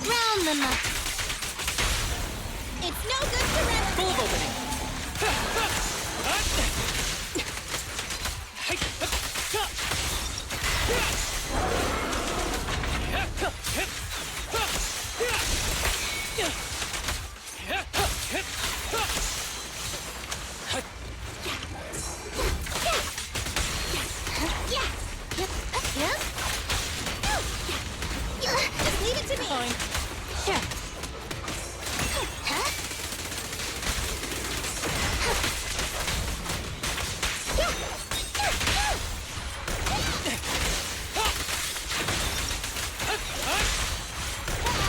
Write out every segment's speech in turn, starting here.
Round them up. It's no good to run. Full of opening. Just leave it to me. Fine. Sure.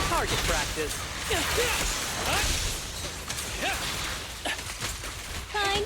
Target practice. Fine.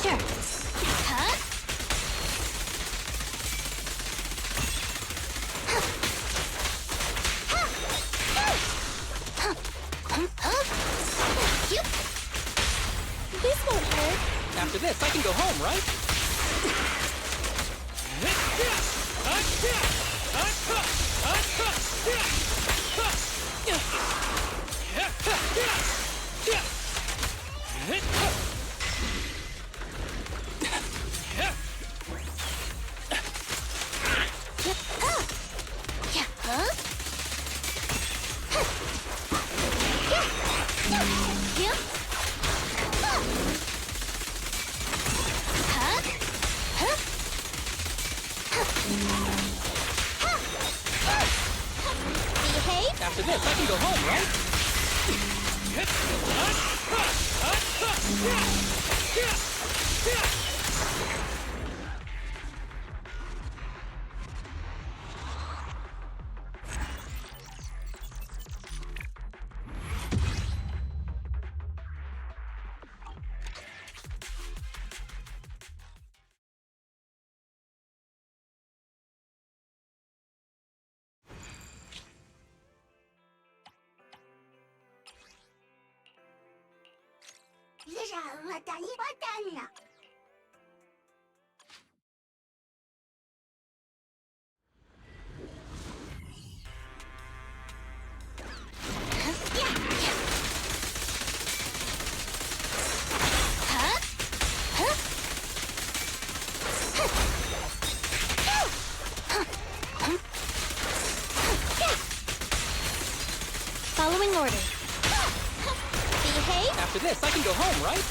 Sure. Huh? This won't hurt. After this, I can go home, right? Yep. go home, right? Following order. Behave. After this, I can go home, right?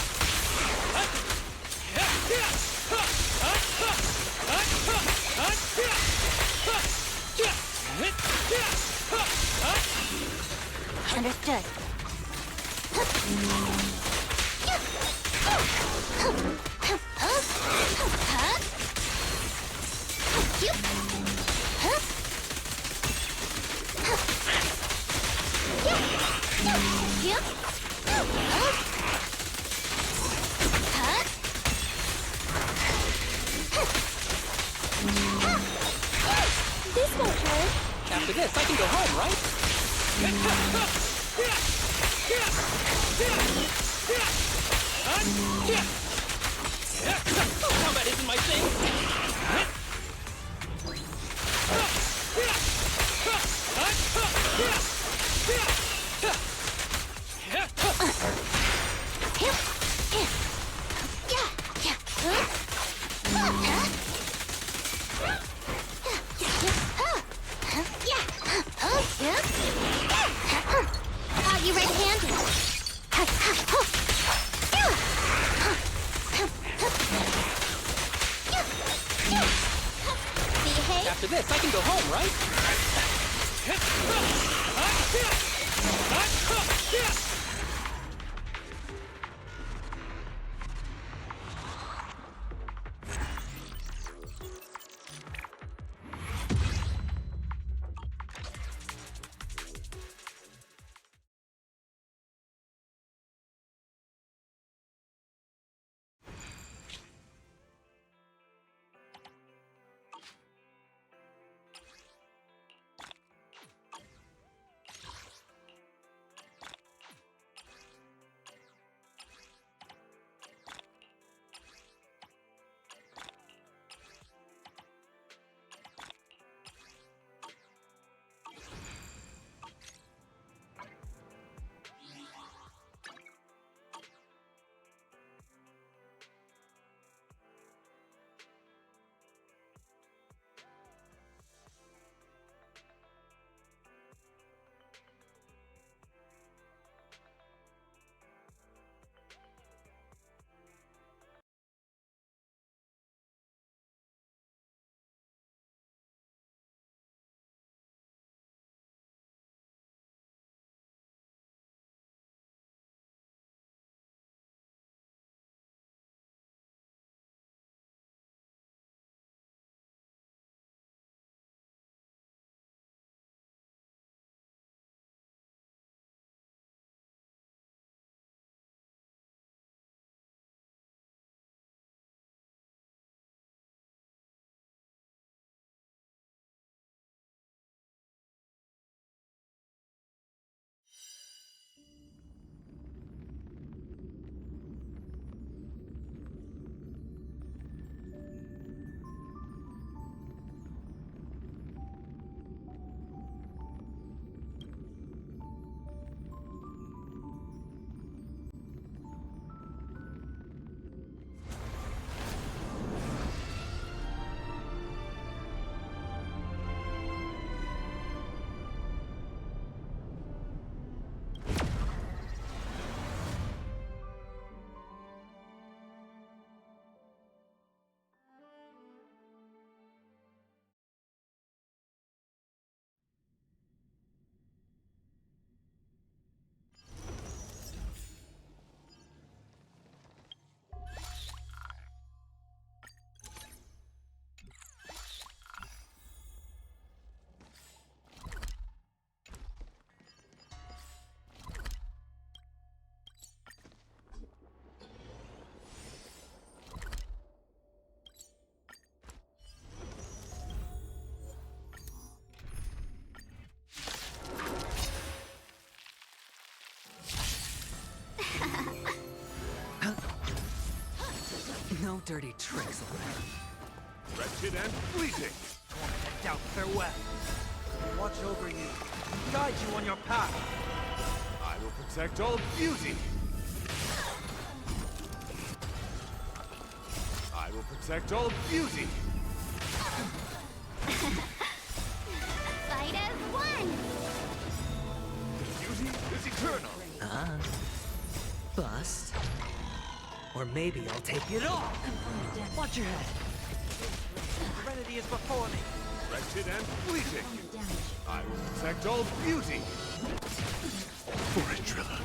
Understood. This won't hurt. After this, I can go home, right? Combat isn't my thing. Are you ready-handed? Behave. After this, I can go home, right? No dirty tricks, alright? Wretched and fleeting. Tormented doubt, farewell. Watch over you, guide you on your path. I will protect all beauty. I will protect all beauty. Fight as one! Beauty is eternal. Bust. Or maybe I'll take it all! Watch your head! Serenity is before me. Wretched and fleeting. I will protect all beauty. For a driller.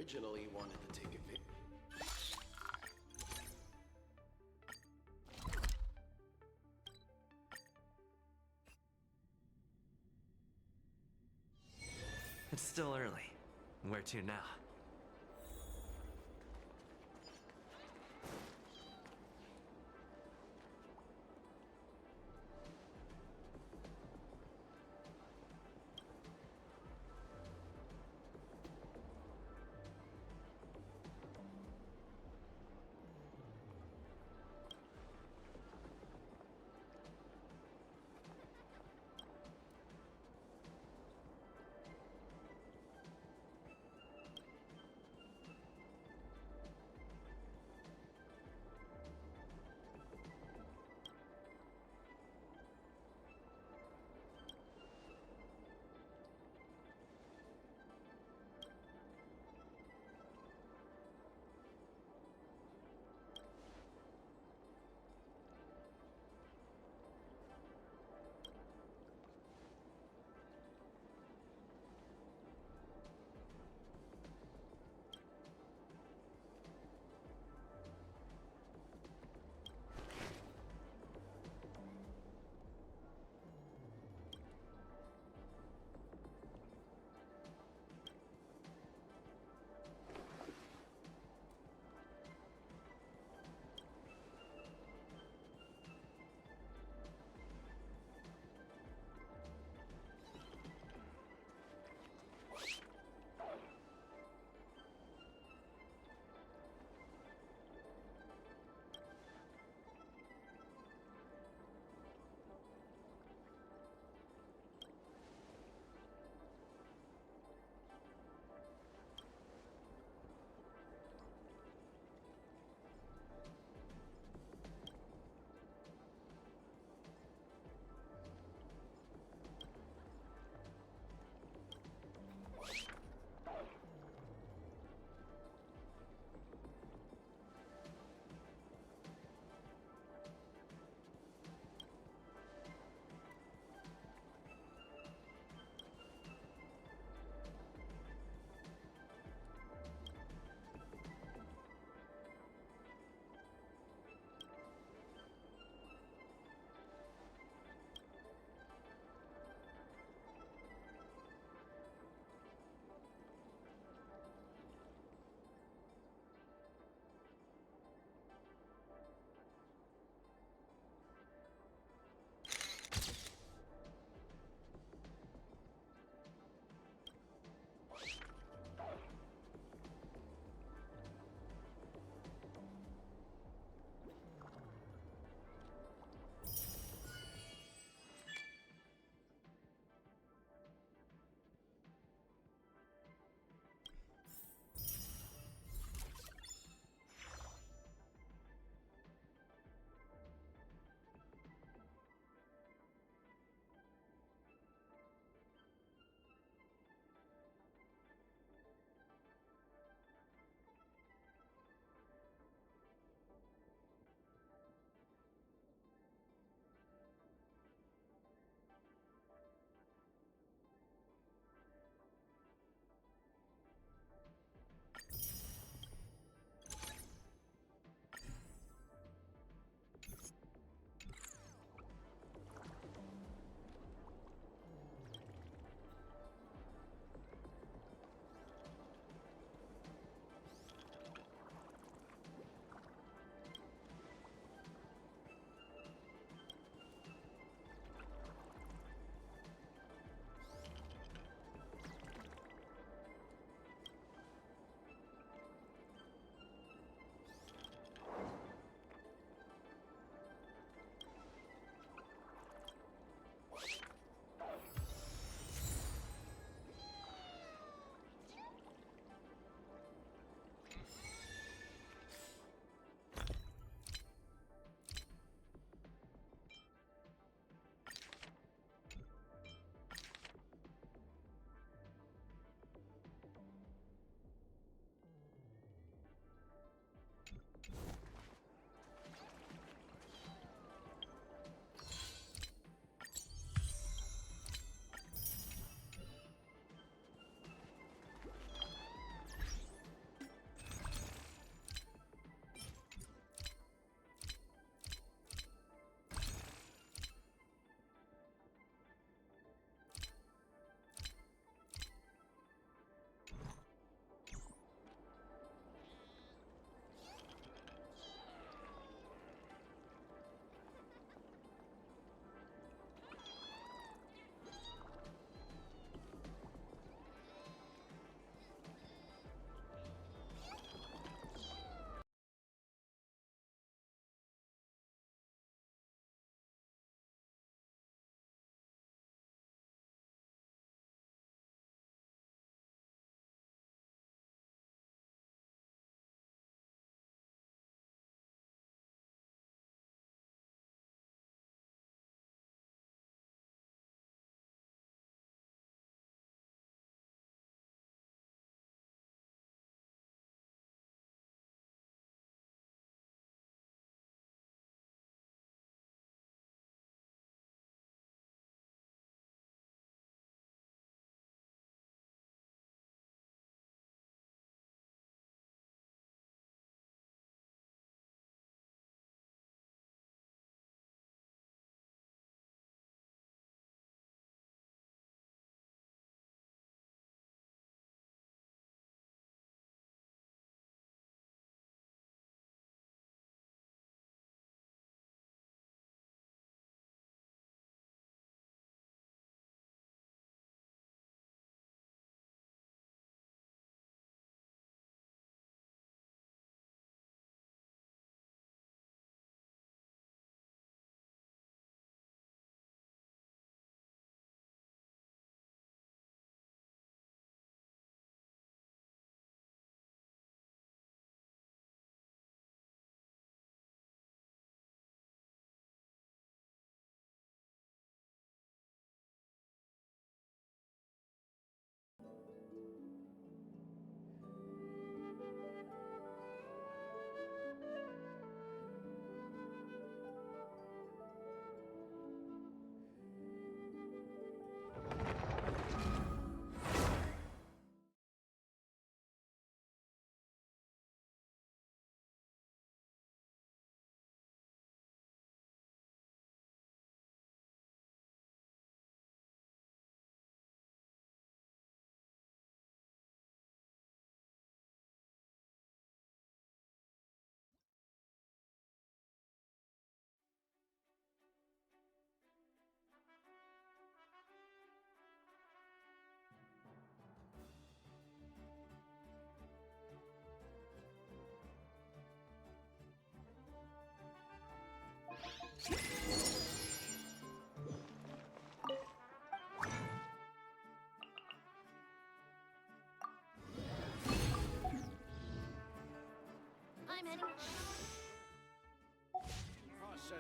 originally wanted to take advantage. It's still early. Where to now?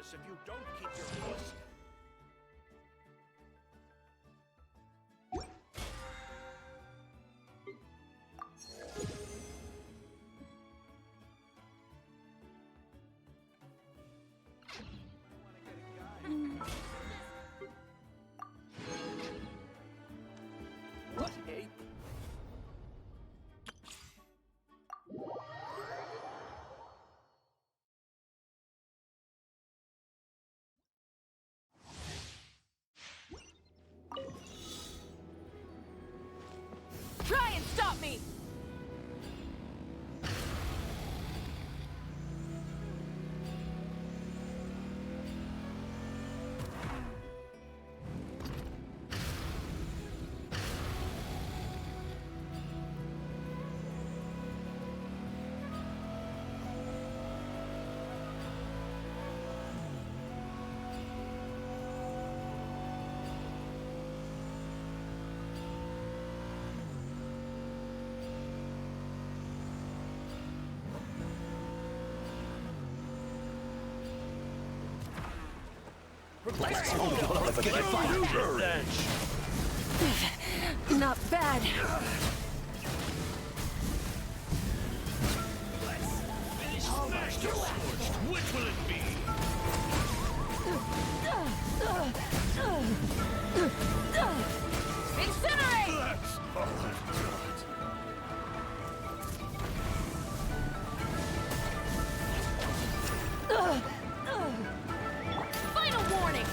worse if you don't keep your puss. What a... Try and stop me! Not bad. Which will it be? Incinerate! That's all I've got. Final warning!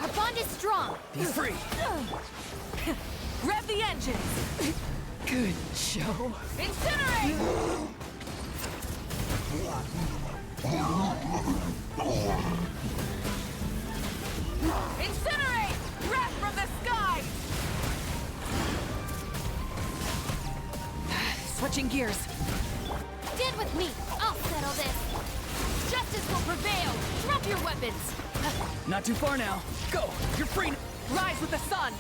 Our bond is strong. Be free! Rev the engines! Good show. Incinerate! Incinerate! Breath from the sky! Switching gears. Stand with me. I'll settle this. Justice will prevail. Drop your weapons. Not too far now. Go! You're free! Rise with the sun!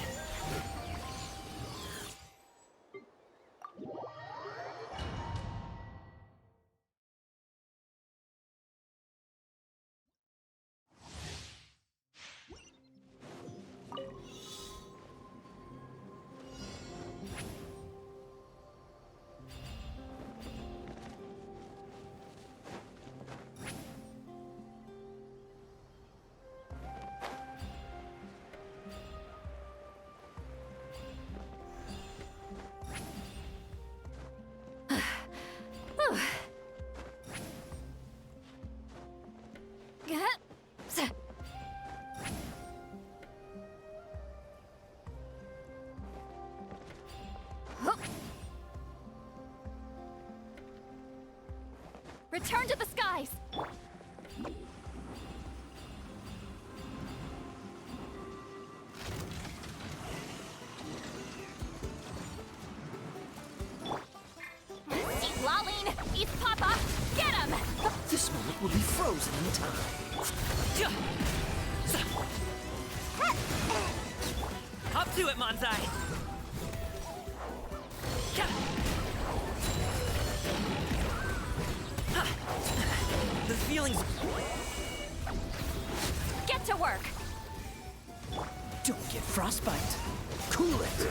Return to the skies. See Lolene, eat Papa, get him! This moment will be frozen in time. Up to it, Manzai! The feelings... Get to work. Don't get frostbite. Cool it.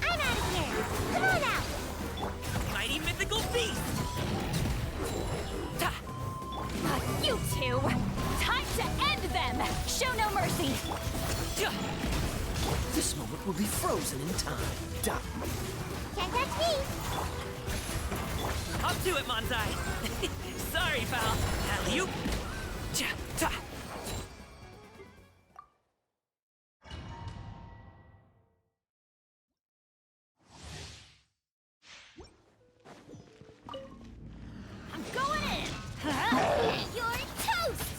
I'm out of here. Come on out. Mighty mythical beast! You two. Time to end them. Show no mercy. This moment will be frozen in time. Duh. Can't touch me. Up to it, Manzai! Sorry, pal. Alley-oop! Cha-ta! I'm going in. You're toast.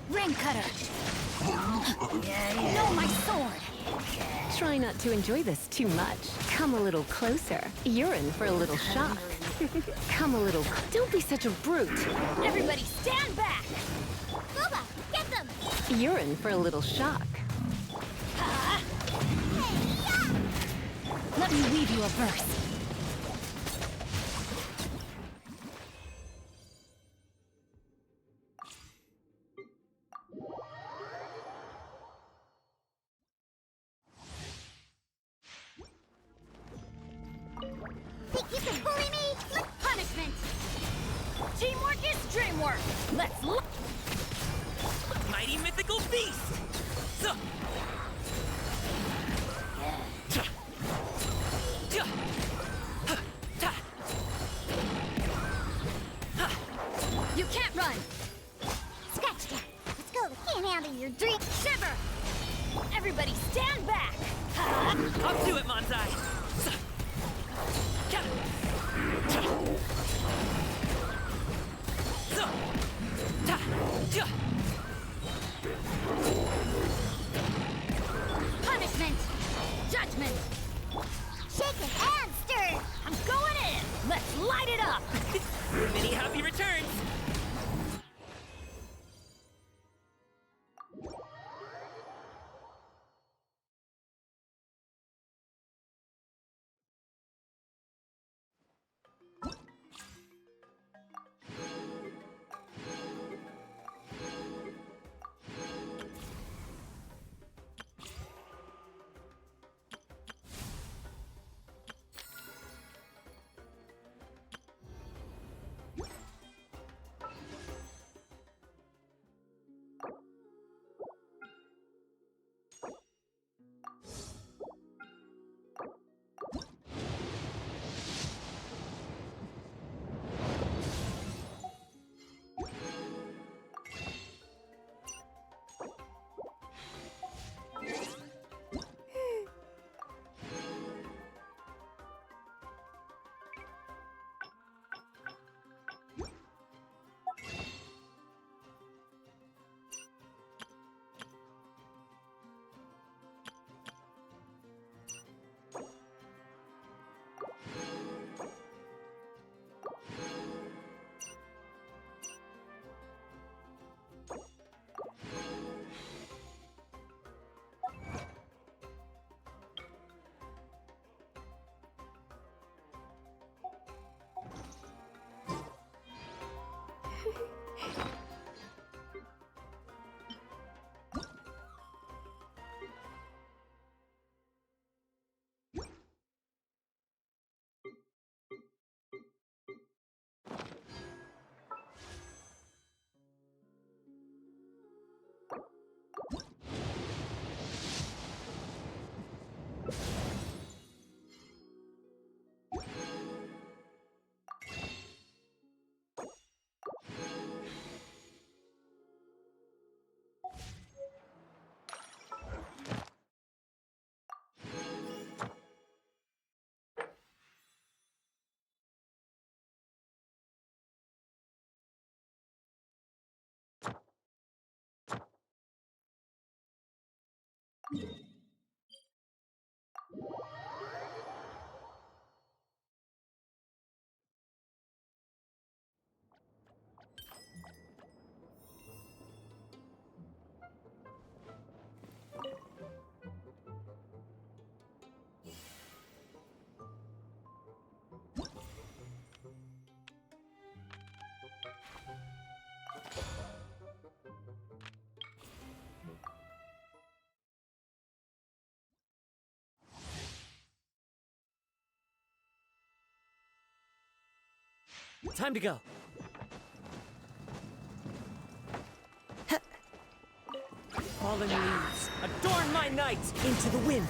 Ring cutter. No, my sword. Try not to enjoy this too much. Come a little closer. You're in for a little shock. Come a little... Don't be such a brute. Everybody stand back. Booba, get them. You're in for a little shock. Let me weave you a verse. Think you can bully me? Punishment! Teamwork is dreamwork! Let's look! Mighty mythical beast! So. You can't run! Scratch that. Let's go. Can't handle your drink. Shiver! Everybody stand back! Up to it, Manzai! Punishment! Judgment! Shaken and stirred. I'm going in! Let's light it up! Many happy returns! Time to go. Fallen leaves, adorn my night into the wind.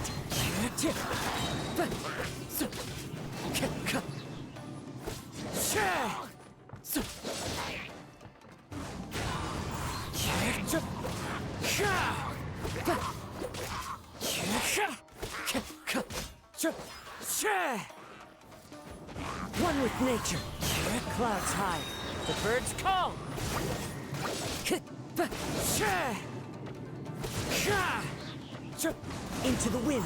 One with nature. Clouds high. The birds call. Into the wind.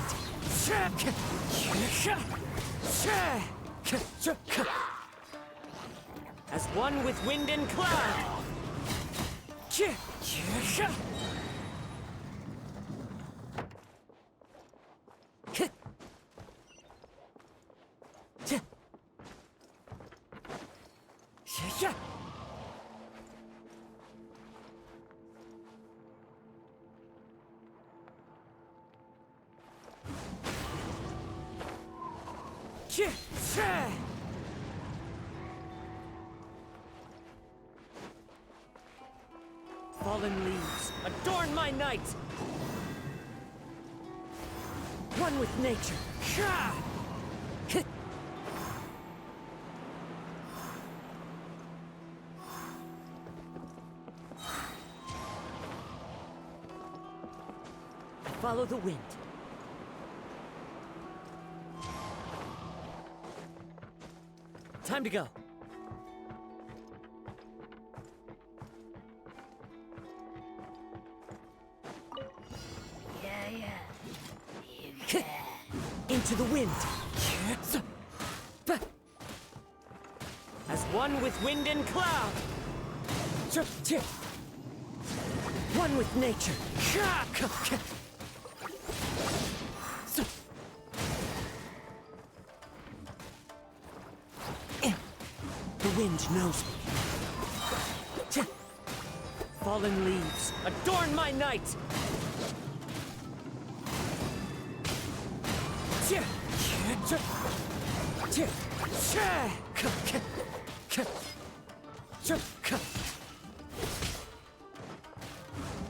As one with wind and cloud. Fallen leaves, adorn my night! One with nature. Follow the wind. Time to go. Into the wind. As one with wind and cloud. One with nature. The wind knows me. Fallen leaves, adorn my night!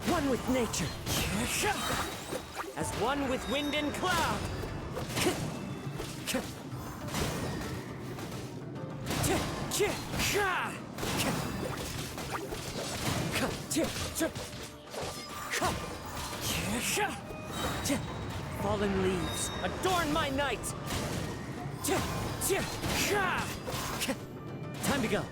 One with nature. As one with wind and cloud. Fallen leaves, adorn my night! Time to go.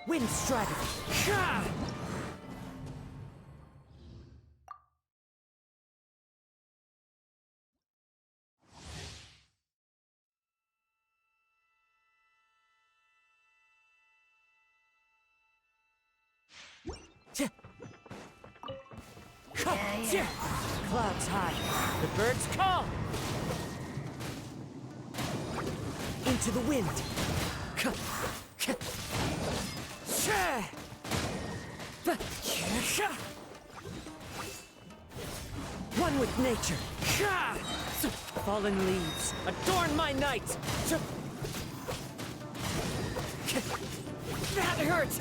Wind strategy. Clouds high, the birds call. Into the wind. One with nature. Fallen leaves, adorn my night. That hurts.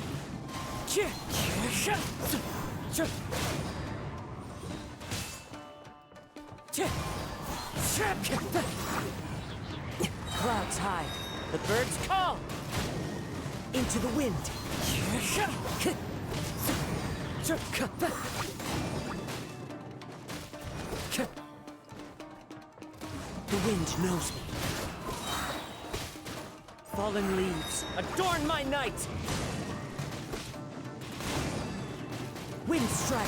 Clouds high, the birds call. Into the wind. The wind knows me. Fallen leaves, adorn my night. Wind strike.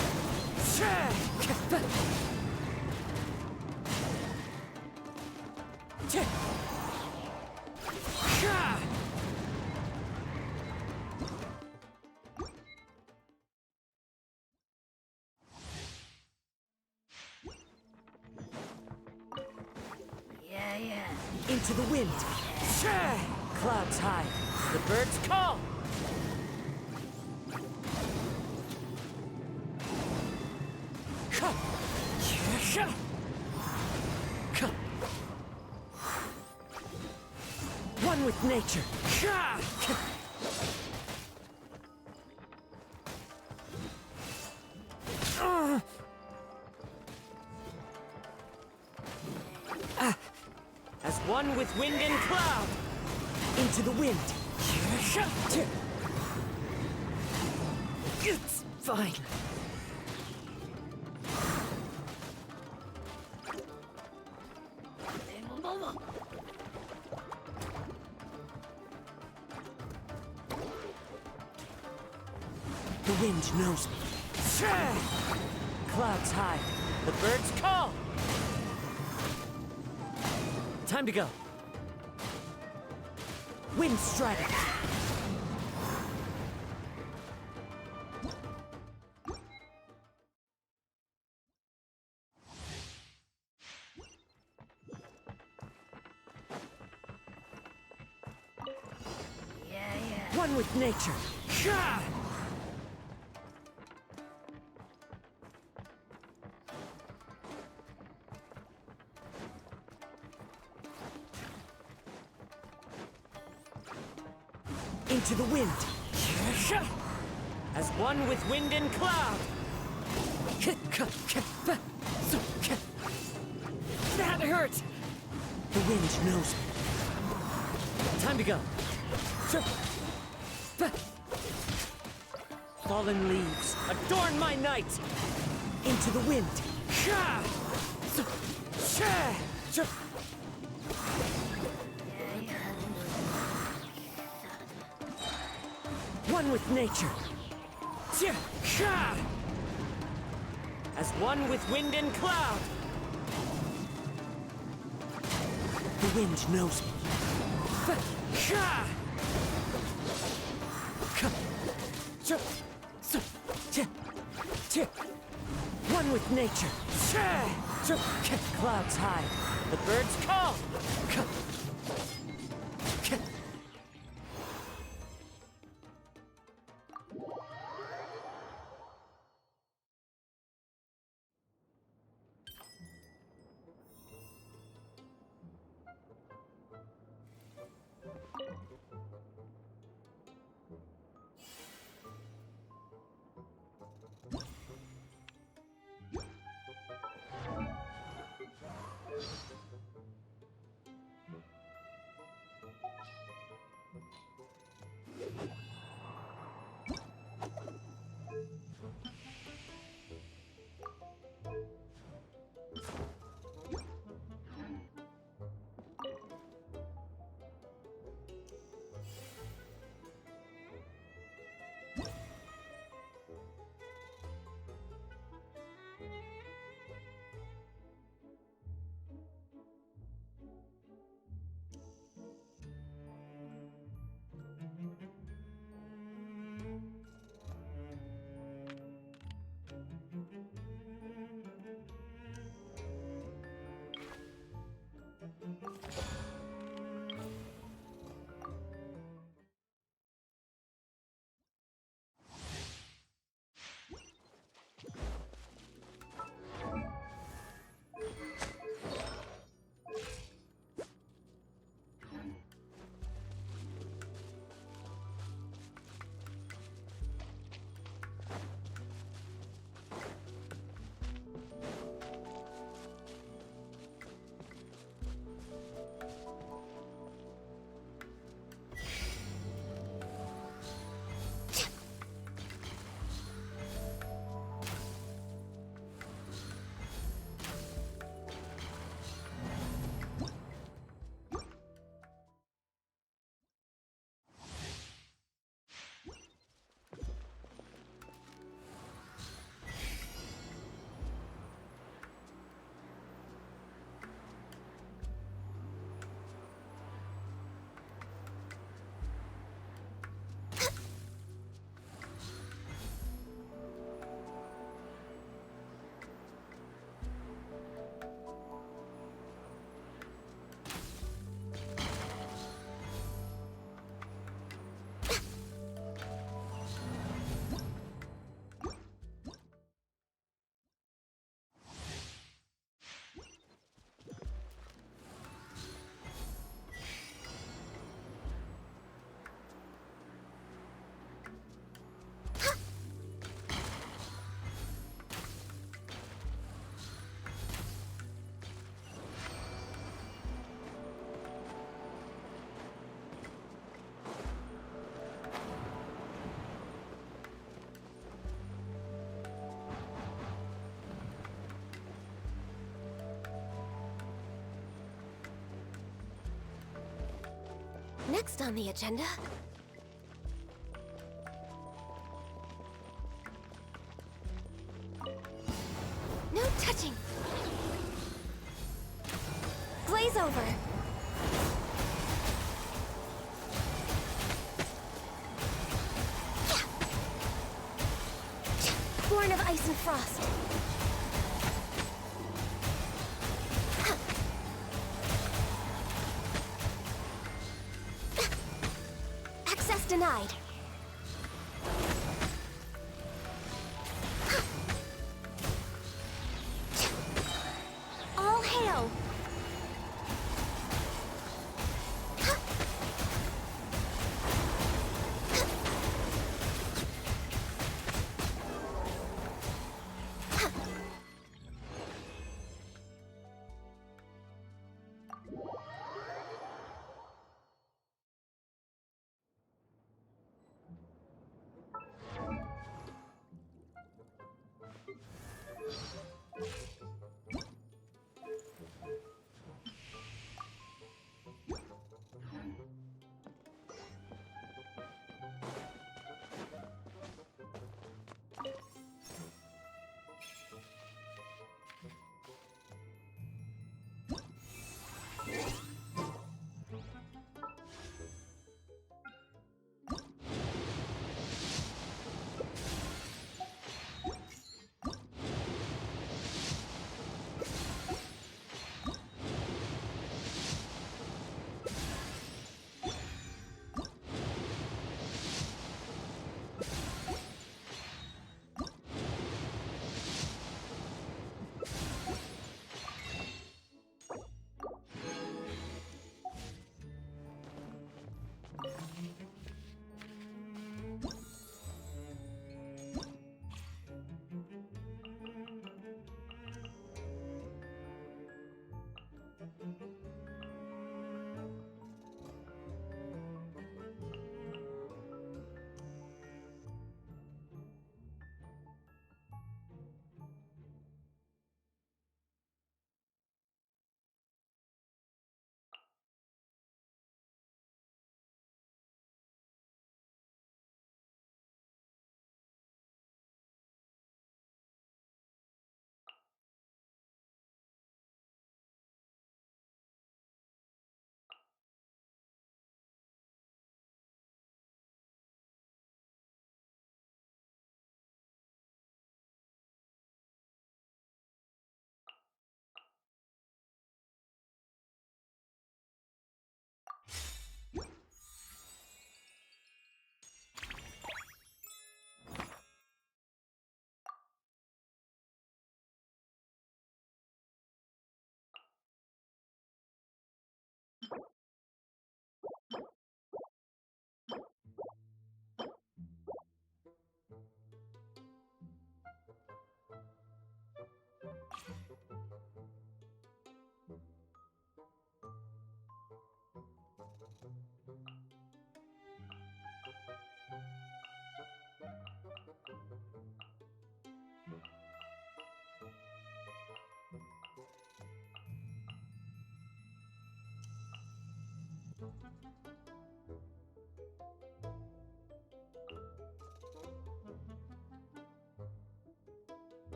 Into the wind. Clouds high. The birds call. One with nature. As one with wind and cloud. Into the wind. It's fine. The wind knows me. Clouds high. The birds call. Time to go. Wind strategy. One One with nature. Gah! Into the wind. As one with wind and cloud. That hurt! The wind knows me. Time to go. Fallen leaves, adorn my night! Into the wind. One with nature. As one with wind and cloud. The wind knows me. One with nature. Clouds high. The birds call. Next on the agenda... No touching! Blaze over! Born of ice and frost! Access denied!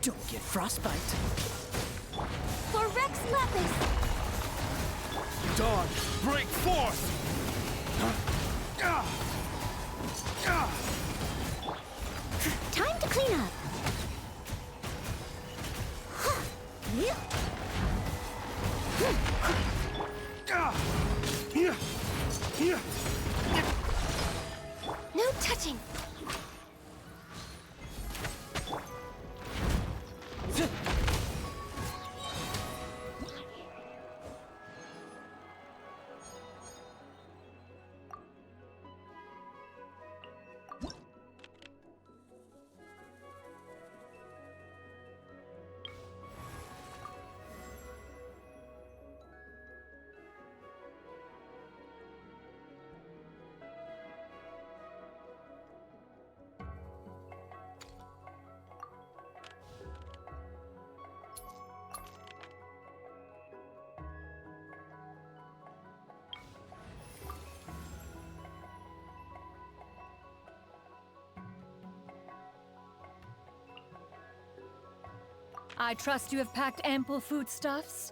Don't get frostbite. For Rex Lapis! Dawn, break forth! Time to clean up. No touching. I trust you have packed ample foodstuffs?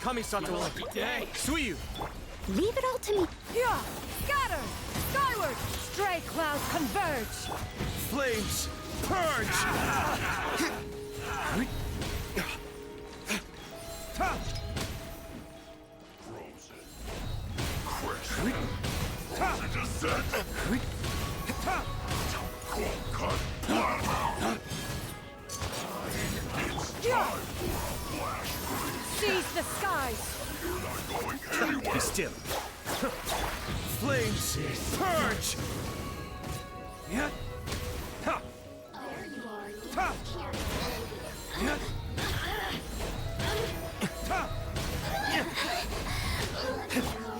Kamisato, Day. Suiyu! Leave it all to me. Yeah! Scatter! Skyward! Stray clouds converge! Flames, purge! Seize the skies! Be still. Flames, purge!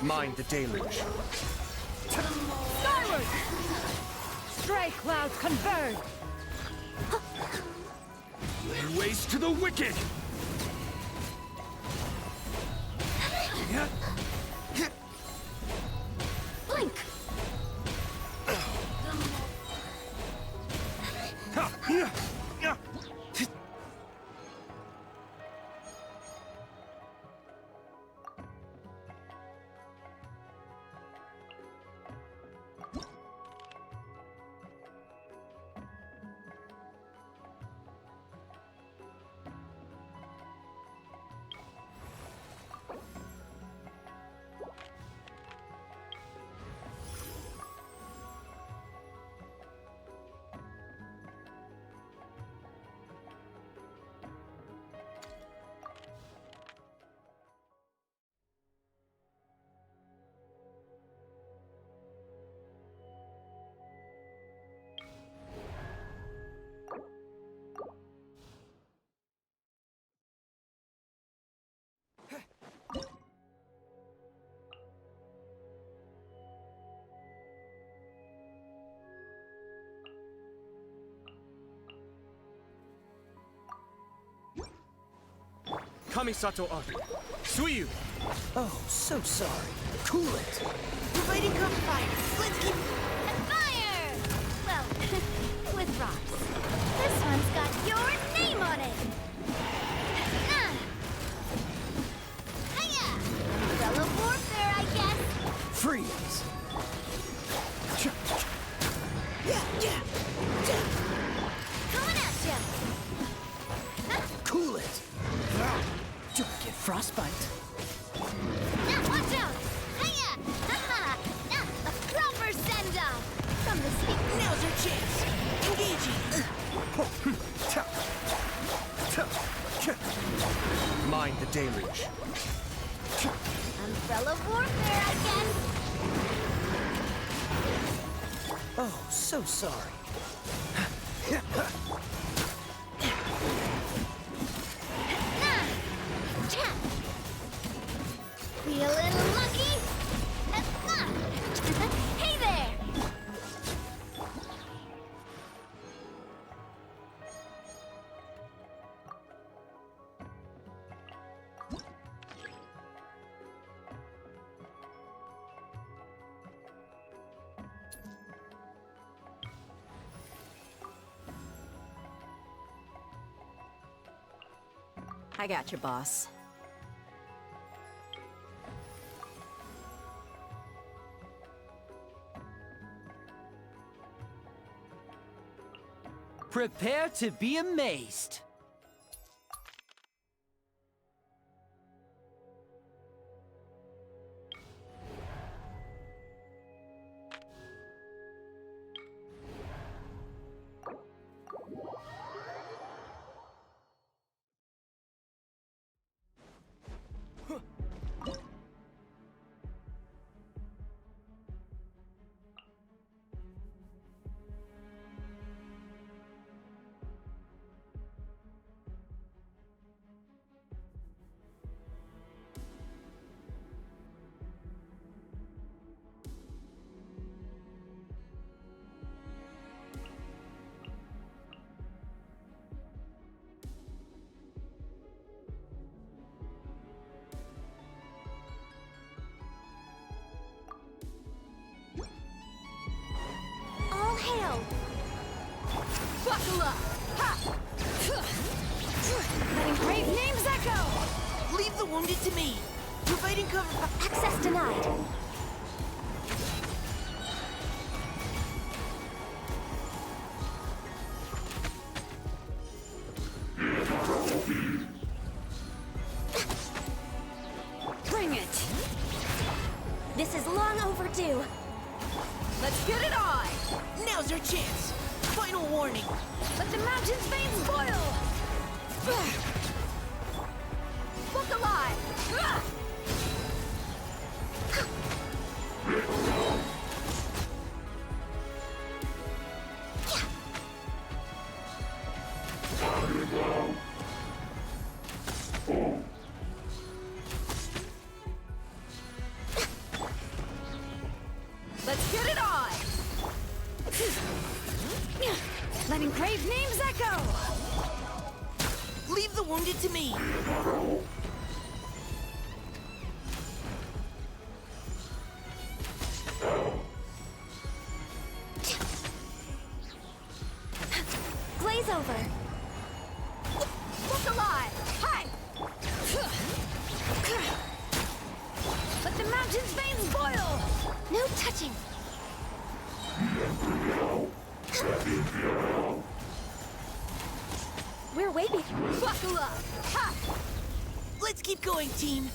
Mind the deluge. Skyward! Stray clouds converge! Lay waste to the wicked! Blink. Kamisato Aki. Suiyu! Oh, so sorry. Cool it. Providing gunfire. Let's keep... Fire! Well, with rocks. This one's got your name on it. Hiya! Umbrella warfare, I guess. Freeze! Coming at ya. Cool it! Don't get frostbite. Now watch out! Hiya! Ha-ha! Now, a proper send-off! From the stick. Now's your chance! Engaging! Mind the deluge. Umbrella warfare, I guess. Oh, so sorry. Feeling lucky? Hey there! I got you, boss. Prepare to be amazed. All hail! Buckle up! Ha! Letting brave names echo! Leave the wounded to me. Providing cover. Access denied. Bring it! This is long overdue. Let's get it on! Now's our chance. Final warning. Let the mountain's veins boil! Look alive! Let's get it on! Letting brave names echo! Leave the wounded to me. Glaze over. Look alive! Hi! Let the mountain's veins boil! No touching. We're way behind. Buckle up! Ha! Let's keep going, team.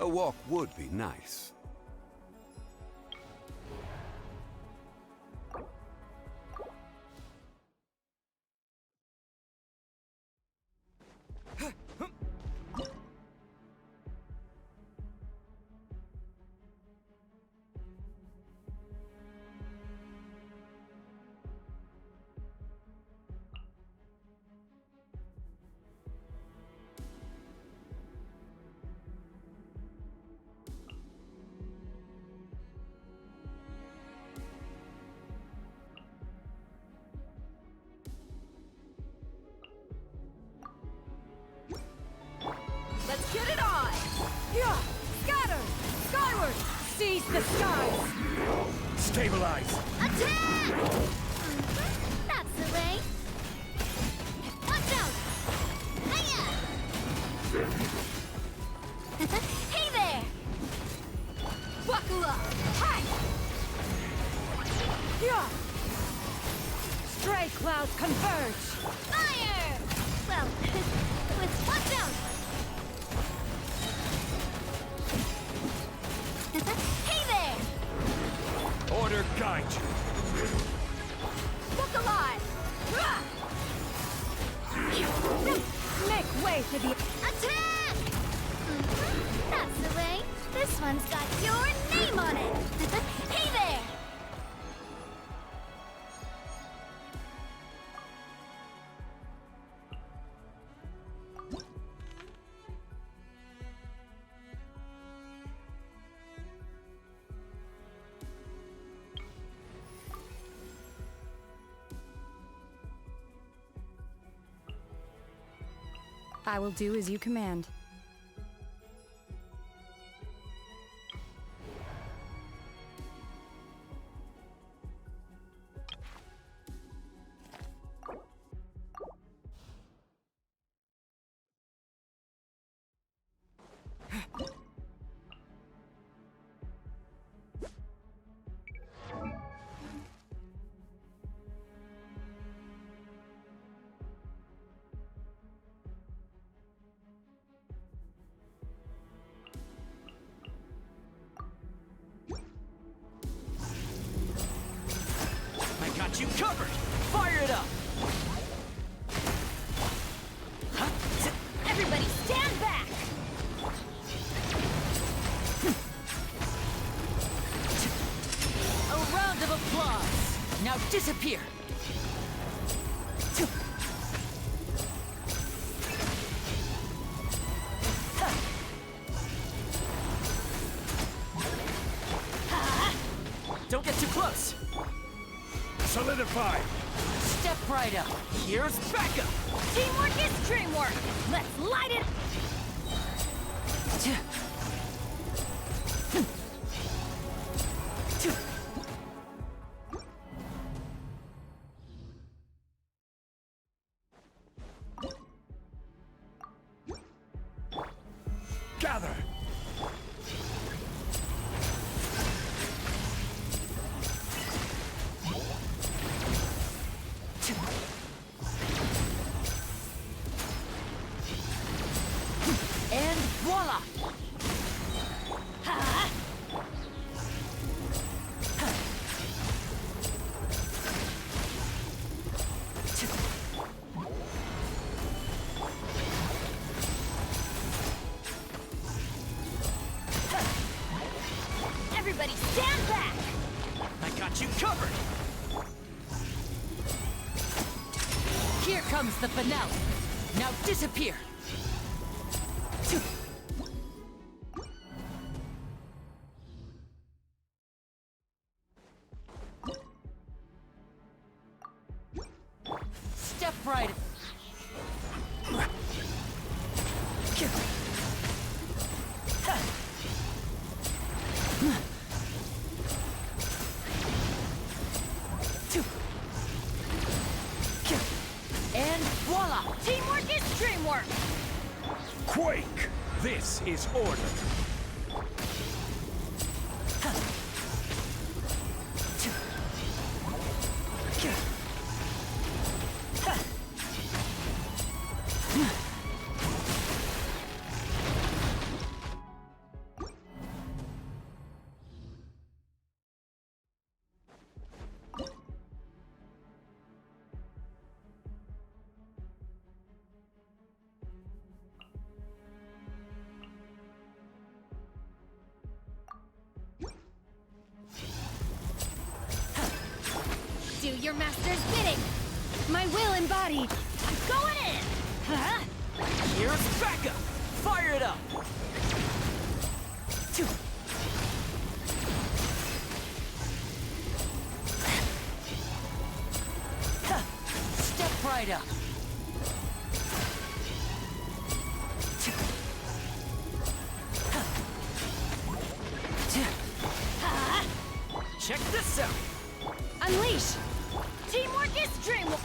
A walk would be nice. Let's get it on! Yeah! Scatter! Scar! Seize the skies! Stabilize! Attack! That's the way. Watch out! Hiya! Hey there! Buckle up! Hi! Yeah! Stray clouds converge! Fire! Well, with watch out! Hey there! Order guide you! Look alive! Make way for the... Attack! That's the way. This one's got your name on it. Hey there! I will do as you command. I got you covered! Fire it up! Everybody stand back! A round of applause! Now disappear! Don't get too close! Solidify! Step right up! Here's backup! Teamwork is dreamwork! Let's light it! Gather! And voila! Everybody stand back! I got you covered! Here comes the finale! Now disappear! Step right. And voila! Teamwork is dreamwork! Quake! This is order! Do your master's bidding! My will embodied! I'm going in! Huh? Here's backup! Fire it up! Step right up! Check this out! Unleash! Teamwork is dreamwork!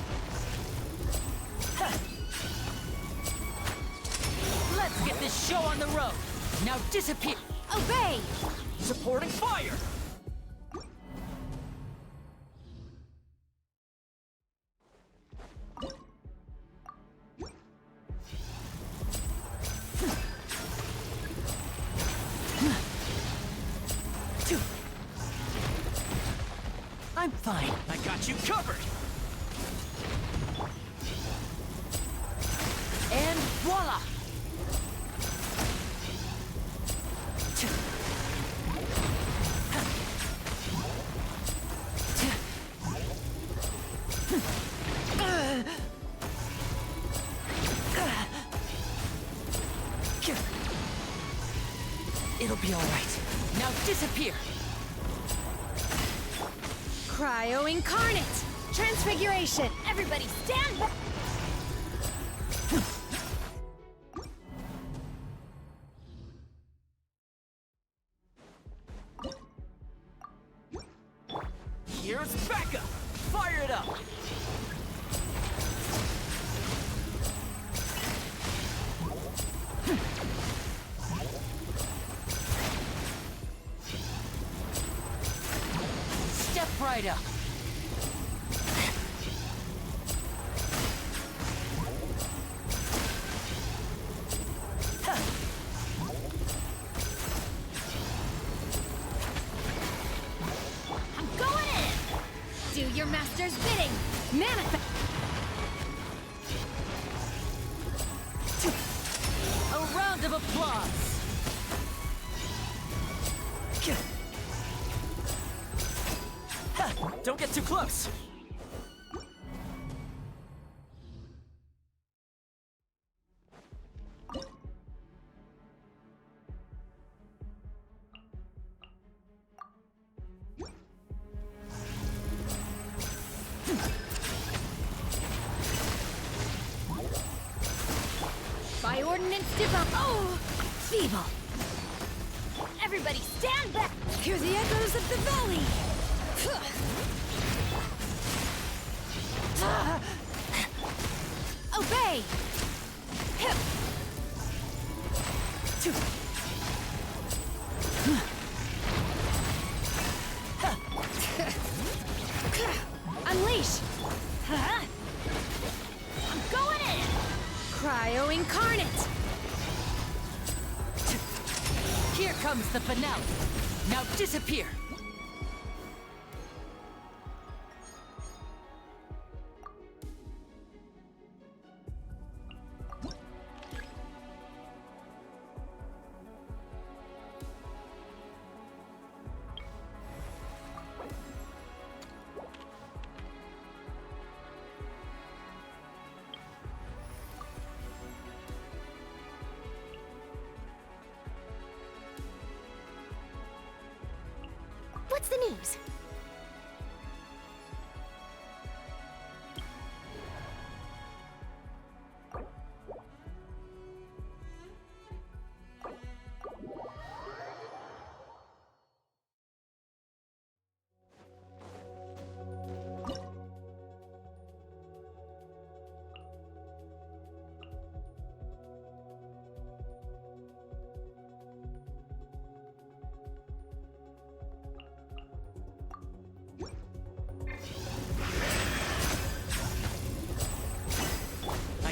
Let's get this show on the road! Now disappear! Obey! Supporting fire! I'm fine. I got you covered! And voila! It'll be all right. Now disappear! Cryo Incarnate! Transfiguration! Everybody stand back! Here's backup! Fire it up! Step right up! I'm going in! Do your master's bidding! Manifest! A round of applause! Don't get too close! By ordinance divine! Oh! Feeble! Everybody stand back! Hear the echoes of the valley! Obey! Unleash! I'm going in! Cryo Incarnate! Here comes the finale! Now disappear! What's the news?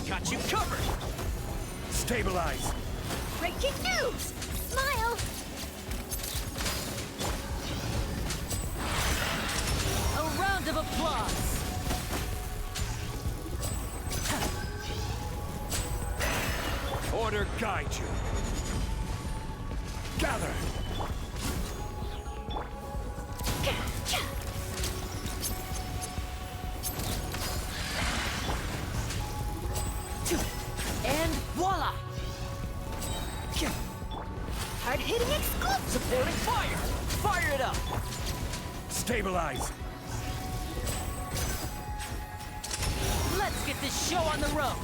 Got you covered! Stabilize! Breaking news! Smile! A round of applause! Order guide you! Gather! And voila! Hard-hitting exclusive! Supporting fire! Fire it up! Stabilize! Let's get this show on the road!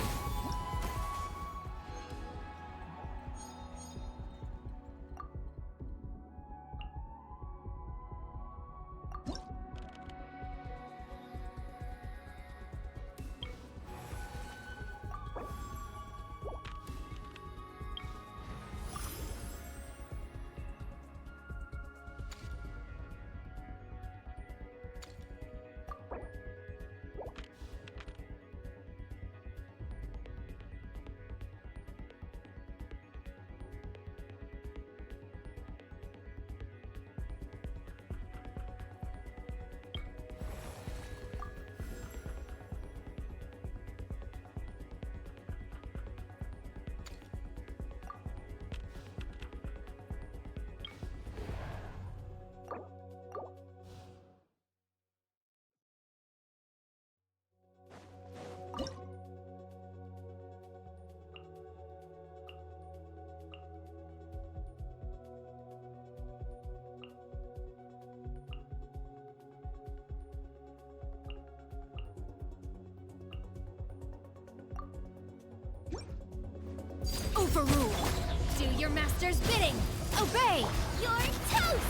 your master's bidding. Obey! You're toast!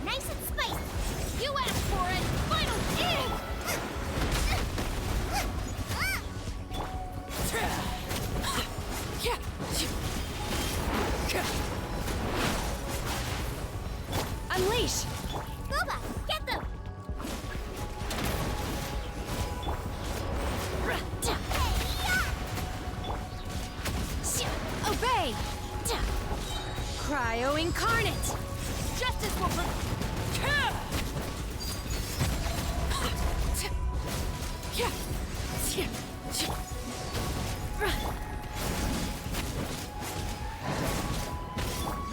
Nice and spicy! You asked for it! Final dig! Unleash! Booba, get them! Obey! Cryo incarnate! Justice will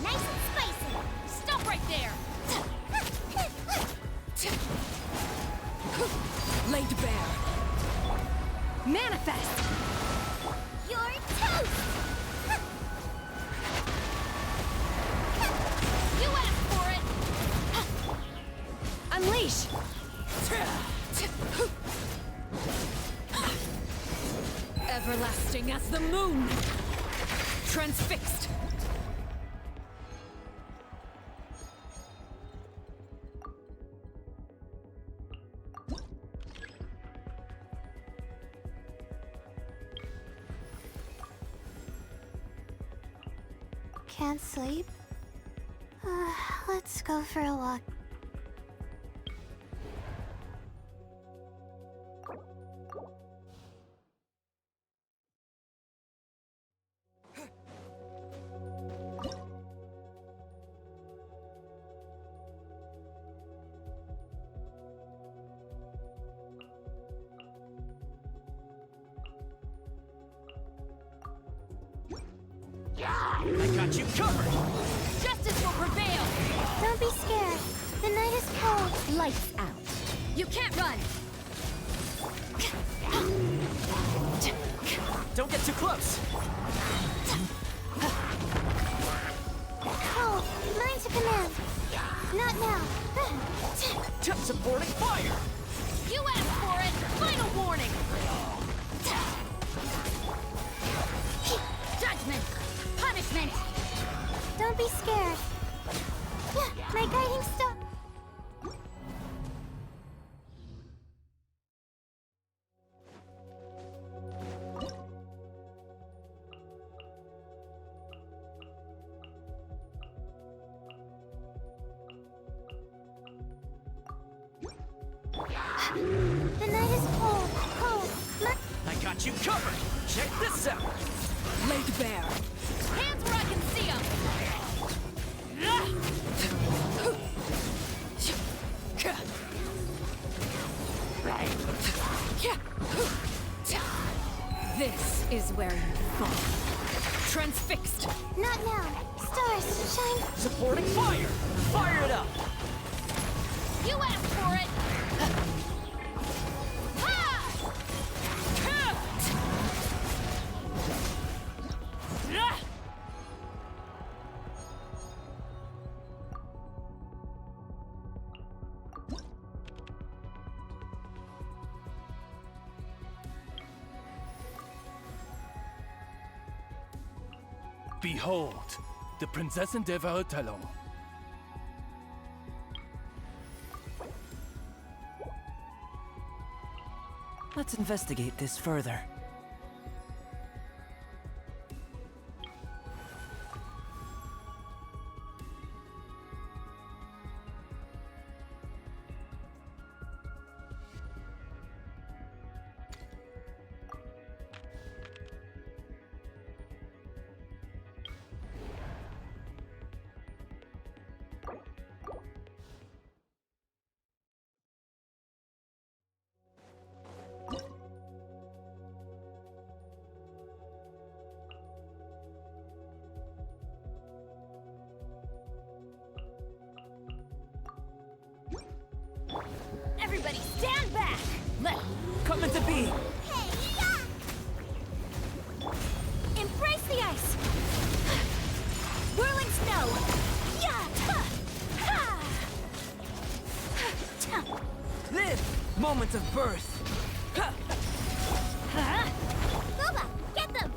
Nice and spicy! Stop right there! Laid bare! Manifest! You're toast! You asked for it! Unleash! Everlasting as the moon! Transfixed! Can't sleep? Let's go for a walk. I got you covered! Justice will prevail! Don't be scared. The night is cold. Lights out. You can't run! Don't get too close! Cold. Mine to command. Not now. Supporting fire! You asked for it! Final warning! Judgment! Punishment! Don't be scared. My guiding star. The night is cold. Cold. I got you covered! Check this out! Laid bare! Hands where I can see them! This is where you fall. Transfixed! Not now. Stars, shine. Supporting fire! Fire it up! You asked for it! Behold, the Prinzessin der Verurteilung. Let's investigate this further. Everybody stand back! Come into being! Embrace the ice! Whirling snow! Live! Moment of birth! Booba, get them.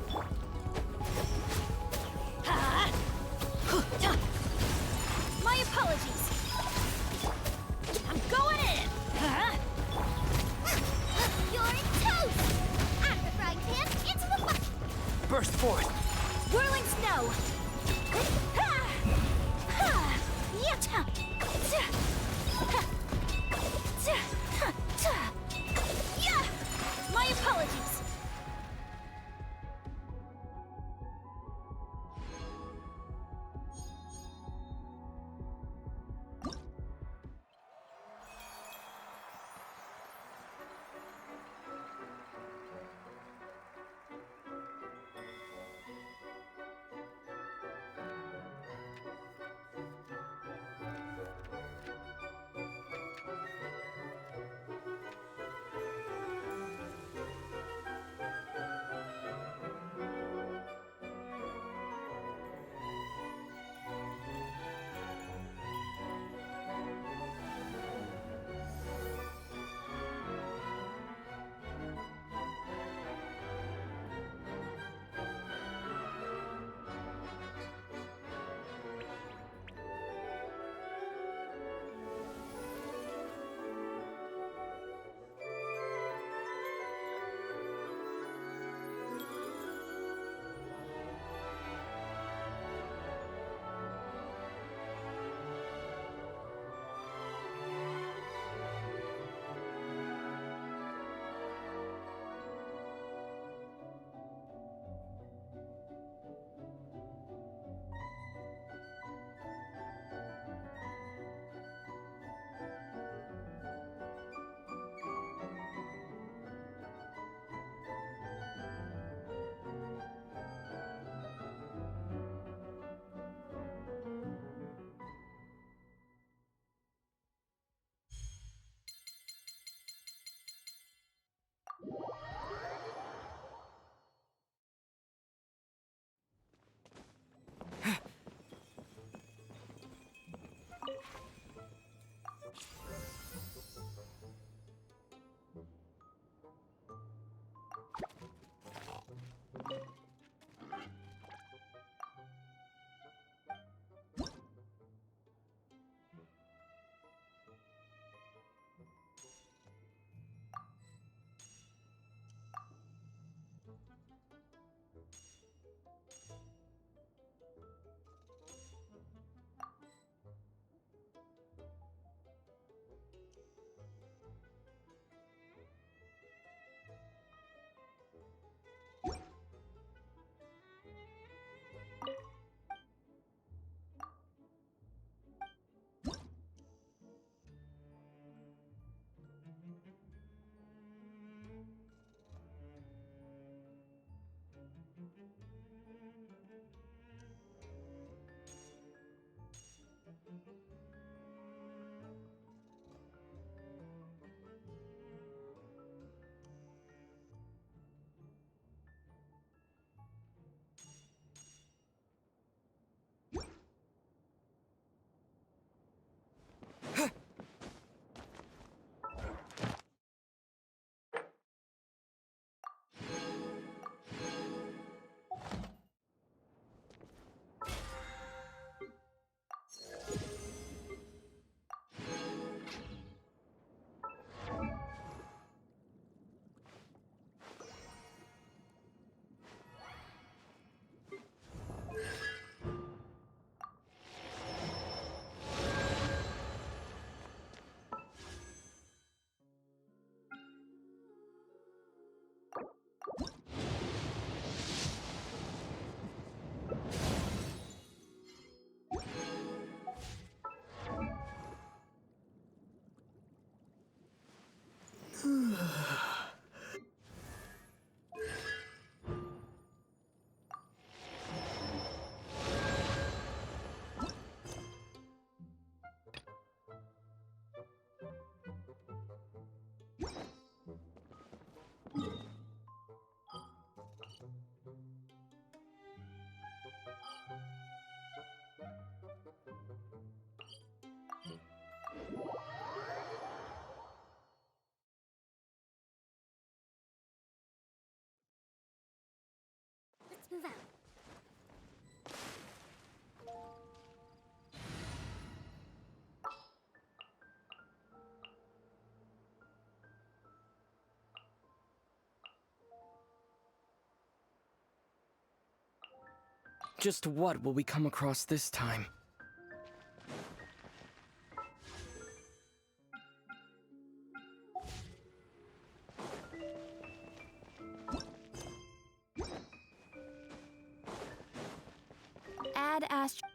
Burst forth! Whirling snow! Ha! Ha! Yatta! Ta! Ha! Ta! Ha! Ta! Yeah! My apologies! Just what will we come across this time? Add astro...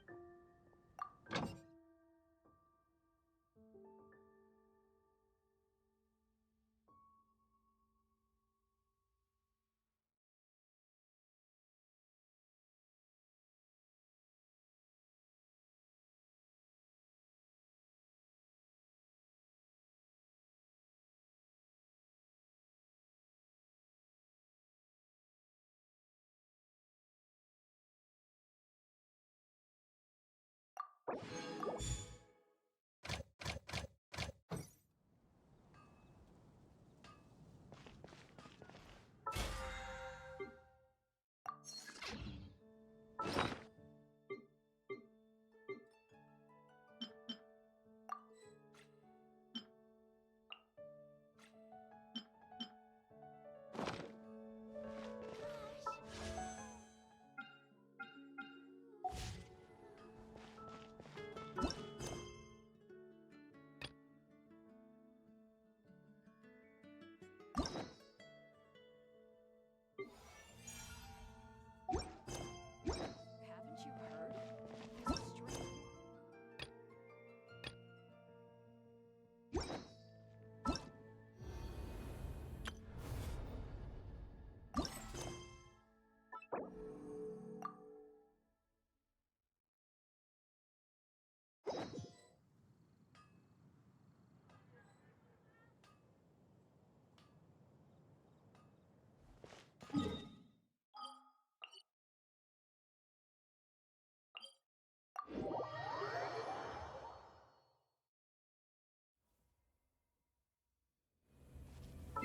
Haven't you heard?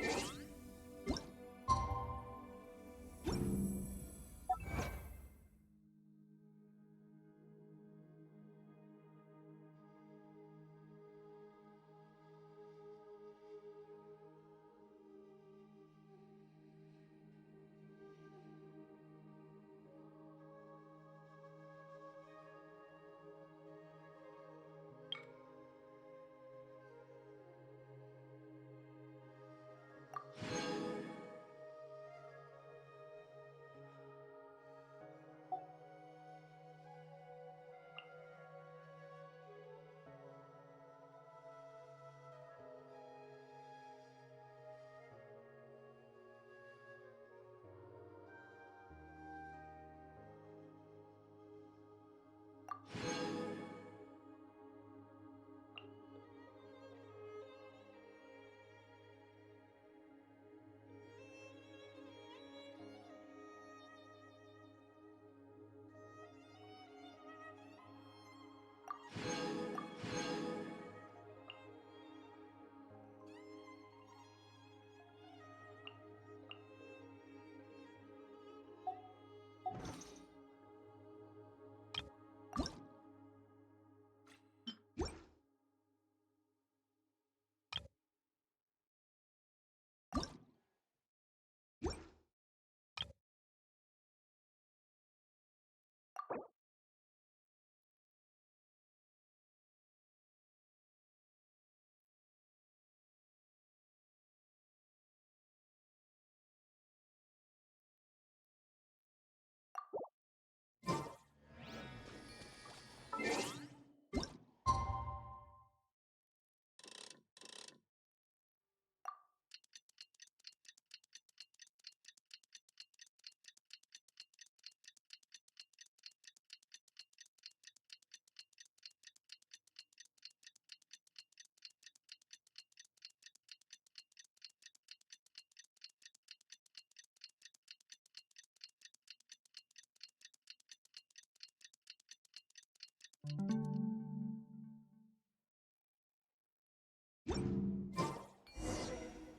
He's a stranger.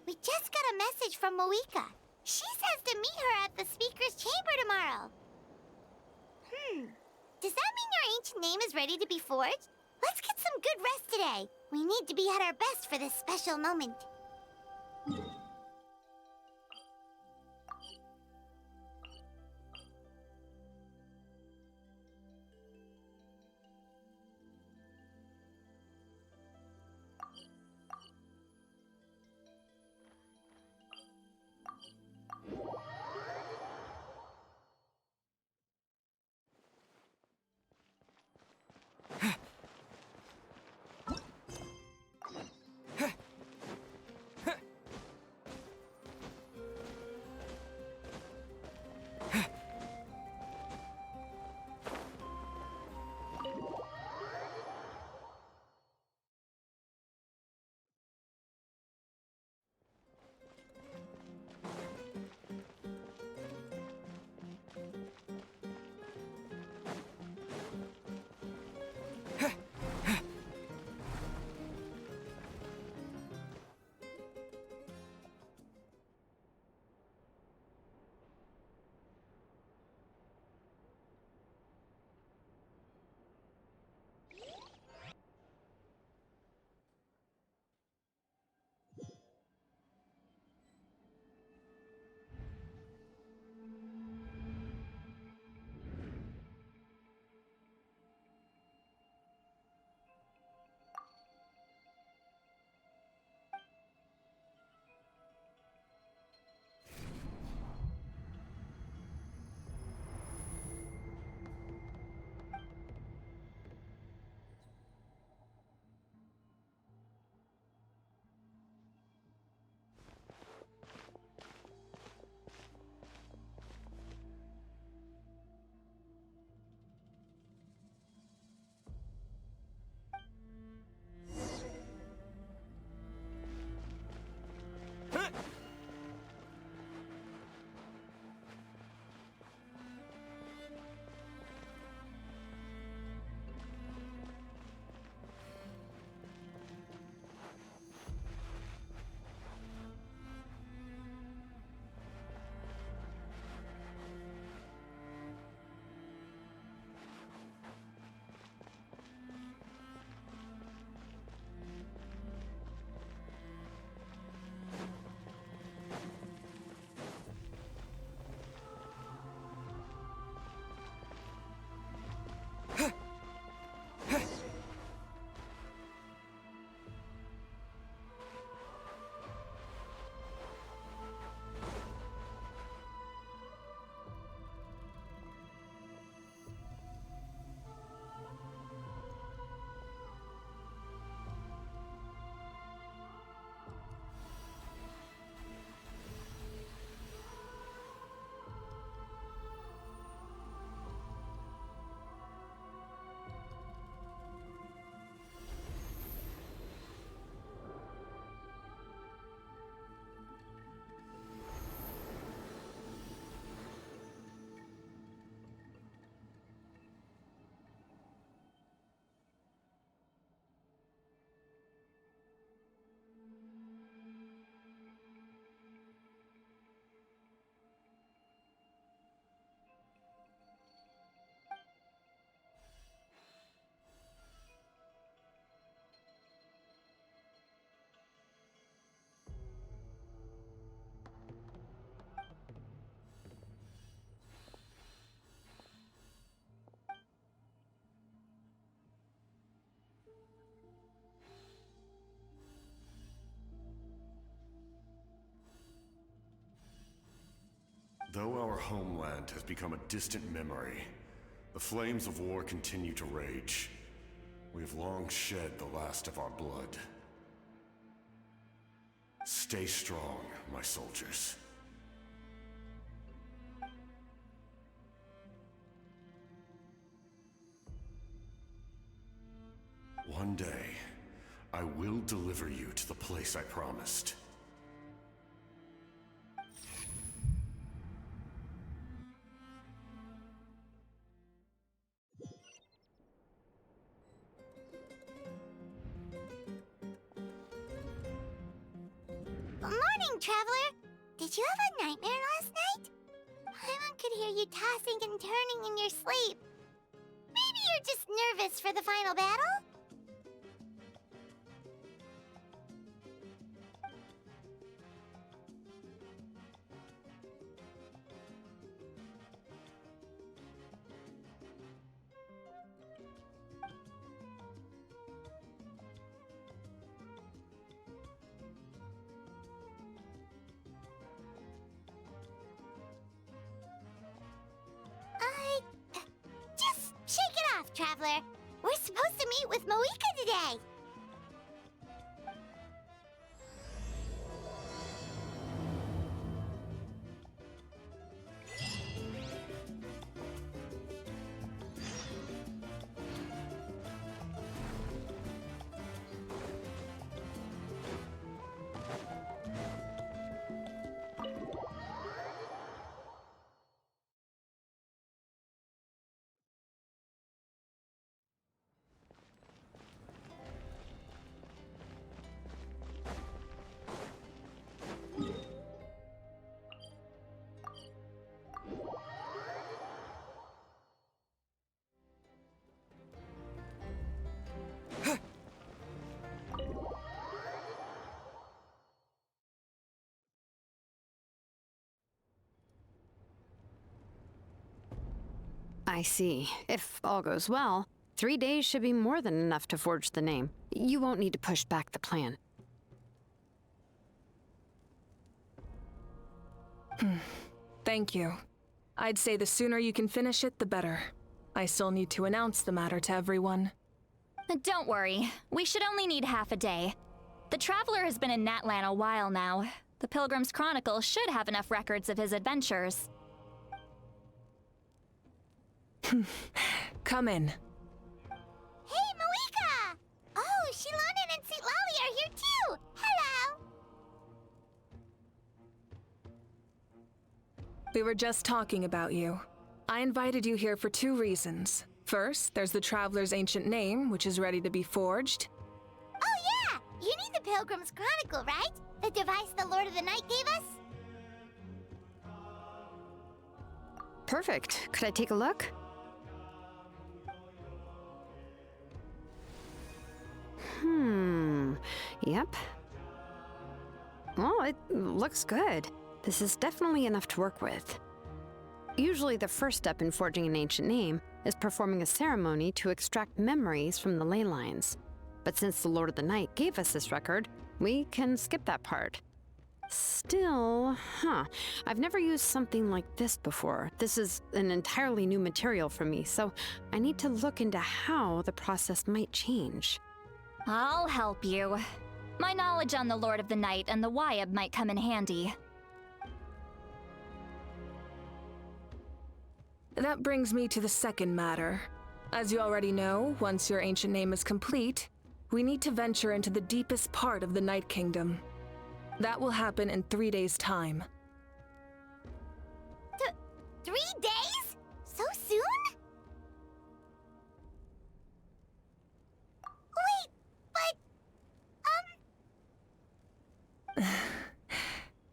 We just got a message from Moika. She says to meet her at the speaker's chamber tomorrow. Does that mean your ancient name is ready to be forged? Let's get some good rest today. We need to be at our best for this special moment. homeland has become a distant memory. The flames of war continue to rage. We have long shed the last of our blood. Stay strong, my soldiers. One day, I will deliver you to the place I promised. Morning, Traveler! Did you have a nightmare last night? Paimon could hear you tossing and turning in your sleep. Maybe you're just nervous for the final battle? Just shake it off, Traveler. We're supposed to meet with Moika today. I see. If all goes well, 3 days should be more than enough to forge the name. You won't need to push back the plan. Thank you. I'd say the sooner you can finish it, the better. I still need to announce the matter to everyone. Don't worry. We should only need half a day. The Traveler has been in Natlan a while now. The Pilgrim's Chronicle should have enough records of his adventures. Come in. Hey, Moika! Oh, Shilonen and St. Lolly are here too! Hello! We were just talking about you. I invited you here for 2 reasons. First, there's the Traveler's ancient name, which is ready to be forged. Oh yeah! You need the Pilgrim's Chronicle, right? The device the Lord of the Night gave us? Perfect. Could I take a look? Yep. Well, it looks good. This is definitely enough to work with. Usually the first step in forging an ancient name is performing a ceremony to extract memories from the ley lines. But since the Lord of the Night gave us this record, we can skip that part. Still, I've never used something like this before. This is an entirely new material for me, so I need to look into how the process might change. I'll help you. My knowledge on the Lord of the Night and the Wyab might come in handy. That brings me to the second matter. As you already know, once your ancient name is complete, we need to venture into the deepest part of the Night Kingdom. That will happen in 3 days' time. 3 days? So soon? Wait, but...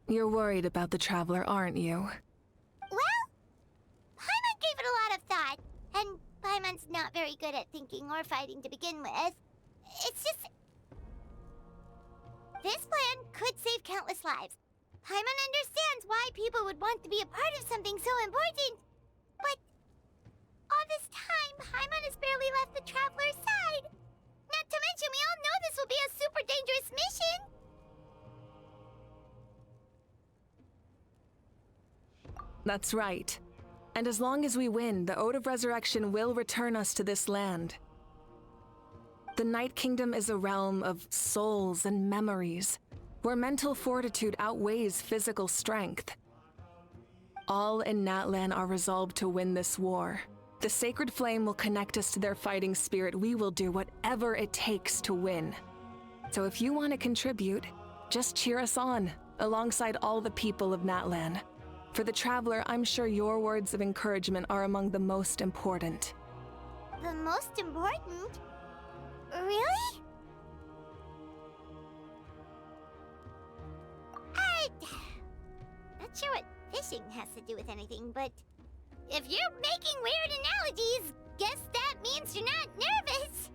You're worried about the Traveler, aren't you? Well, Paimon gave it a lot of thought, and Paimon's not very good at thinking or fighting to begin with. It's just... This plan could save countless lives. Paimon understands why people would want to be a part of something so important. But all this time, Paimon has barely left the Traveler's side. Not to mention, we all know this will be a super dangerous mission. That's right. And as long as we win, the Ode of Resurrection will return us to this land. The Night Kingdom is a realm of souls and memories, where mental fortitude outweighs physical strength. All in Natlan are resolved to win this war. The Sacred Flame will connect us to their fighting spirit. We will do whatever it takes to win. So if you want to contribute, just cheer us on, alongside all the people of Natlan. For the Traveler, I'm sure your words of encouragement are among the most important. The most important? Really? Not sure what fishing has to do with anything, but if you're making weird analogies, guess that means you're not nervous.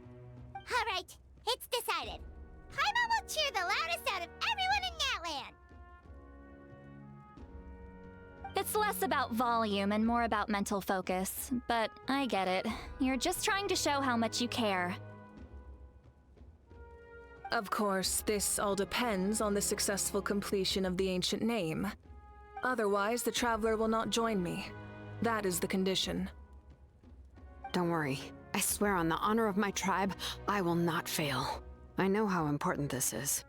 All right, it's decided. Paimon will cheer the loudest out of everyone in Natlan. It's less about volume and more about mental focus, but I get it. You're just trying to show how much you care. Of course, this all depends on the successful completion of the ancient name. Otherwise, the Traveler will not join me. That is the condition. Don't worry. I swear on the honor of my tribe, I will not fail. I know how important this is.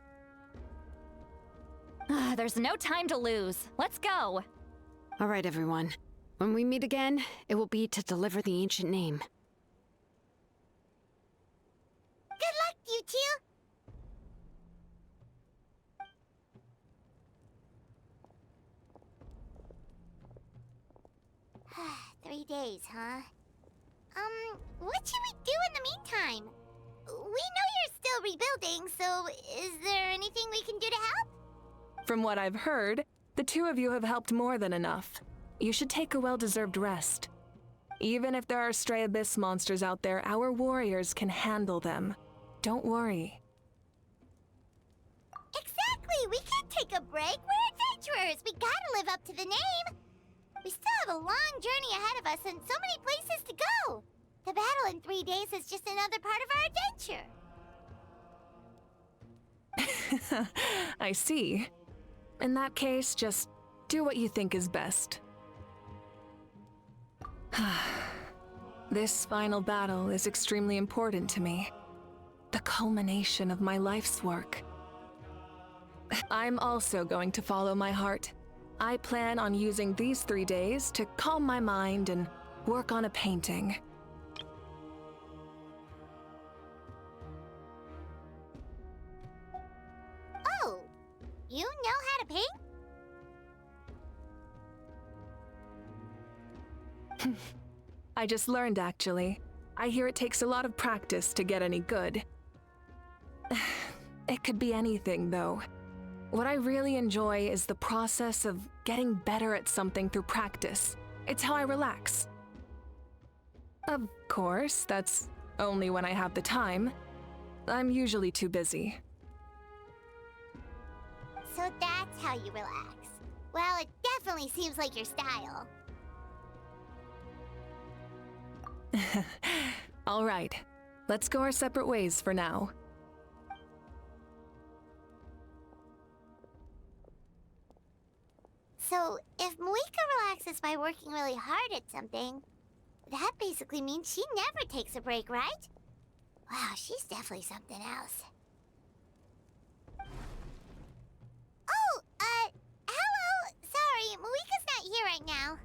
There's no time to lose. Let's go. All right, everyone. When we meet again, it will be to deliver the ancient name. Good luck, you two. 3 days, huh? What should we do in the meantime? We know you're still rebuilding, so is there anything we can do to help? From what I've heard, the two of you have helped more than enough. You should take a well-deserved rest. Even if there are stray abyss monsters out there, our warriors can handle them. Don't worry. Exactly! We can't take a break. We're adventurers. We gotta live up to the name. We still have a long journey ahead of us and so many places to go. The battle in 3 days is just another part of our adventure. I see. In that case, just do what you think is best. This final battle is extremely important to me. The culmination of my life's work. I'm also going to follow my heart. I plan on using these 3 days to calm my mind and work on a painting. Oh, you know how to paint? I just learned, actually. I hear it takes a lot of practice to get any good. It could be anything, though. What I really enjoy is the process of getting better at something through practice. It's how I relax. Of course, that's only when I have the time. I'm usually too busy. So that's how you relax. Well, it definitely seems like your style. All right, let's go our separate ways for now. So, if Moika relaxes by working really hard at something, that basically means she never takes a break, right? Wow, she's definitely something else. Oh, hello! Sorry, Moika's not here right now.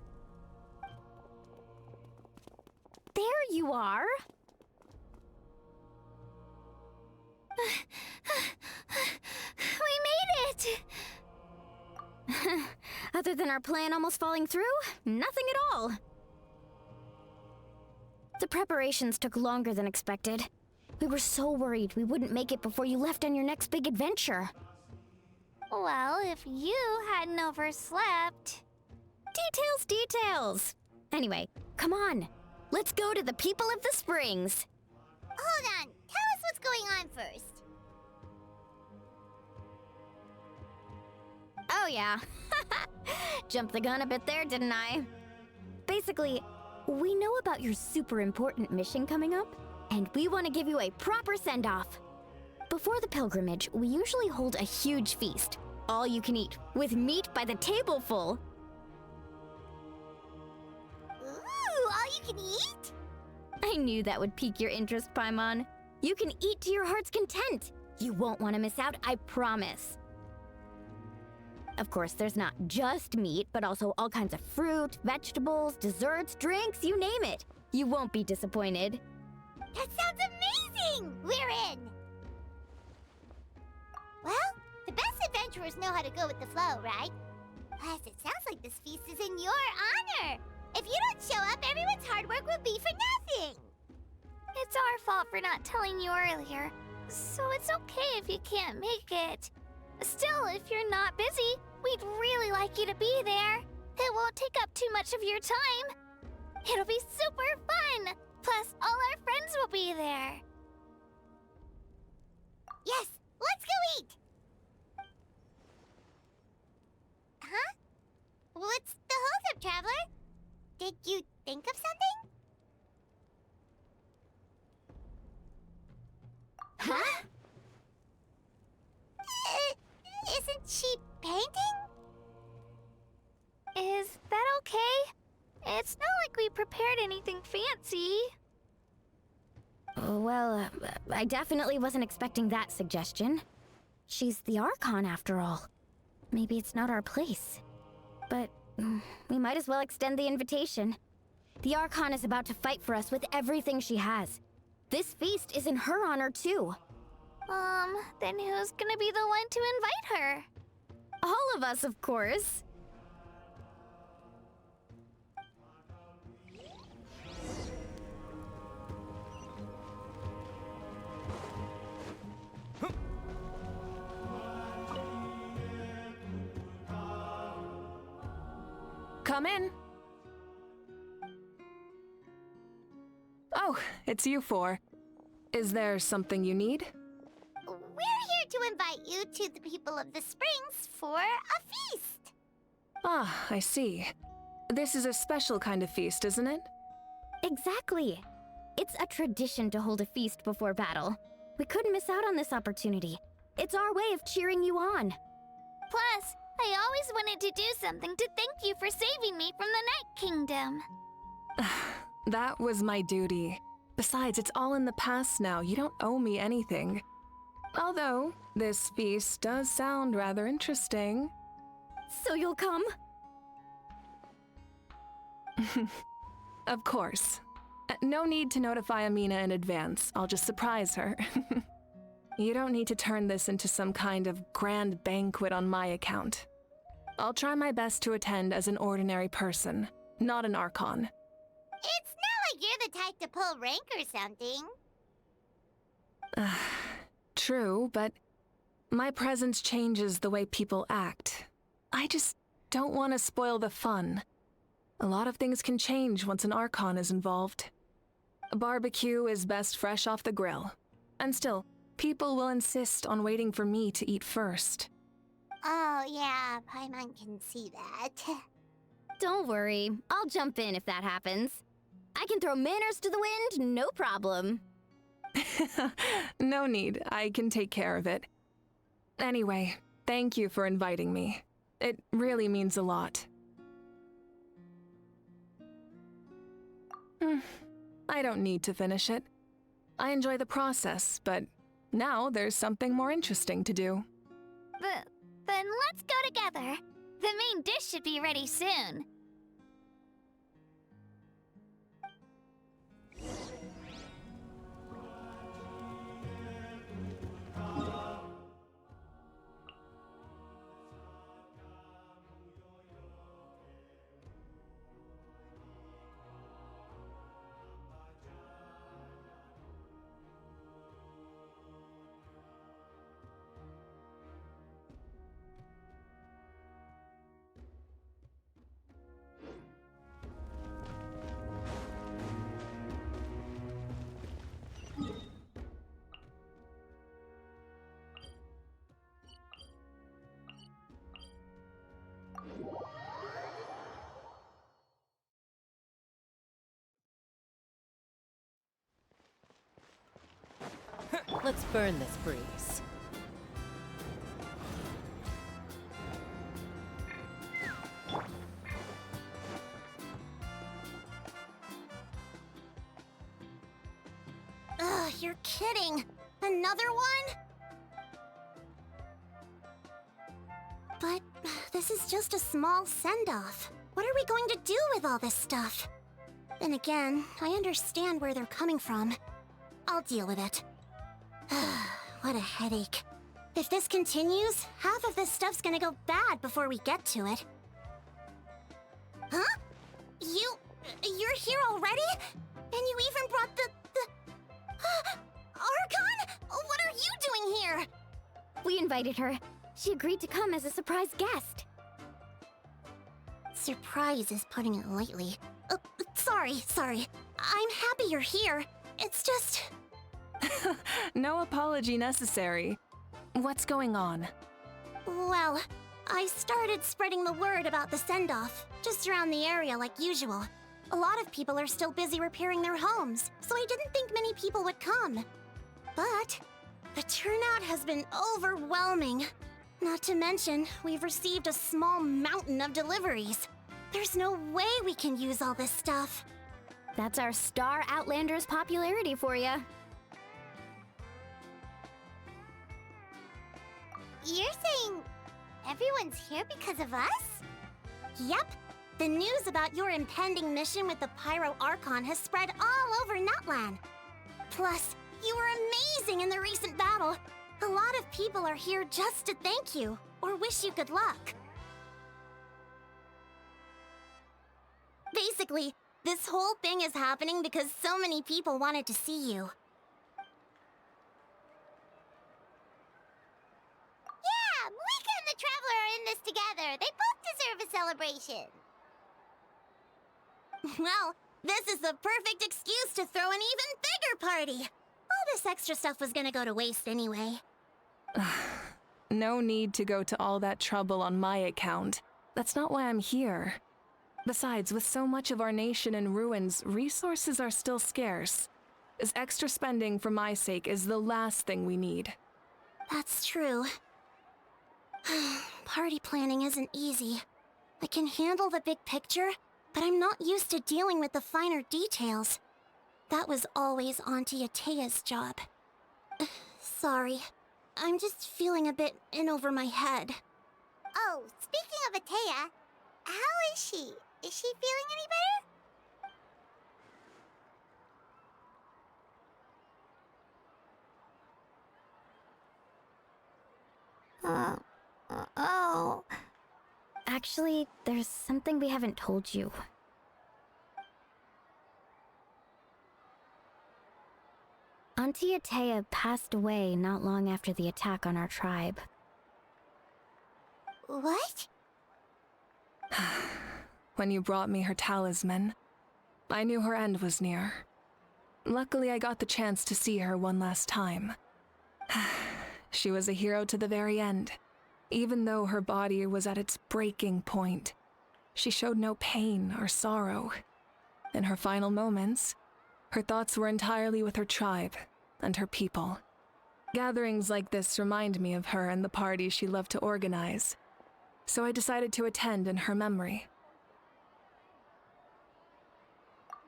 There you are. We made it! Other than our plan almost falling through, nothing at all. The preparations took longer than expected. We were so worried we wouldn't make it before you left on your next big adventure. Well, if you hadn't overslept... Details! Anyway, come on. Let's go to the people of the Springs. Hold on. Tell us what's going on first. Oh yeah. Jumped the gun a bit there, didn't I? Basically, we know about your super important mission coming up, and we want to give you a proper send-off. Before the pilgrimage, we usually hold a huge feast. All you can eat, with meat by the tableful. I knew that would pique your interest, Paimon. You can eat to your heart's content. You won't want to miss out, I promise. Of course, there's not just meat, but also all kinds of fruit, vegetables, desserts, drinks, you name it. You won't be disappointed. That sounds amazing! We're in! Well, the best adventurers know how to go with the flow, right? Plus, it sounds like this feast is in your honor. If you don't show up, everyone's hard work will be for nothing. It's our fault for not telling you earlier, so it's okay if you can't make it. Still, if you're not busy, we'd really like you to be there. It won't take up too much of your time. It'll be super fun! Plus, all our friends will be there. Yes, let's go eat! Huh? What's the holdup, Traveler? Did you think of something? Huh? Isn't she painting? Is that okay? It's not like we prepared anything fancy. Well, I definitely wasn't expecting that suggestion. She's the Archon, after all. Maybe it's not our place. But we might as well extend the invitation. The Archon is about to fight for us with everything she has. This feast is in her honor, too. Then who's gonna be the one to invite her? All of us, of course. Come in. Oh, it's you four. Is there something you need? We're here to invite you to the people of the Springs for a feast. Ah, I see. This is a special kind of feast, isn't it? Exactly. It's a tradition to hold a feast before battle. We couldn't miss out on this opportunity. It's our way of cheering you on. Plus, I always wanted to do something to thank you for saving me from the Night Kingdom. That was my duty. Besides, it's all in the past now. You don't owe me anything. Although, this feast does sound rather interesting. So you'll come? Of course. No need to notify Amina in advance. I'll just surprise her. You don't need to turn this into some kind of grand banquet on my account. I'll try my best to attend as an ordinary person, not an Archon. It's not like you're the type to pull rank or something. True, but my presence changes the way people act. I just don't want to spoil the fun. A lot of things can change once an Archon is involved. A barbecue is best fresh off the grill. And still, people will insist on waiting for me to eat first. Oh yeah, Paimon can see that. Don't worry, I'll jump in if that happens. I can throw manners to the wind, no problem. No need, I can take care of it. Anyway, thank you for inviting me. It really means a lot. I don't need to finish it. I enjoy the process, but now there's something more interesting to do. Then let's go together. The main dish should be ready soon. Let's burn this breeze. You're kidding. Another one? But this is just a small send-off. What are we going to do with all this stuff? Then again, I understand where they're coming from. I'll deal with it. What a headache. If this continues, half of this stuff's gonna go bad before we get to it. Huh? You're here already? And you even brought the... Archon? What are you doing here? We invited her. She agreed to come as a surprise guest. Surprise is putting it lightly. Sorry. I'm happy you're here. It's just... No apology necessary. What's going on? Well, I started spreading the word about the send-off, just around the area like usual. A lot of people are still busy repairing their homes, so I didn't think many people would come. But the turnout has been overwhelming. Not to mention, we've received a small mountain of deliveries. There's no way we can use all this stuff. That's our Star Outlander's popularity for you. You're saying everyone's here because of us? Yep. The news about your impending mission with the Pyro Archon has spread all over Nutland. Plus, you were amazing in the recent battle. A lot of people are here just to thank you, or wish you good luck. Basically, this whole thing is happening because so many people wanted to see you. Yeah, Moika and the Traveler are in this together. They both deserve a celebration. Well, this is the perfect excuse to throw an even bigger party. All this extra stuff was gonna go to waste anyway. No need to go to all that trouble on my account. That's not why I'm here. Besides, with so much of our nation in ruins, resources are still scarce. This extra spending for my sake is the last thing we need. That's true. Party planning isn't easy. I can handle the big picture, but I'm not used to dealing with the finer details. That was always Auntie Atea's job. Sorry. I'm just feeling a bit in over my head. Oh, speaking of Atea, how is she? Is she feeling any better? Oh. Actually, there's something we haven't told you. Auntie Atea passed away not long after the attack on our tribe. What? When you brought me her talisman, I knew her end was near. Luckily, I got the chance to see her one last time. She was a hero to the very end. Even though her body was at its breaking point, she showed no pain or sorrow. In her final moments, her thoughts were entirely with her tribe and her people. Gatherings like this remind me of her and the parties she loved to organize, so I decided to attend in her memory.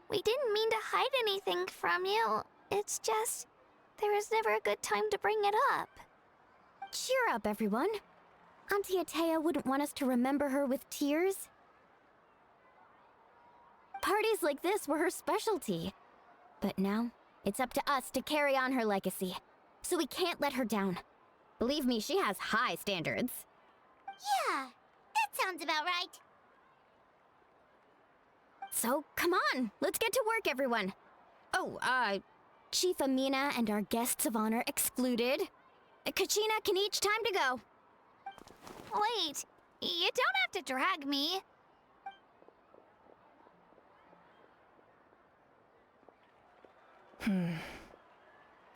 We didn't mean to hide anything from you. It's just, there was never a good time to bring it up. Cheer up, everyone. Auntie Atea wouldn't want us to remember her with tears. Parties like this were her specialty. But now, it's up to us to carry on her legacy. So we can't let her down. Believe me, she has high standards. Yeah, that sounds about right. So, come on, let's get to work, everyone. Oh, Chief Amina and our guests of honor excluded. Kachina can each time to go. Wait, you don't have to drag me.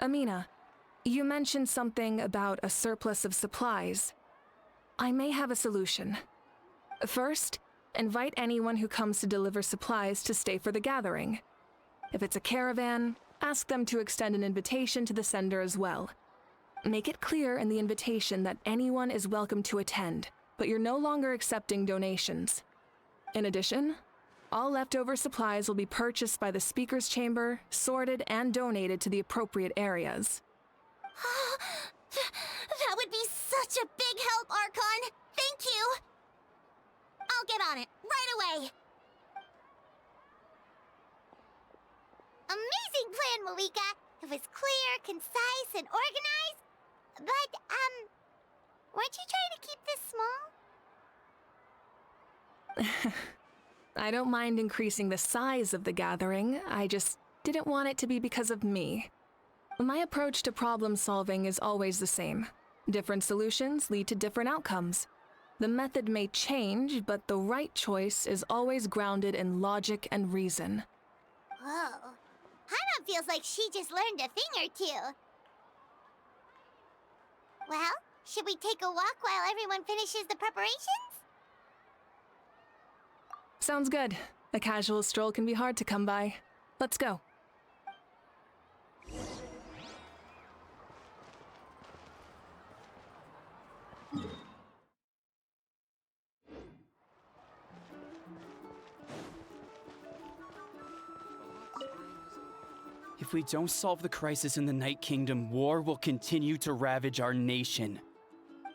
Amina, you mentioned something about a surplus of supplies. I may have a solution. First, invite anyone who comes to deliver supplies to stay for the gathering. If it's a caravan, ask them to extend an invitation to the sender as well. Make it clear in the invitation that anyone is welcome to attend, but you're no longer accepting donations. In addition, All leftover supplies will be purchased by the Speaker's Chamber, sorted, and donated to the appropriate areas. That would be such a big help, Archon! Thank you! I'll get on it, right away! Amazing plan, Malika! It was clear, concise, and organized. But, weren't you trying to keep this small? I don't mind increasing the size of the gathering, I just didn't want it to be because of me. My approach to problem solving is always the same. Different solutions lead to different outcomes. The method may change, but the right choice is always grounded in logic and reason. Whoa. Hana feels like she just learned a thing or two. Well, should we take a walk while everyone finishes the preparations? Sounds good. A casual stroll can be hard to come by. Let's go. If we don't solve the crisis in the Night Kingdom, war will continue to ravage our nation.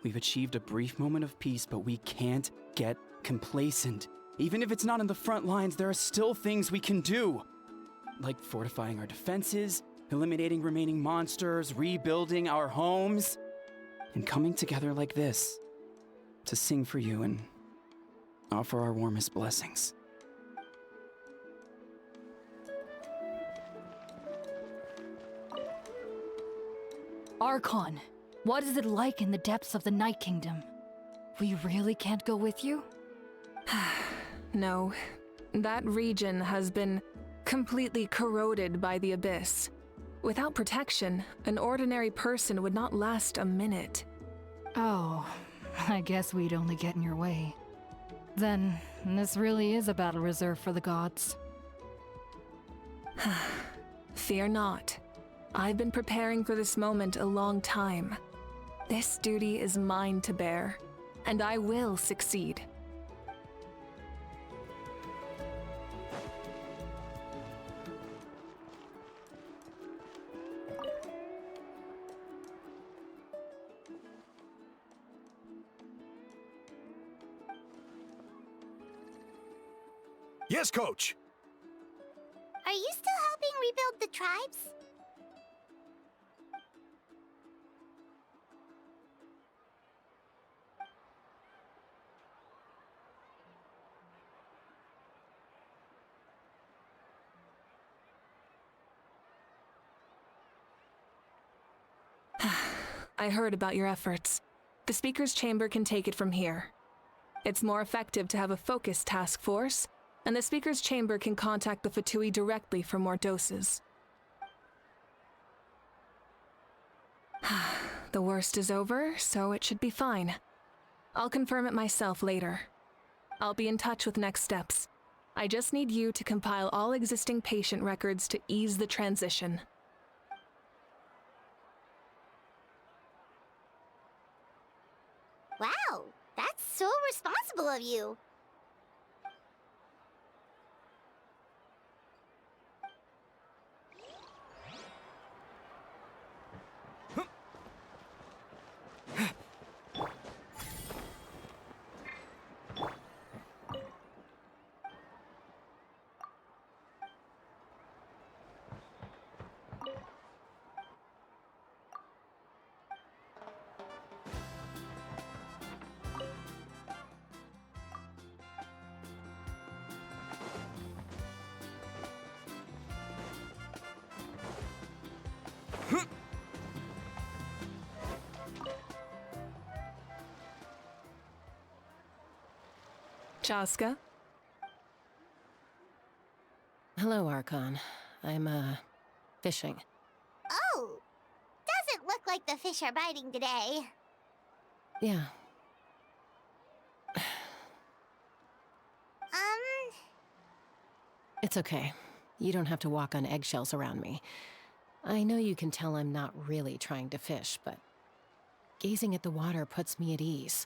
We've achieved a brief moment of peace, but we can't get complacent. Even if it's not in the front lines, there are still things we can do. Like fortifying our defenses, eliminating remaining monsters, rebuilding our homes, and coming together like this to sing for you and offer our warmest blessings. Archon, what is it like in the depths of the Night Kingdom? We really can't go with you? No. That region has been completely corroded by the abyss. Without protection, an ordinary person would not last a minute. Oh, I guess we'd only get in your way. Then, this really is a battle reserved for the gods. Fear not. I've been preparing for this moment a long time. This duty is mine to bear, and I will succeed. Yes, Coach! Are you still helping rebuild the tribes? I heard about your efforts. The Speaker's Chamber can take it from here. It's more effective to have a focused task force, and the Speaker's Chamber can contact the Fatui directly for more doses. The worst is over, so it should be fine. I'll confirm it myself later. I'll be in touch with next steps. I just need you to compile all existing patient records to ease the transition. Wow, that's so responsible of you. Chaska? Hello, Archon. I'm, fishing. Oh! Doesn't look like the fish are biting today. Yeah. It's okay. You don't have to walk on eggshells around me. I know you can tell I'm not really trying to fish, but gazing at the water puts me at ease.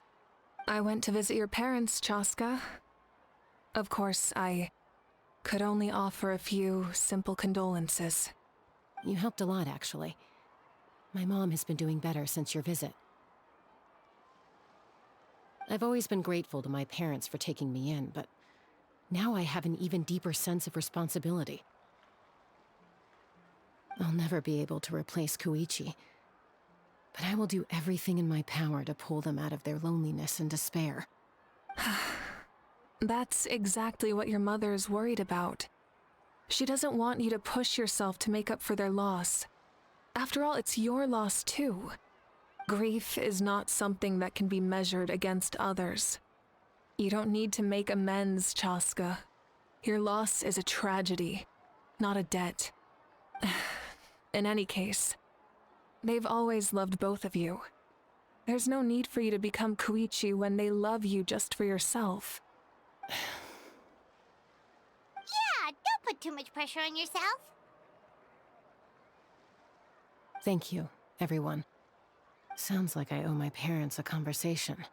I went to visit your parents, Chaska. Of course, I Could only offer a few simple condolences. You helped a lot, actually. My mom has been doing better since your visit. I've always been grateful to my parents for taking me in, but now I have an even deeper sense of responsibility. I'll never be able to replace Koichi, but I will do everything in my power to pull them out of their loneliness and despair. That's exactly what your mother is worried about. She doesn't want you to push yourself to make up for their loss. After all, it's your loss too. Grief is not something that can be measured against others. You don't need to make amends, Chaska. Your loss is a tragedy, not a debt. In any case, they've always loved both of you. There's no need for you to become Koichi when they love you just for yourself. Yeah, don't put too much pressure on yourself. Thank you, everyone. Sounds like I owe my parents a conversation.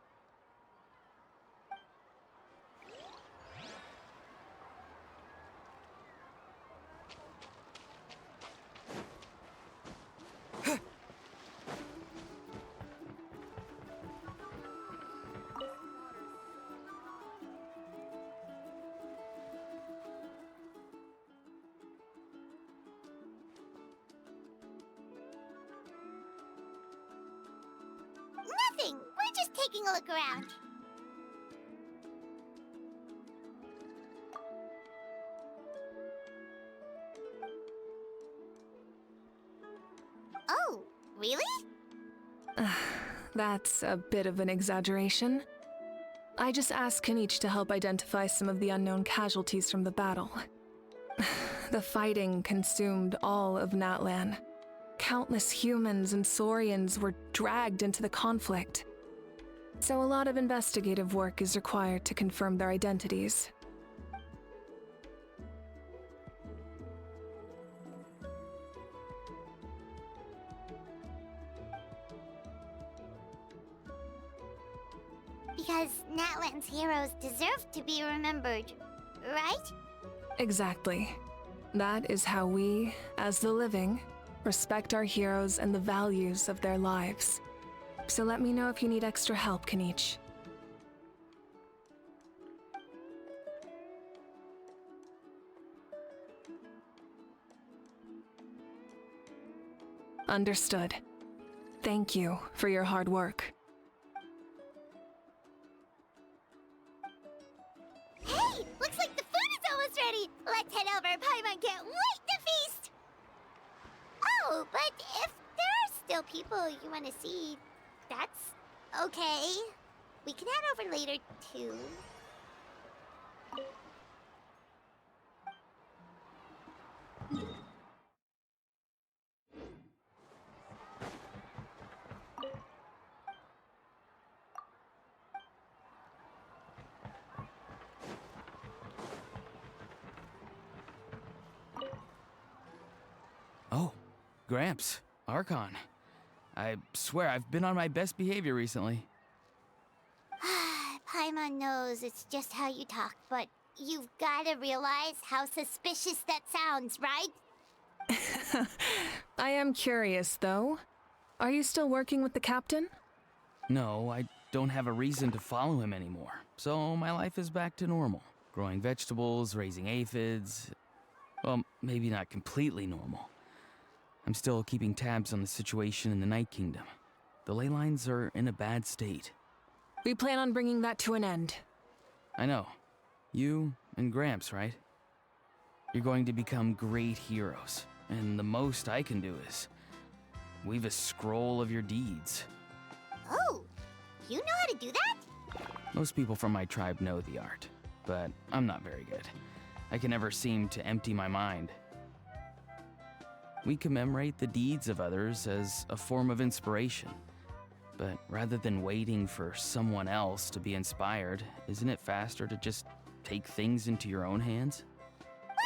Nothing. We're just taking a look around. Oh, really? That's a bit of an exaggeration. I just asked Kanich to help identify some of the unknown casualties from the battle. The fighting consumed all of Natlan. Countless humans and Saurians were dragged into the conflict. So a lot of investigative work is required to confirm their identities. Because Natlan's heroes deserve to be remembered, right? Exactly. That is how we, as the living, respect our heroes and the values of their lives. So let me know if you need extra help, Kanich. Understood. Thank you for your hard work. Hey, looks like the food is almost ready. Let's head over. Paimon can't wait to feast. Oh, but if there are still people you want to see, that's okay. We can head over later, too. Oh, Gramps, Archon. I swear I've been on my best behavior recently. Paimon knows it's just how you talk, but you've gotta realize how suspicious that sounds, right? I am curious, though. Are you still working with the captain? No, I don't have a reason to follow him anymore, so my life is back to normal. Growing vegetables, raising aphids. Well, maybe not completely normal. I'm still keeping tabs on the situation in the Night Kingdom. The ley lines are in a bad state. We plan on bringing that to an end. I know. You and Gramps, right? You're going to become great heroes, and the most I can do is weave a scroll of your deeds. Oh, you know how to do that? Most people from my tribe know the art, but I'm not very good. I can never seem to empty my mind. We commemorate the deeds of others as a form of inspiration. But rather than waiting for someone else to be inspired, isn't it faster to just take things into your own hands? Well,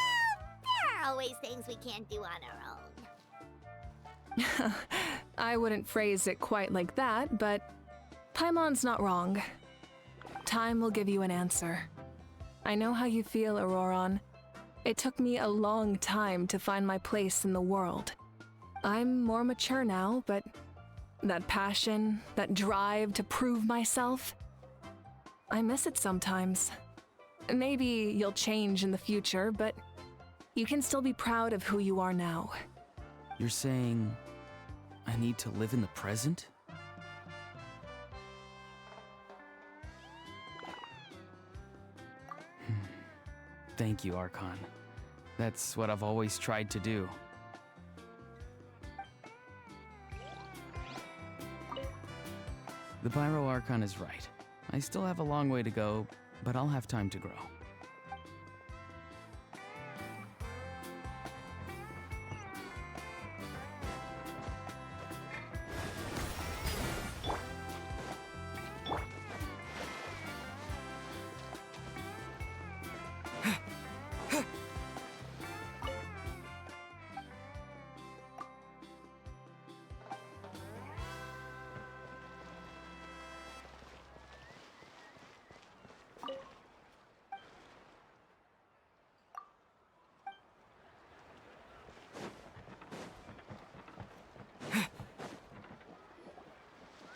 there are always things we can't do on our own. I wouldn't phrase it quite like that, but Paimon's not wrong. Time will give you an answer. I know how you feel, Auroron. It took me a long time to find my place in the world. I'm more mature now, but that passion, that drive to prove myself, I miss it sometimes. Maybe you'll change in the future, but you can still be proud of who you are now. You're saying I need to live in the present? Thank you, Archon. That's what I've always tried to do. The Pyro Archon is right. I still have a long way to go, but I'll have time to grow.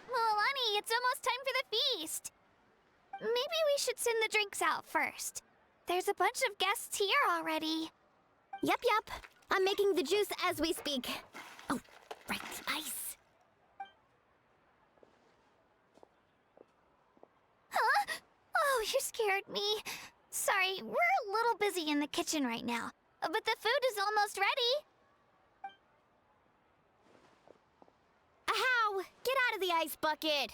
Milani, it's almost time for the feast. Maybe we should send the drinks out first. There's a bunch of guests here already. Yep. I'm making the juice as we speak. Oh, right, ice. Huh? Oh, you scared me. Sorry, we're a little busy in the kitchen right now, but the food is almost ready. Ahow! Get out of the ice bucket!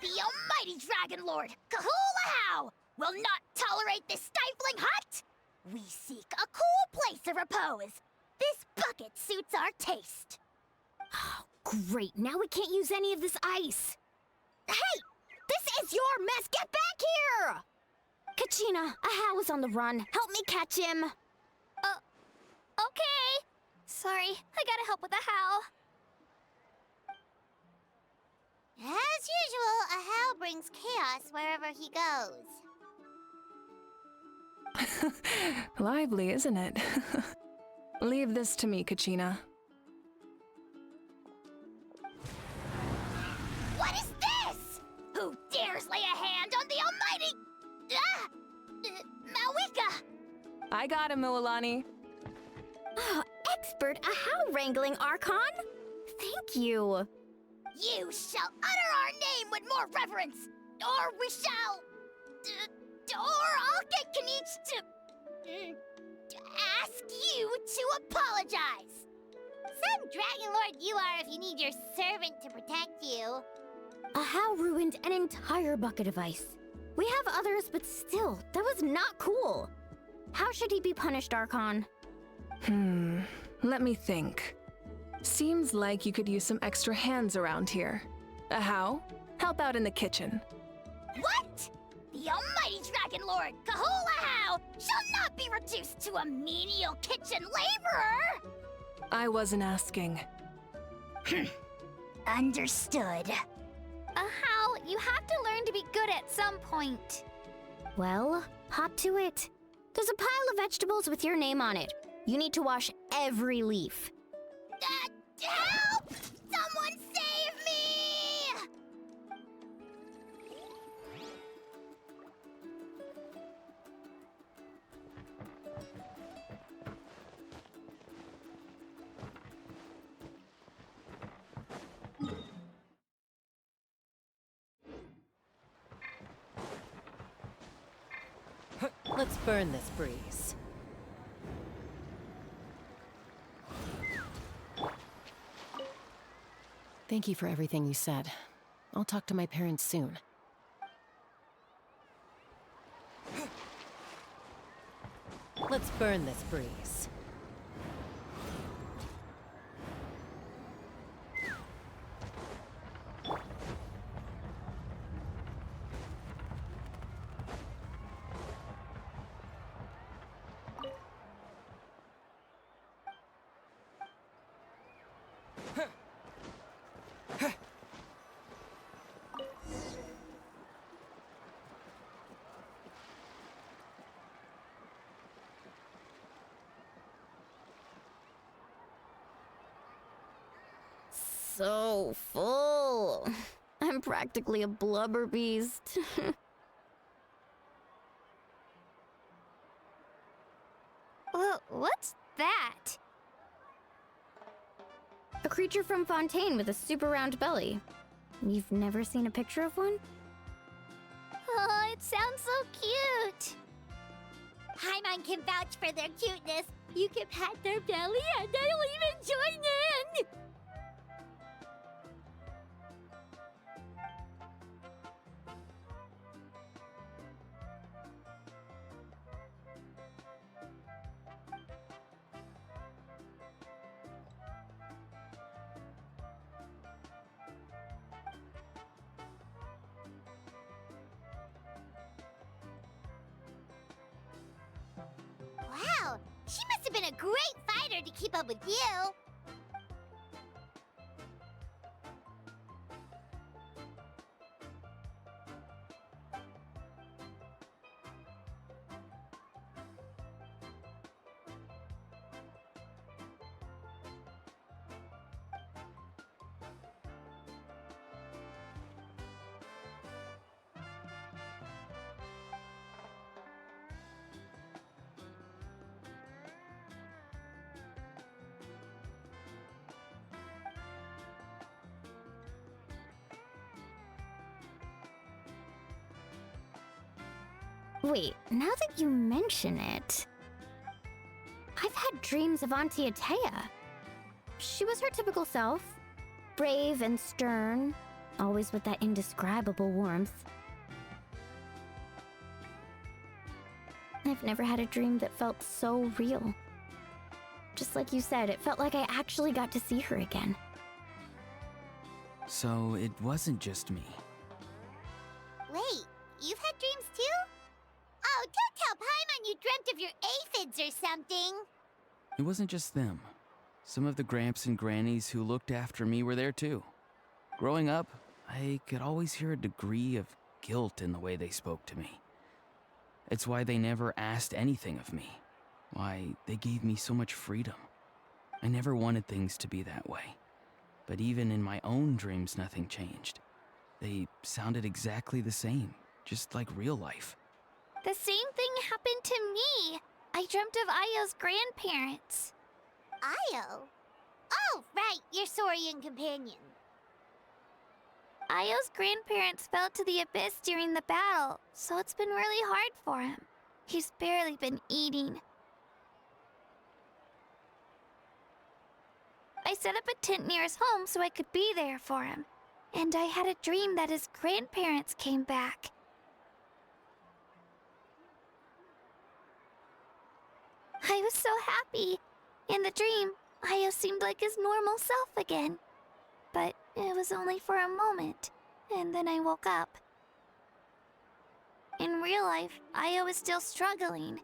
The almighty Dragon Lord, Kahul-Ahow, will not tolerate this stifling hut! We seek a cool place of repose. This bucket suits our taste. Oh, great. Now we can't use any of this ice. Hey! This is your mess! Get back here! Kachina, Ahow is on the run. Help me catch him. Okay. Sorry, I gotta help with the how. As usual, Ahow brings chaos wherever he goes. Lively, isn't it? Leave this to me, Kachina. What is this? Who dares lay a hand on the almighty... Mawika? I got him, Mualani. Expert Ahow wrangling, Archon. Thank you. You shall utter our name with more reverence, or we shall... or I'll get Kanich to ask you to apologize. Some Dragon Lord you are if you need your servant to protect you. Ahow ruined an entire bucket of ice. We have others, but still, that was not cool. How should he be punished, Archon? Let me think. Seems like you could use some extra hands around here. Ahow, help out in the kitchen. What? The almighty Dragon Lord, Kahul-Ahow, shall not be reduced to a menial kitchen laborer! I wasn't asking. Understood. How? You have to learn to be good at some point. Well, hop to it. There's a pile of vegetables with your name on it. You need to wash every leaf. Help! Someone save me! Let's burn this breeze. Thank you for everything you said. I'll talk to my parents soon. Let's burn this breeze. so full. I'm practically a blubber beast. What's that? A creature from Fontaine with a super round belly. You've never seen a picture of one? Oh, it sounds so cute. Paimon can vouch for their cuteness. You can pat their belly and they'll even join in! Wow, she must have been a great fighter to keep up with you. Wait, now that you mention it, I've had dreams of Auntie Atea. She was her typical self, brave and stern, always with that indescribable warmth. I've never had a dream that felt so real. Just like you said, it felt like I actually got to see her again. So it wasn't just me. Wait, you've had dreams too? Oh, don't tell Paimon you dreamt of your aphids or something. It wasn't just them. Some of the Gramps and Grannies who looked after me were there too. Growing up, I could always hear a degree of guilt in the way they spoke to me. It's why they never asked anything of me. Why they gave me so much freedom. I never wanted things to be that way. But even in my own dreams, nothing changed. They sounded exactly the same, just like real life. The same thing happened to me. I dreamt of Io's grandparents. Io? Oh, right, your Saurian companion. Io's grandparents fell to the abyss during the battle, so it's been really hard for him. He's barely been eating. I set up a tent near his home so I could be there for him. And I had a dream that his grandparents came back. I was so happy. In the dream, Io seemed like his normal self again. But it was only for a moment, and then I woke up. In real life, Io is still struggling.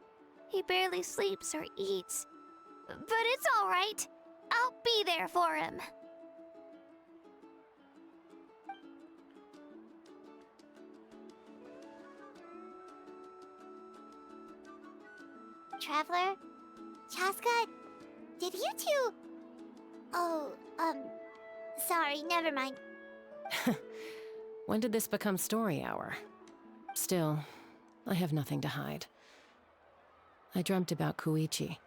He barely sleeps or eats. But it's all right. I'll be there for him. Traveler? Chaska? Did you two... Oh, sorry, never mind. When did this become story hour? Still, I have nothing to hide. I dreamt about Koichi.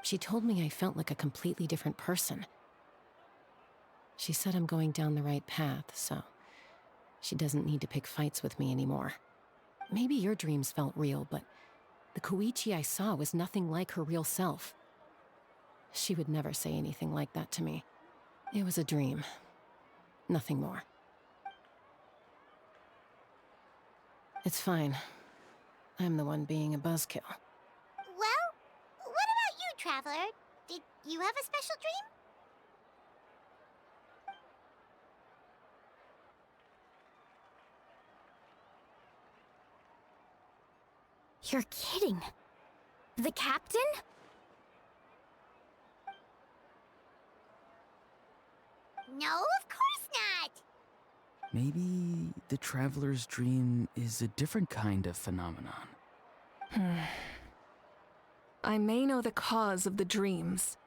She told me I felt like a completely different person. She said I'm going down the right path, so she doesn't need to pick fights with me anymore. Maybe your dreams felt real, but the Koichi I saw was nothing like her real self. She would never say anything like that to me. It was a dream. Nothing more. It's fine. I'm the one being a buzzkill. Well, what about you, Traveler? Did you have a special dream? You're kidding. The captain? No, of course not! Maybe the traveler's dream is a different kind of phenomenon. I may know the cause of the dreams,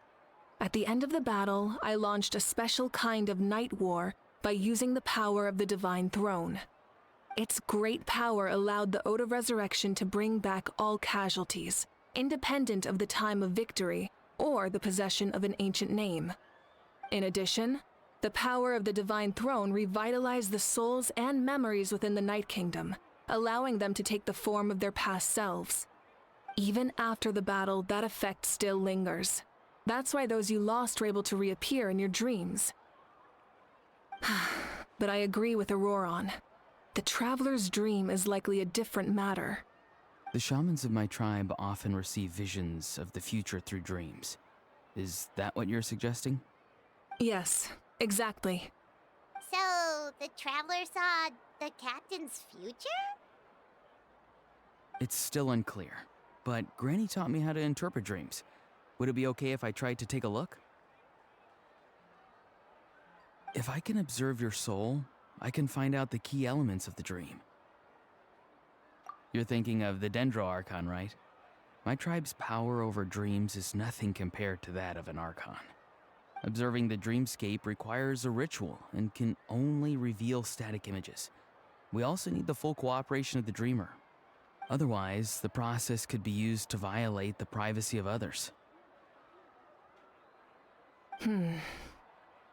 At the end of the battle, I launched a special kind of night war by using the power of the Divine Throne. Its great power allowed the Ode of Resurrection to bring back all casualties, independent of the time of victory or the possession of an ancient name. In addition, the power of the Divine Throne revitalized the souls and memories within the Night Kingdom, allowing them to take the form of their past selves. Even after the battle, that effect still lingers. That's why those you lost were able to reappear in your dreams. But I agree with Auroron. The Traveler's dream is likely a different matter. The shamans of my tribe often receive visions of the future through dreams. Is that what you're suggesting? Yes, exactly. So, the Traveler saw the Captain's future? It's still unclear, but Granny taught me how to interpret dreams. Would it be okay if I tried to take a look? If I can observe your soul, I can find out the key elements of the dream. You're thinking of the Dendro-Archon, right? My tribe's power over dreams is nothing compared to that of an Archon. Observing the dreamscape requires a ritual and can only reveal static images. We also need the full cooperation of the dreamer. Otherwise, the process could be used to violate the privacy of others.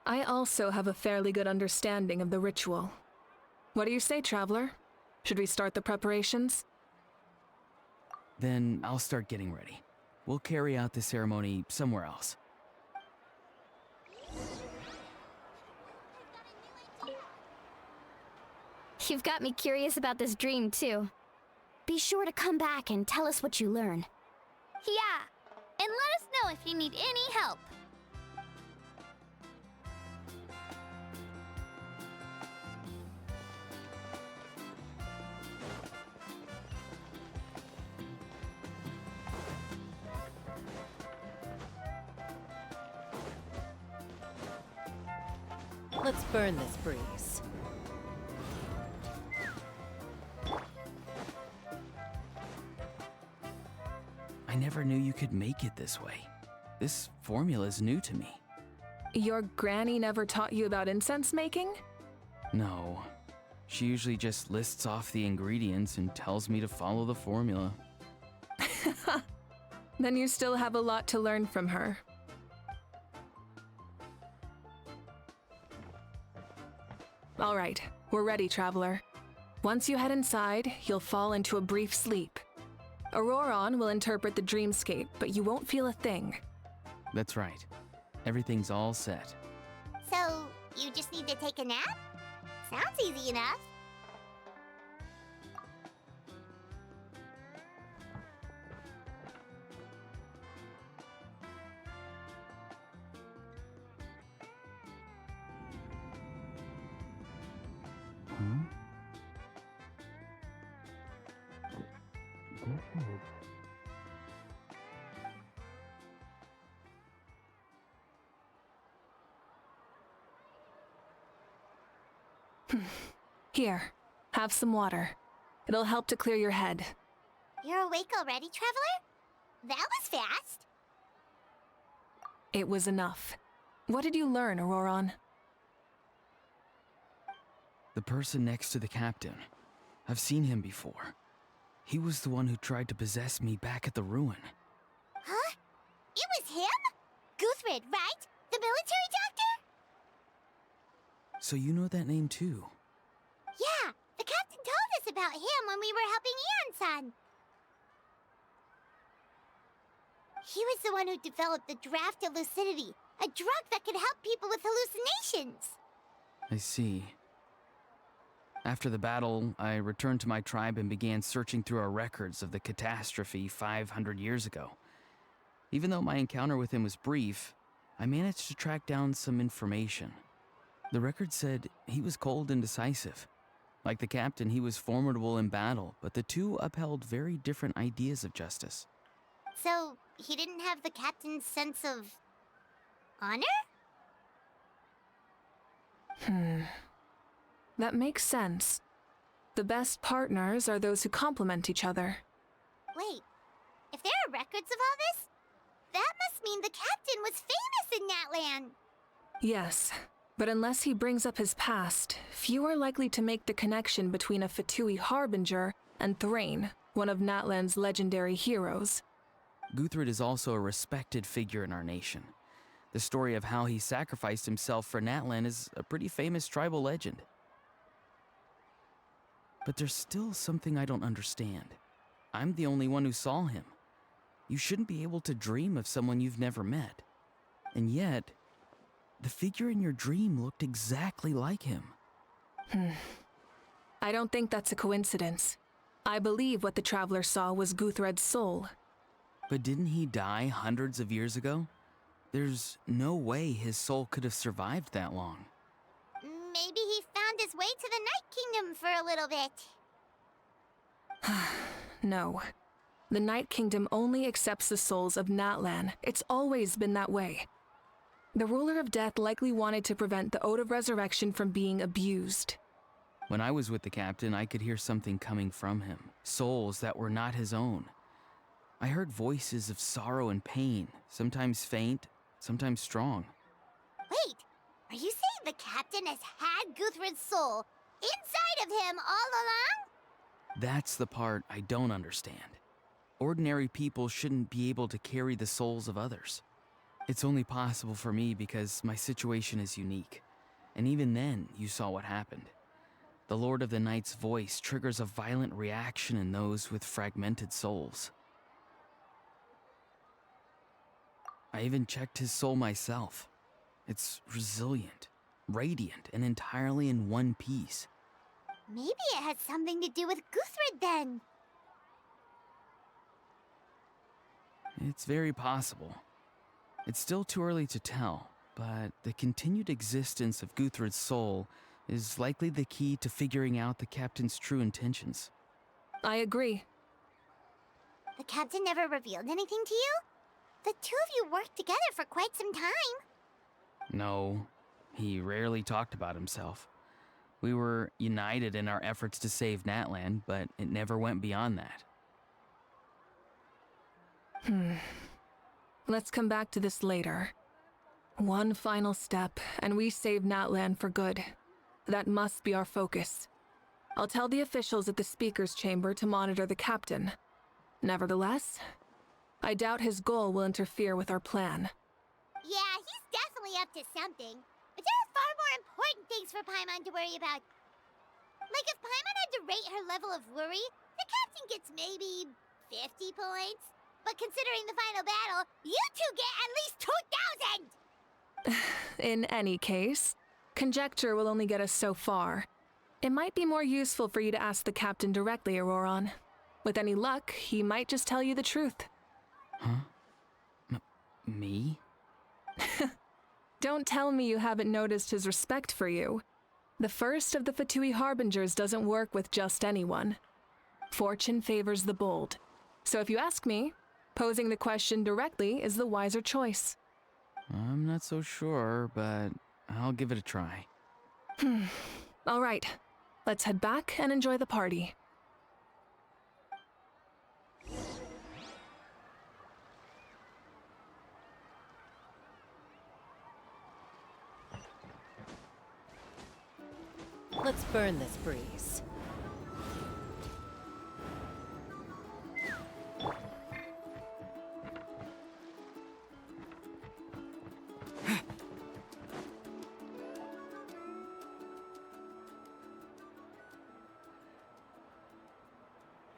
I also have a fairly good understanding of the ritual. What do you say, Traveler? Should we start the preparations? Then I'll start getting ready. We'll carry out the ceremony somewhere else. You've got me curious about this dream, too. Be sure to come back and tell us what you learn. Yeah, and let us know if you need any help. Let's burn this breeze. I never knew you could make it this way. This formula is new to me. Your granny never taught you about incense making? No. She usually just lists off the ingredients and tells me to follow the formula. Then you still have a lot to learn from her. All right, we're ready, Traveler. Once you head inside, you'll fall into a brief sleep. Auroron will interpret the dreamscape, but you won't feel a thing. That's right. Everything's all set. So, you just need to take a nap? Sounds easy enough. Here, have some water. It'll help to clear your head. You're awake already, Traveler? That was fast. It was enough. What did you learn, Auroron? The person next to the captain. I've seen him before. He was the one who tried to possess me back at the ruin. Huh? It was him? Guthred, right? The military doctor? So you know that name too? Yeah, the captain told us about him when we were helping Ian-san. He was the one who developed the draft of lucidity, a drug that could help people with hallucinations. I see. After the battle, I returned to my tribe and began searching through our records of the catastrophe 500 years ago. Even though my encounter with him was brief, I managed to track down some information. The record said he was cold and decisive. Like the captain, he was formidable in battle, but the two upheld very different ideas of justice. So, he didn't have the captain's sense of honor? That makes sense. The best partners are those who complement each other. Wait, if there are records of all this, that must mean the captain was famous in Natlan. Yes, but unless he brings up his past, few are likely to make the connection between a Fatui Harbinger and Thrain, one of Natlan's legendary heroes. Guthred is also a respected figure in our nation. The story of how he sacrificed himself for Natlan is a pretty famous tribal legend. But there's still something I don't understand. I'm the only one who saw him. You shouldn't be able to dream of someone you've never met. And yet, the figure in your dream looked exactly like him. I don't think that's a coincidence. I believe what the Traveler saw was Guthred's soul. But didn't he die hundreds of years ago? There's no way his soul could have survived that long. Maybe he found his way to the Night Kingdom for a little bit. No. The Night Kingdom only accepts the souls of Natlan. It's always been that way. The Ruler of Death likely wanted to prevent the Ode of Resurrection from being abused. When I was with the captain, I could hear something coming from him. Souls that were not his own. I heard voices of sorrow and pain, sometimes faint, sometimes strong. Wait, are you saying the captain has had Guthred's soul inside of him all along? That's the part I don't understand. Ordinary people shouldn't be able to carry the souls of others. It's only possible for me because my situation is unique. And even then, you saw what happened. The Lord of the Night's voice triggers a violent reaction in those with fragmented souls. I even checked his soul myself. It's resilient, radiant, and entirely in one piece. Maybe it has something to do with Guthred then. It's very possible. It's still too early to tell, but the continued existence of Guthred's soul is likely the key to figuring out the captain's true intentions. I agree. The captain never revealed anything to you? The two of you worked together for quite some time. No, he rarely talked about himself. We were united in our efforts to save Natlan, but it never went beyond that. Let's come back to this later. One final step, and we save Natlan for good. That must be our focus. I'll tell the officials at the Speaker's Chamber to monitor the captain. Nevertheless, I doubt his goal will interfere with our plan. Yeah, he's definitely up to something. But there are far more important things for Paimon to worry about. Like if Paimon had to rate her level of worry, the captain gets maybe 50 points. But considering the final battle, you two get at least 2,000! In any case, conjecture will only get us so far. It might be more useful for you to ask the captain directly, Auroron. With any luck, he might just tell you the truth. Huh? Me? Don't tell me you haven't noticed his respect for you. The first of the Fatui Harbingers doesn't work with just anyone. Fortune favors the bold. So if you ask me, posing the question directly is the wiser choice. I'm not so sure, but I'll give it a try. All right, let's head back and enjoy the party. Let's burn this breeze.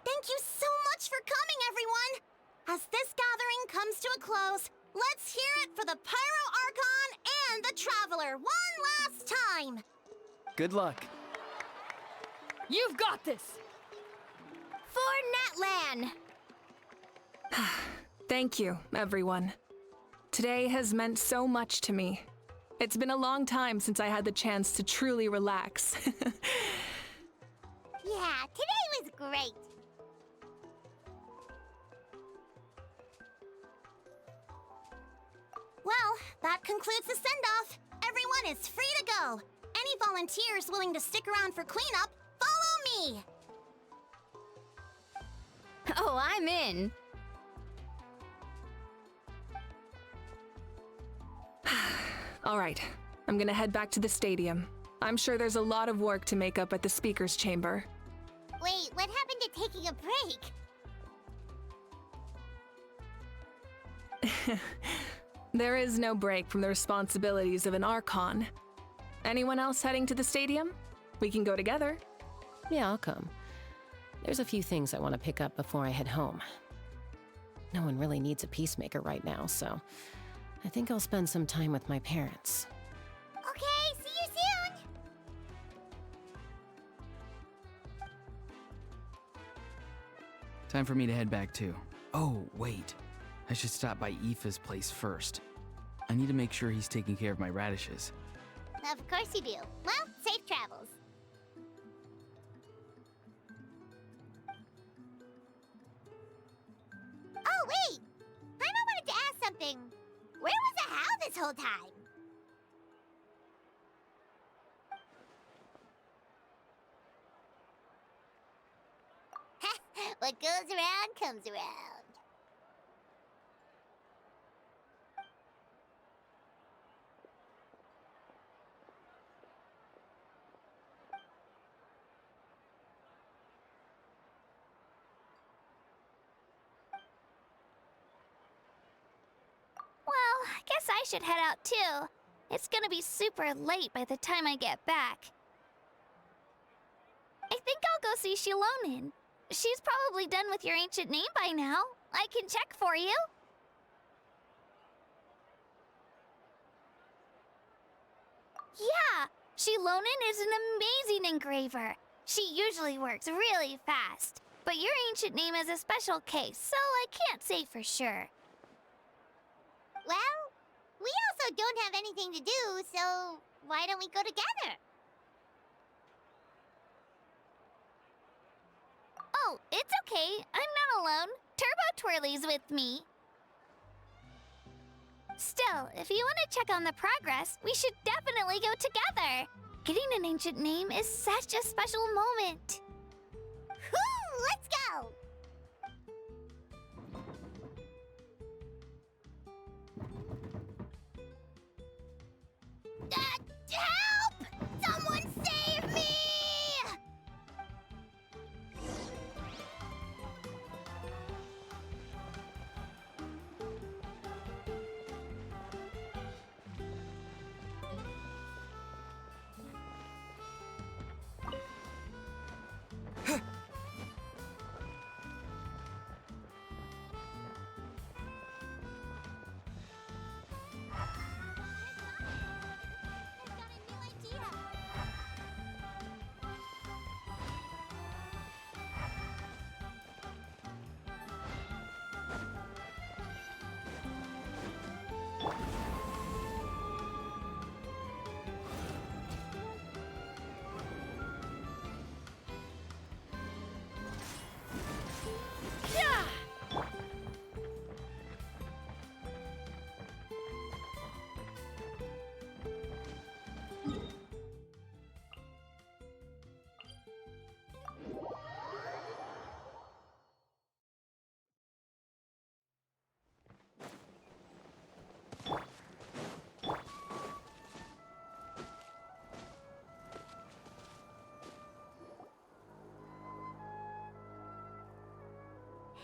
Thank you so much for coming, everyone! As this gathering comes to a close, let's hear it for the Pyro Archon and the Traveler one last time! Good luck. You've got this! For Natlan! Thank you, everyone. Today has meant so much to me. It's been a long time since I had the chance to truly relax. Yeah, today was great. Well, that concludes the send-off. Everyone is free to go. Any volunteers willing to stick around for cleanup, follow me! Oh, I'm in. All right, I'm gonna head back to the stadium. I'm sure there's a lot of work to make up at the speaker's chamber. Wait, what happened to taking a break? There is no break from the responsibilities of an Archon. Anyone else heading to the stadium? We can go together. Yeah, I'll come. There's a few things I want to pick up before I head home. No one really needs a peacemaker right now, so I think I'll spend some time with my parents. Okay, see you soon! Time for me to head back too. Oh, wait. I should stop by Aoife's place first. I need to make sure he's taking care of my radishes. Of course you do. Well, safe travels. Oh, wait! I wanted to ask something. Where was the How this whole time? What goes around comes around. Well, I guess I should head out too. It's gonna be super late by the time I get back. I think I'll go see Shilonin. She's probably done with your ancient name by now. I can check for you. Yeah, Shilonin is an amazing engraver. She usually works really fast. But your ancient name is a special case, so I can't say for sure. Well, we also don't have anything to do, so why don't we go together? Oh, it's okay. I'm not alone. Turbo Twirly's with me. Still, if you want to check on the progress, we should definitely go together. Getting an ancient name is such a special moment. Whoo! Let's go! Help! Someone save me!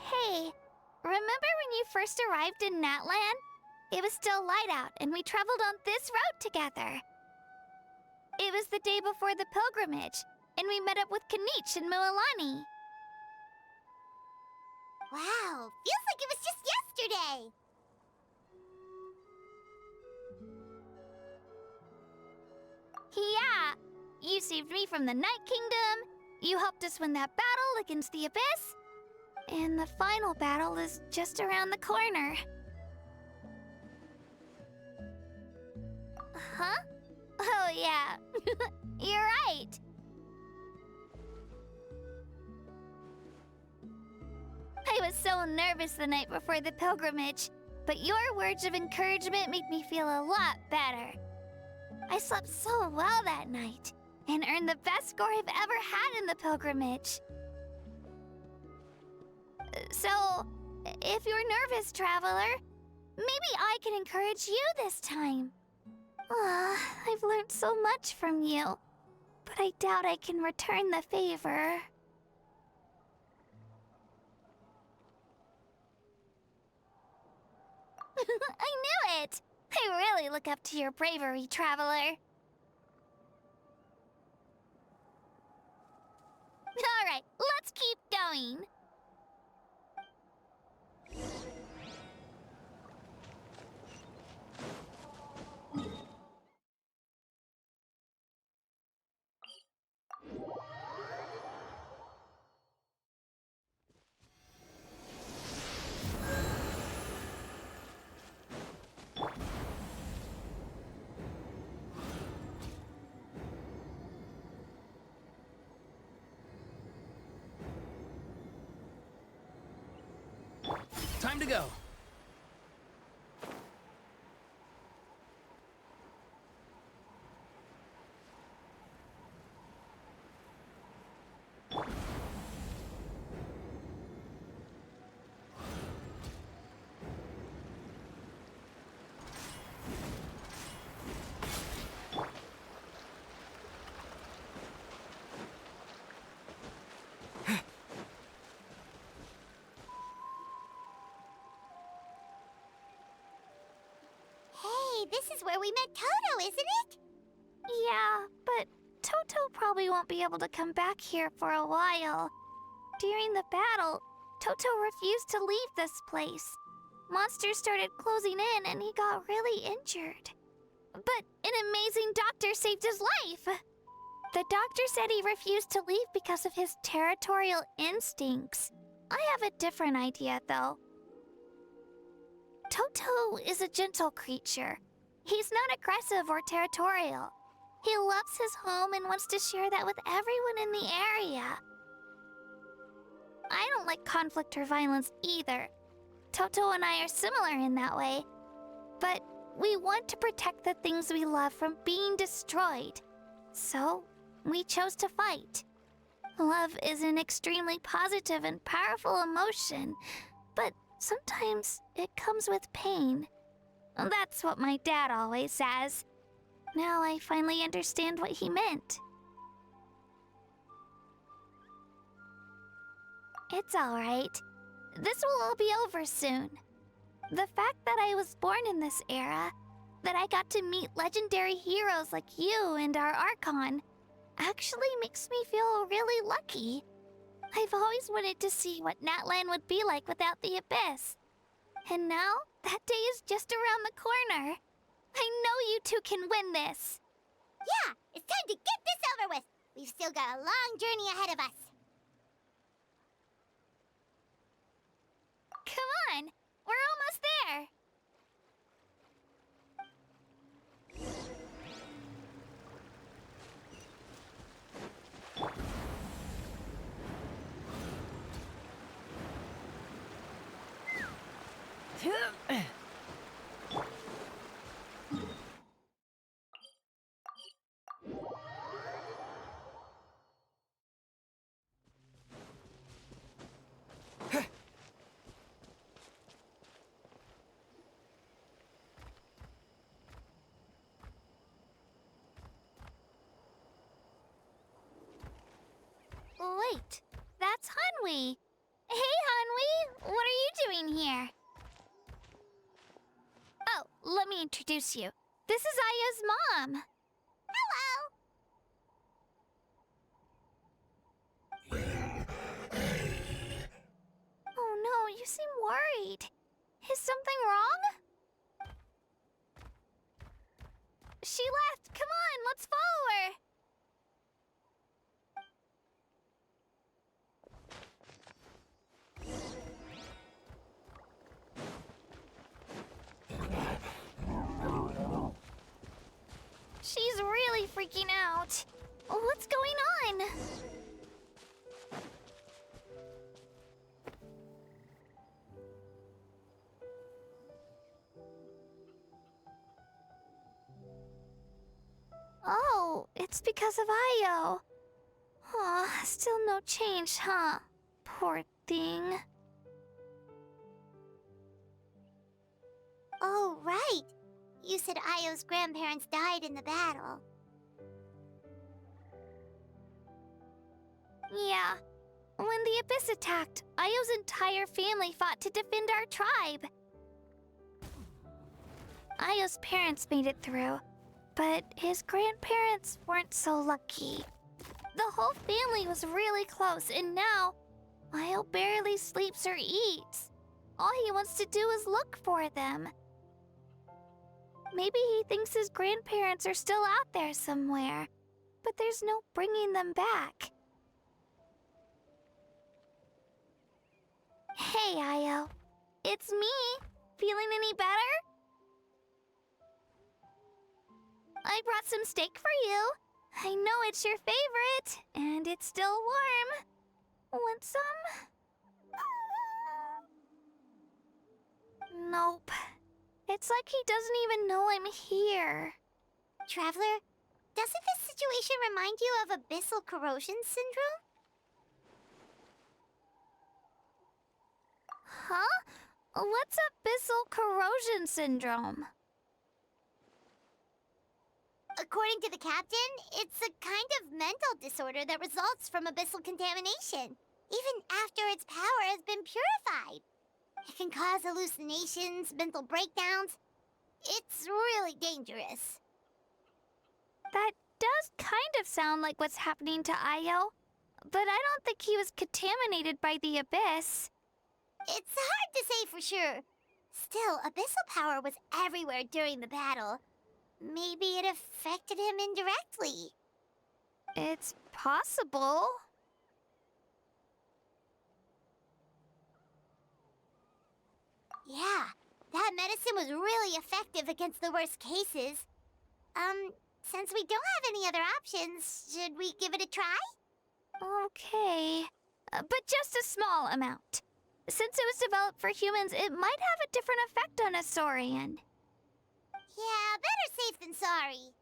Hey, remember when you first arrived in Natlan? It was still light out, and we traveled on this road together. It was the day before the pilgrimage, and we met up with Kanich and Mualani. Wow, feels like it was just yesterday. Yeah, you saved me from the Night Kingdom, you helped us win that battle against the Abyss, and the final battle is just around the corner. Huh? Oh yeah, you're right. I was so nervous the night before the pilgrimage, but your words of encouragement made me feel a lot better. I slept so well that night, and earned the best score I've ever had in the pilgrimage. So, if you're nervous, traveler, maybe I can encourage you this time. I've learned so much from you, but I doubt I can return the favor. I knew it! I really look up to your bravery, Traveler. Alright, let's keep going. Time to go. Hey, this is where we met Toto, isn't it? Yeah, but Toto probably won't be able to come back here for a while. During the battle, Toto refused to leave this place. Monsters started closing in and he got really injured. But an amazing doctor saved his life! The doctor said he refused to leave because of his territorial instincts. I have a different idea, though. Toto is a gentle creature. He's not aggressive or territorial. He loves his home and wants to share that with everyone in the area. I don't like conflict or violence either. Toto and I are similar in that way. But we want to protect the things we love from being destroyed. So, we chose to fight. Love is an extremely positive and powerful emotion, but sometimes it comes with pain. That's what my dad always says. Now I finally understand what he meant. It's alright. This will all be over soon. The fact that I was born in this era, that I got to meet legendary heroes like you and our Archon, actually makes me feel really lucky. I've always wanted to see what Natlan would be like without the Abyss. And now, that day is just around the corner. I know you two can win this. Yeah, it's time to get this over with. We've still got a long journey ahead of us. Come on, we're almost there. Wait, that's Hanwi. Hey, Hanwi, what are you doing here? Oh, let me introduce you. This is Aya's mom. Hello. Oh no, you seem worried. Is something wrong? She left. Come on, let's follow her. She's really freaking out. What's going on? Oh, it's because of Io. Aw, still no change, huh? Poor thing. Oh, right. You said Io's grandparents died in the battle. Yeah. When the Abyss attacked, Io's entire family fought to defend our tribe. Io's parents made it through, but his grandparents weren't so lucky. The whole family was really close, and now Io barely sleeps or eats. All he wants to do is look for them. Maybe he thinks his grandparents are still out there somewhere, but there's no bringing them back. Hey, Io. It's me. Feeling any better? I brought some steak for you. I know it's your favorite, and it's still warm. Want some? Nope. It's like he doesn't even know I'm here. Traveler, doesn't this situation remind you of abyssal corrosion syndrome? Huh? What's abyssal corrosion syndrome? According to the captain, it's a kind of mental disorder that results from abyssal contamination, even after its power has been purified. It can cause hallucinations, mental breakdowns. It's really dangerous. That does kind of sound like what's happening to Io, but I don't think he was contaminated by the Abyss. It's hard to say for sure. Still, abyssal power was everywhere during the battle. Maybe it affected him indirectly. It's possible. Yeah, that medicine was really effective against the worst cases. Since we don't have any other options, should we give it a try? Okay, but just a small amount. Since it was developed for humans, it might have a different effect on a Saurian. Yeah, better safe than sorry.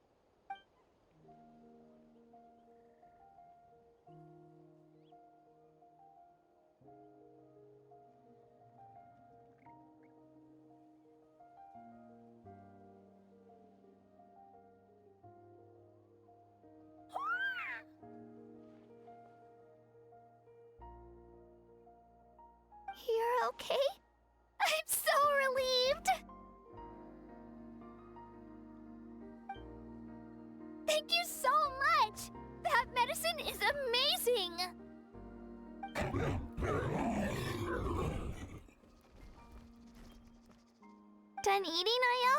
You're okay? I'm so relieved! Thank you so much! That medicine is amazing! Done eating, Io?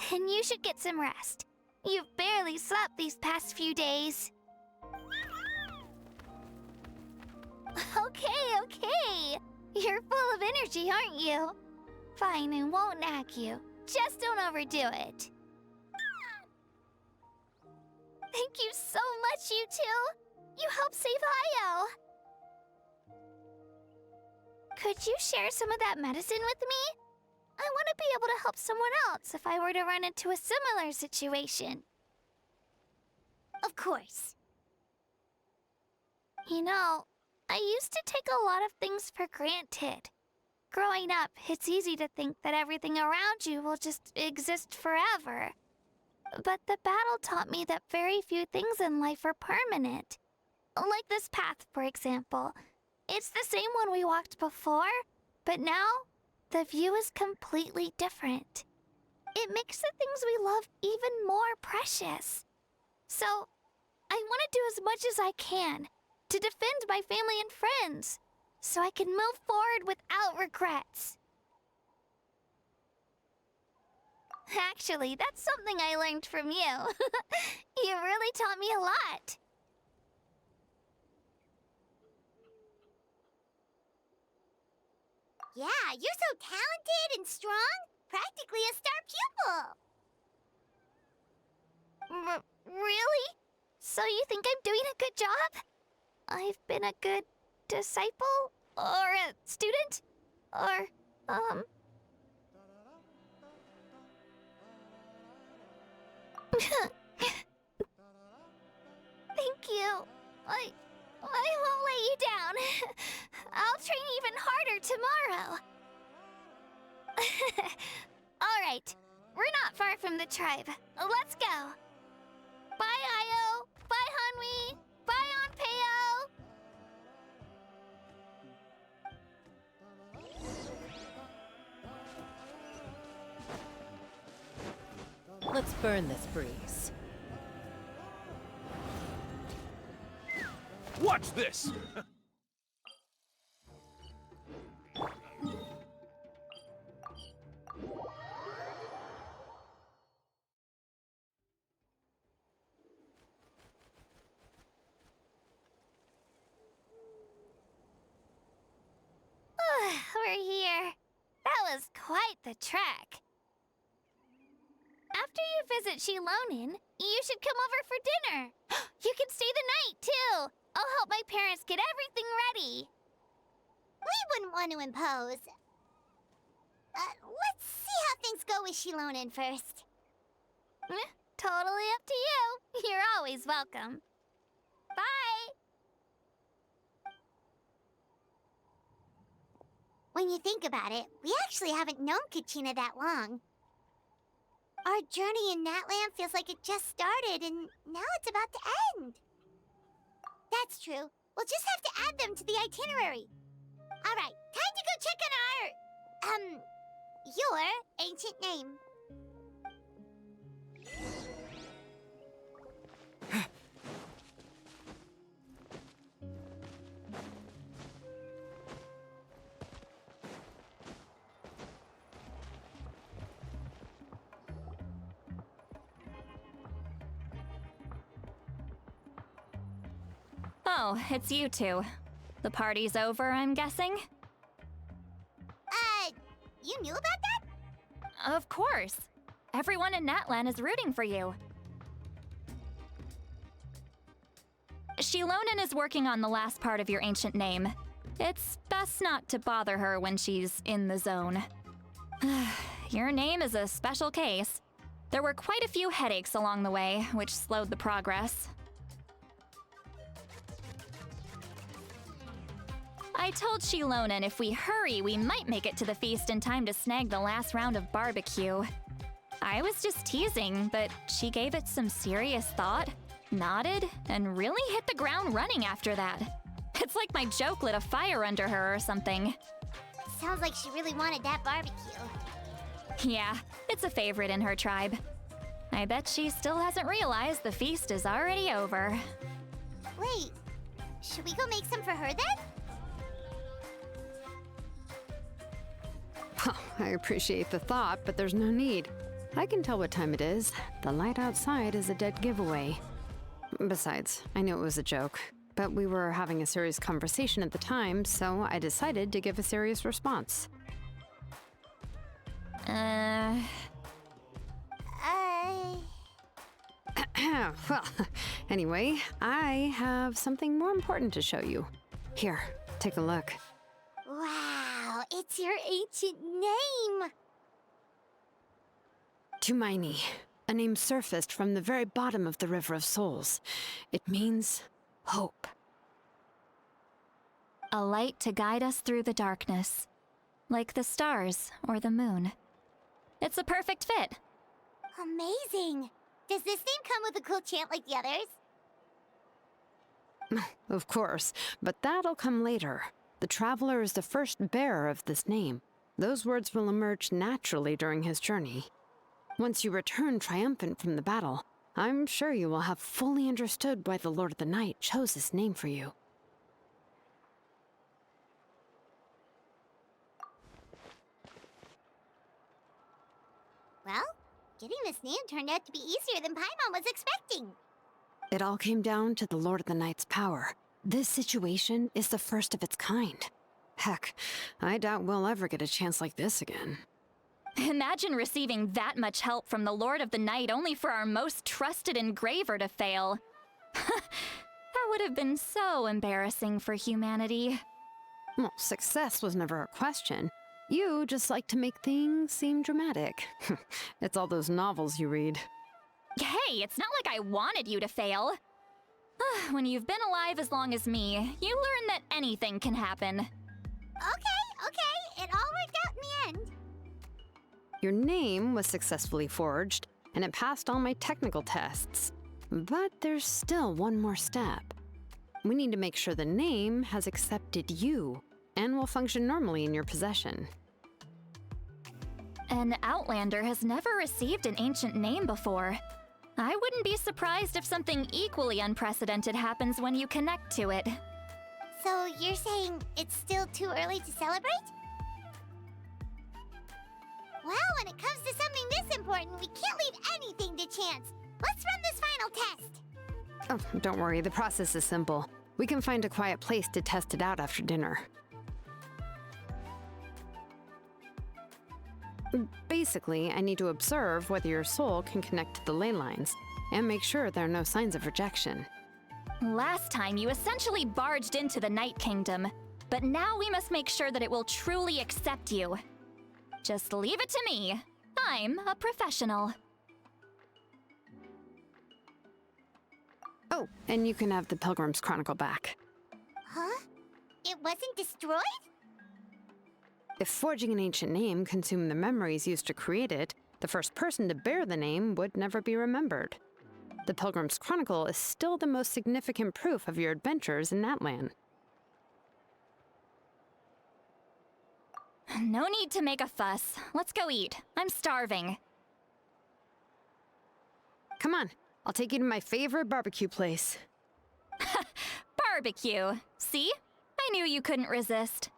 Then you should get some rest. You've barely slept these past few days. Okay. You're full of energy, aren't you? Fine, I won't nag you. Just don't overdo it. Thank you so much, you two. You helped save Io. Could you share some of that medicine with me? I want to be able to help someone else if I were to run into a similar situation. Of course. You know, I used to take a lot of things for granted. Growing up, it's easy to think that everything around you will just exist forever. But the battle taught me that very few things in life are permanent. Like this path, for example. It's the same one we walked before, but now the view is completely different. It makes the things we love even more precious. So, I want to do as much as I can to defend my family and friends, so I can move forward without regrets. Actually, that's something I learned from you. You really taught me a lot. Yeah, you're so talented and strong. Practically a star pupil. Really? So you think I'm doing a good job? I've been a good disciple? Or a student? Or, Thank you. I won't let you down. I'll train even harder tomorrow. All right. we're not far from the tribe. Let's go. Bye, Io. Bye, Hanwi. Bye, Onpeo. Let's burn this breeze. Watch this! We're here. That was quite the trek. After you visit Shilonin, you should come over for dinner. You can stay the night, too. I'll help my parents get everything ready. We wouldn't want to impose. Let's see how things go with Shilonin first. Totally up to you. You're always welcome. Bye. When you think about it, we actually haven't known Kachina that long. Our journey in Natland feels like it just started, and now it's about to end. That's true. We'll just have to add them to the itinerary. All right, time to go check on your ancient name. Oh, it's you two. The party's over, I'm guessing? You knew about that? Of course. Everyone in Natlan is rooting for you. Shilonin is working on the last part of your ancient name. It's best not to bother her when she's in the zone. Your name is a special case. There were quite a few headaches along the way, which slowed the progress. I told Shilonin if we hurry, we might make it to the feast in time to snag the last round of barbecue. I was just teasing, but she gave it some serious thought, nodded, and really hit the ground running after that. It's like my joke lit a fire under her or something. Sounds like she really wanted that barbecue. Yeah, it's a favorite in her tribe. I bet she still hasn't realized the feast is already over. Wait, should we go make some for her then? Oh, I appreciate the thought, but there's no need. I can tell what time it is. The light outside is a dead giveaway. Besides, I knew it was a joke, but we were having a serious conversation at the time, so I decided to give a serious response. Well, anyway, I have something more important to show you. Here, take a look. Wow, it's your ancient name! Tumaini, a name surfaced from the very bottom of the River of Souls. It means hope. A light to guide us through the darkness, like the stars or the moon. It's a perfect fit. Amazing! Does this name come with a cool chant like the others? Of course, but that'll come later. The Traveler is the first bearer of this name. Those words will emerge naturally during his journey. Once you return triumphant from the battle, I'm sure you will have fully understood why the Lord of the Night chose this name for you. Well, getting this name turned out to be easier than Paimon was expecting. It all came down to the Lord of the Night's power. This situation is the first of its kind. Heck, I doubt we'll ever get a chance like this again. Imagine receiving that much help from the Lord of the Night only for our most trusted engraver to fail. That would have been so embarrassing for humanity. Well, success was never a question. You just like to make things seem dramatic. It's all those novels you read. Hey, it's not like I wanted you to fail. When you've been alive as long as me, you learn that anything can happen. Okay, it all worked out in the end. Your name was successfully forged, and it passed all my technical tests. But there's still one more step. We need to make sure the name has accepted you and will function normally in your possession. An Outlander has never received an ancient name before. I wouldn't be surprised if something equally unprecedented happens when you connect to it. So you're saying it's still too early to celebrate? Well, when it comes to something this important, we can't leave anything to chance. Let's run this final test. Oh, don't worry, the process is simple. We can find a quiet place to test it out after dinner. Basically, I need to observe whether your soul can connect to the ley lines, and make sure there are no signs of rejection. Last time, you essentially barged into the Night Kingdom, but now we must make sure that it will truly accept you. Just leave it to me. I'm a professional. Oh, and you can have the Pilgrim's Chronicle back. Huh? It wasn't destroyed? If forging an ancient name consumed the memories used to create it, the first person to bear the name would never be remembered. The Pilgrim's Chronicle is still the most significant proof of your adventures in that land. No need to make a fuss. Let's go eat. I'm starving. Come on, I'll take you to my favorite barbecue place. Barbecue. See? I knew you couldn't resist.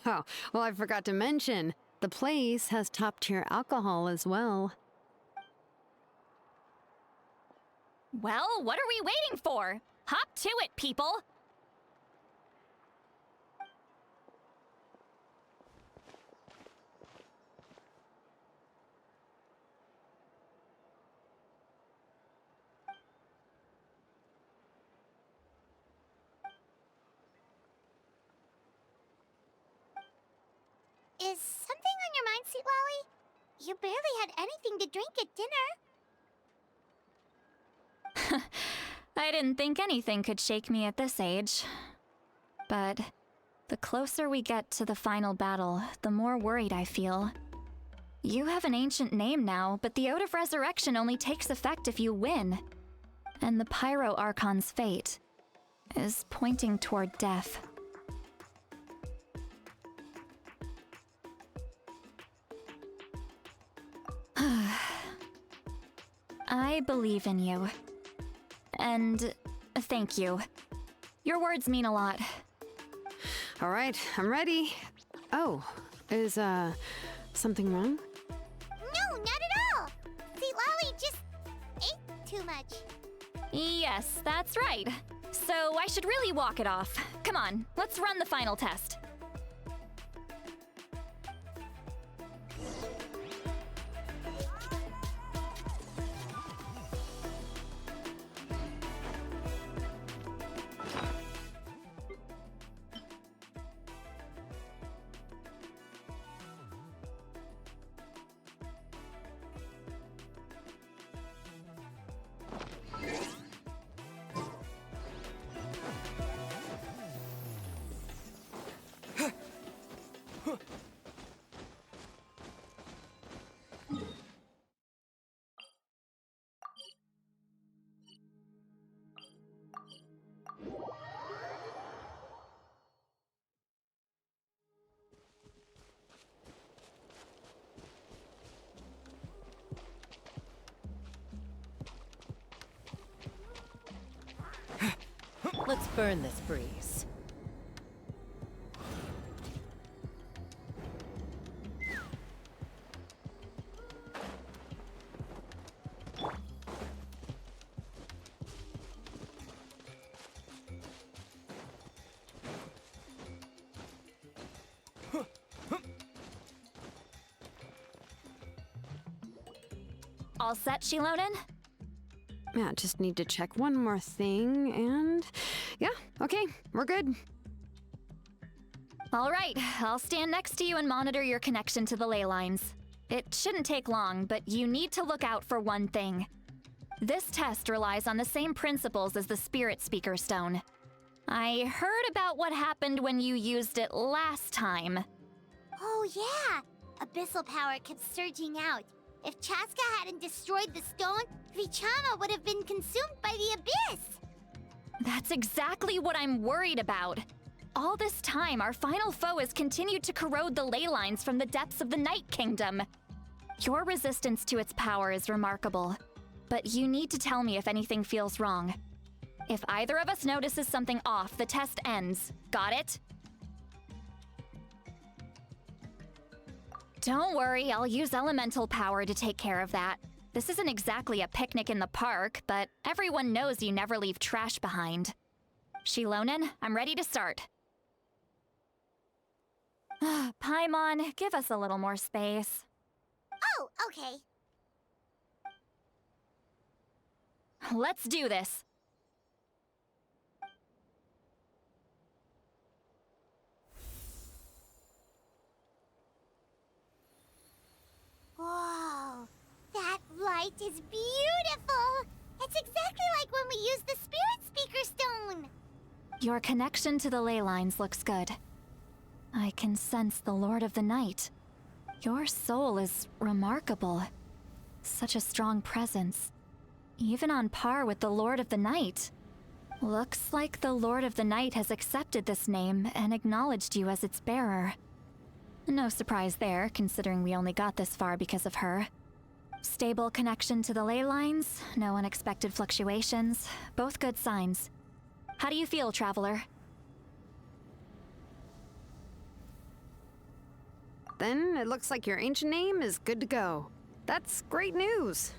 Oh, well, I forgot to mention, the place has top-tier alcohol as well. Well, what are we waiting for? Hop to it, people! Is something on your mind, Sweet Lolly? You barely had anything to drink at dinner. I didn't think anything could shake me at this age. But the closer we get to the final battle, the more worried I feel. You have an ancient name now, but the Oath of Resurrection only takes effect if you win. And the Pyro Archon's fate is pointing toward death. I believe in you. And thank you. Your words mean a lot. All right, I'm ready. Oh, is, something wrong? No, not at all! Sweet Lolly just ate too much. Yes, that's right. So I should really walk it off. Come on, let's run the final test. Let's burn this breeze. All set, Shilonen? Yeah, just need to check one more thing, and yeah, okay, we're good. All right, I'll stand next to you and monitor your connection to the ley lines. It shouldn't take long, but you need to look out for one thing. This test relies on the same principles as the Spirit Speaker Stone. I heard about what happened when you used it last time. Oh yeah, Abyssal power kept surging out. If Chaska hadn't destroyed the stone, Vichama would have been consumed by the abyss! That's exactly what I'm worried about. All this time, our final foe has continued to corrode the ley lines from the depths of the Night Kingdom. Your resistance to its power is remarkable, but you need to tell me if anything feels wrong. If either of us notices something off, the test ends. Got it? Don't worry, I'll use elemental power to take care of that. This isn't exactly a picnic in the park, but everyone knows you never leave trash behind. Shilonen, I'm ready to start. Paimon, give us a little more space. Oh, okay. Let's do this. Whoa, that light is beautiful! It's exactly like when we used the Spirit Speaker Stone! Your connection to the ley lines looks good. I can sense the Lord of the Night. Your soul is remarkable. Such a strong presence. Even on par with the Lord of the Night. Looks like the Lord of the Night has accepted this name and acknowledged you as its bearer. No surprise there, considering we only got this far because of her. Stable connection to the ley lines, no unexpected fluctuations, both good signs. How do you feel, Traveler? Then it looks like your ancient name is good to go. That's great news.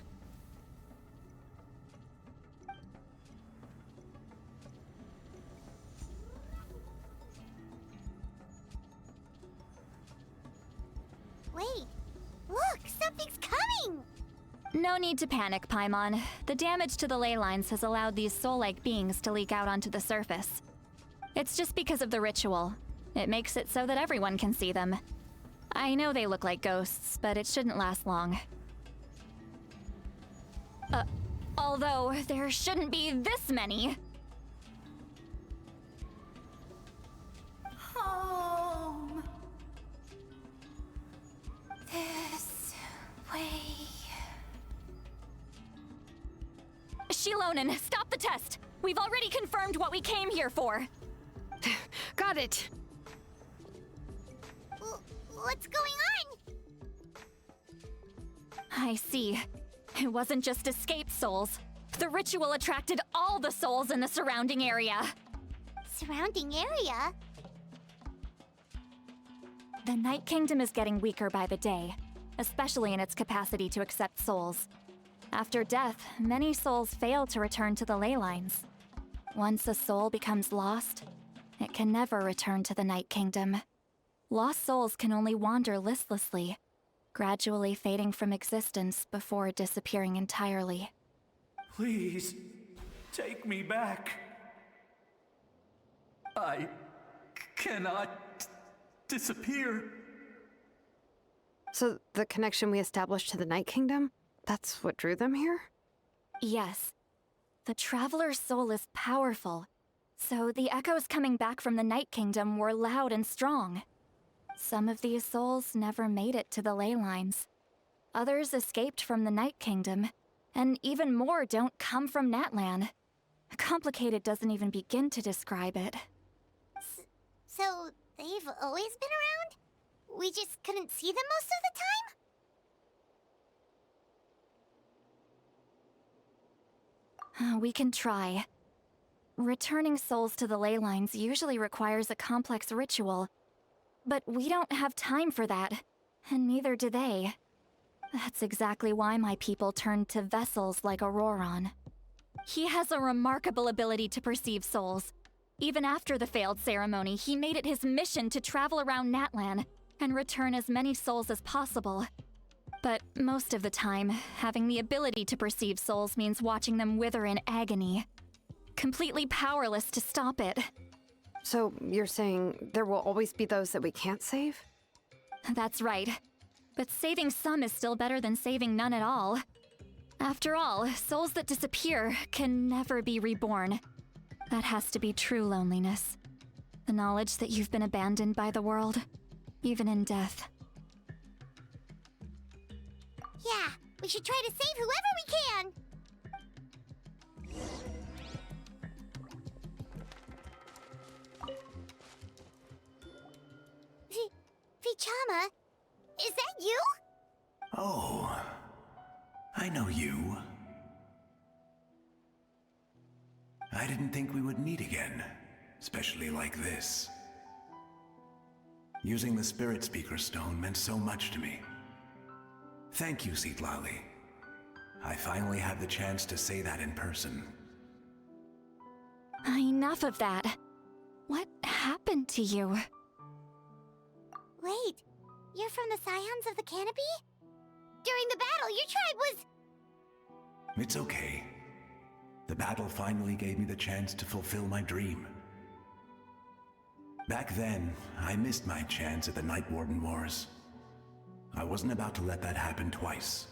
Wait, look, something's coming! No need to panic, Paimon. The damage to the ley lines has allowed these soul-like beings to leak out onto the surface. It's just because of the ritual. It makes it so that everyone can see them. I know they look like ghosts, but it shouldn't last long. Although there shouldn't be this many. Home. This way. Shilonen, stop the test! We've already confirmed what we came here for. Got it. What's going on? I see. It wasn't just escaped souls. The ritual attracted all the souls in the surrounding area. Surrounding area? The Night Kingdom is getting weaker by the day, especially in its capacity to accept souls. After death, many souls fail to return to the ley lines. Once a soul becomes lost, it can never return to the Night Kingdom. Lost souls can only wander listlessly, gradually fading from existence before disappearing entirely. Please, take me back. I cannot disappear. So the connection we established to the Night Kingdom, that's what drew them here? Yes. The Traveler's soul is powerful, so the echoes coming back from the Night Kingdom were loud and strong. Some of these souls never made it to the ley lines. Others escaped from the Night Kingdom, and even more don't come from Natlan. Complicated doesn't even begin to describe it. So, they've always been around? We just couldn't see them most of the time? We can try. Returning souls to the ley lines usually requires a complex ritual, but we don't have time for that, and neither do they. That's exactly why my people turned to vessels like Auroron. He has a remarkable ability to perceive souls. Even after the failed ceremony, he made it his mission to travel around Natlan and return as many souls as possible. But most of the time, having the ability to perceive souls means watching them wither in agony. Completely powerless to stop it. So you're saying there will always be those that we can't save? That's right. But saving some is still better than saving none at all. After all, souls that disappear can never be reborn. That has to be true loneliness. The knowledge that you've been abandoned by the world, even in death. Yeah, we should try to save whoever we can! Vichama, is that you? Oh, I know you. I didn't think we would meet again, especially like this. Using the Spirit Speaker Stone meant so much to me. Thank you, Citlali. I finally had the chance to say that in person. Enough of that. What happened to you? Wait, you're from the Scions of the Canopy? During the battle, your tribe was... It's okay. The battle finally gave me the chance to fulfill my dream. Back then, I missed my chance at the Night Warden Wars. I wasn't about to let that happen twice.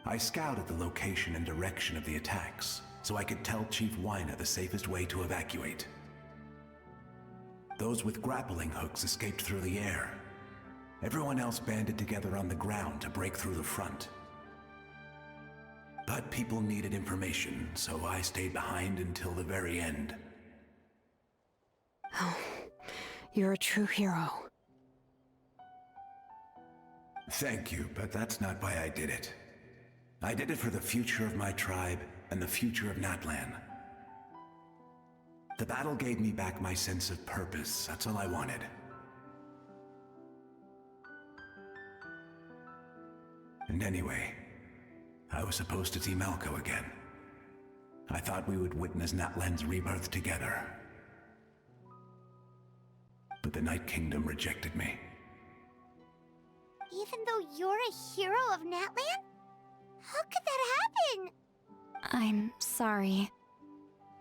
I scouted the location and direction of the attacks, so I could tell Chief Wyna the safest way to evacuate. Those with grappling hooks escaped through the air. Everyone else banded together on the ground to break through the front. But people needed information, so I stayed behind until the very end. Oh, you're a true hero. Thank you, but that's not why I did it. I did it for the future of my tribe and the future of Natlan. The battle gave me back my sense of purpose. That's all I wanted. And anyway, I was supposed to see Malco again. I thought we would witness Natlan's rebirth together. But the Night Kingdom rejected me. Even though you're a hero of Natlan? How could that happen? I'm sorry.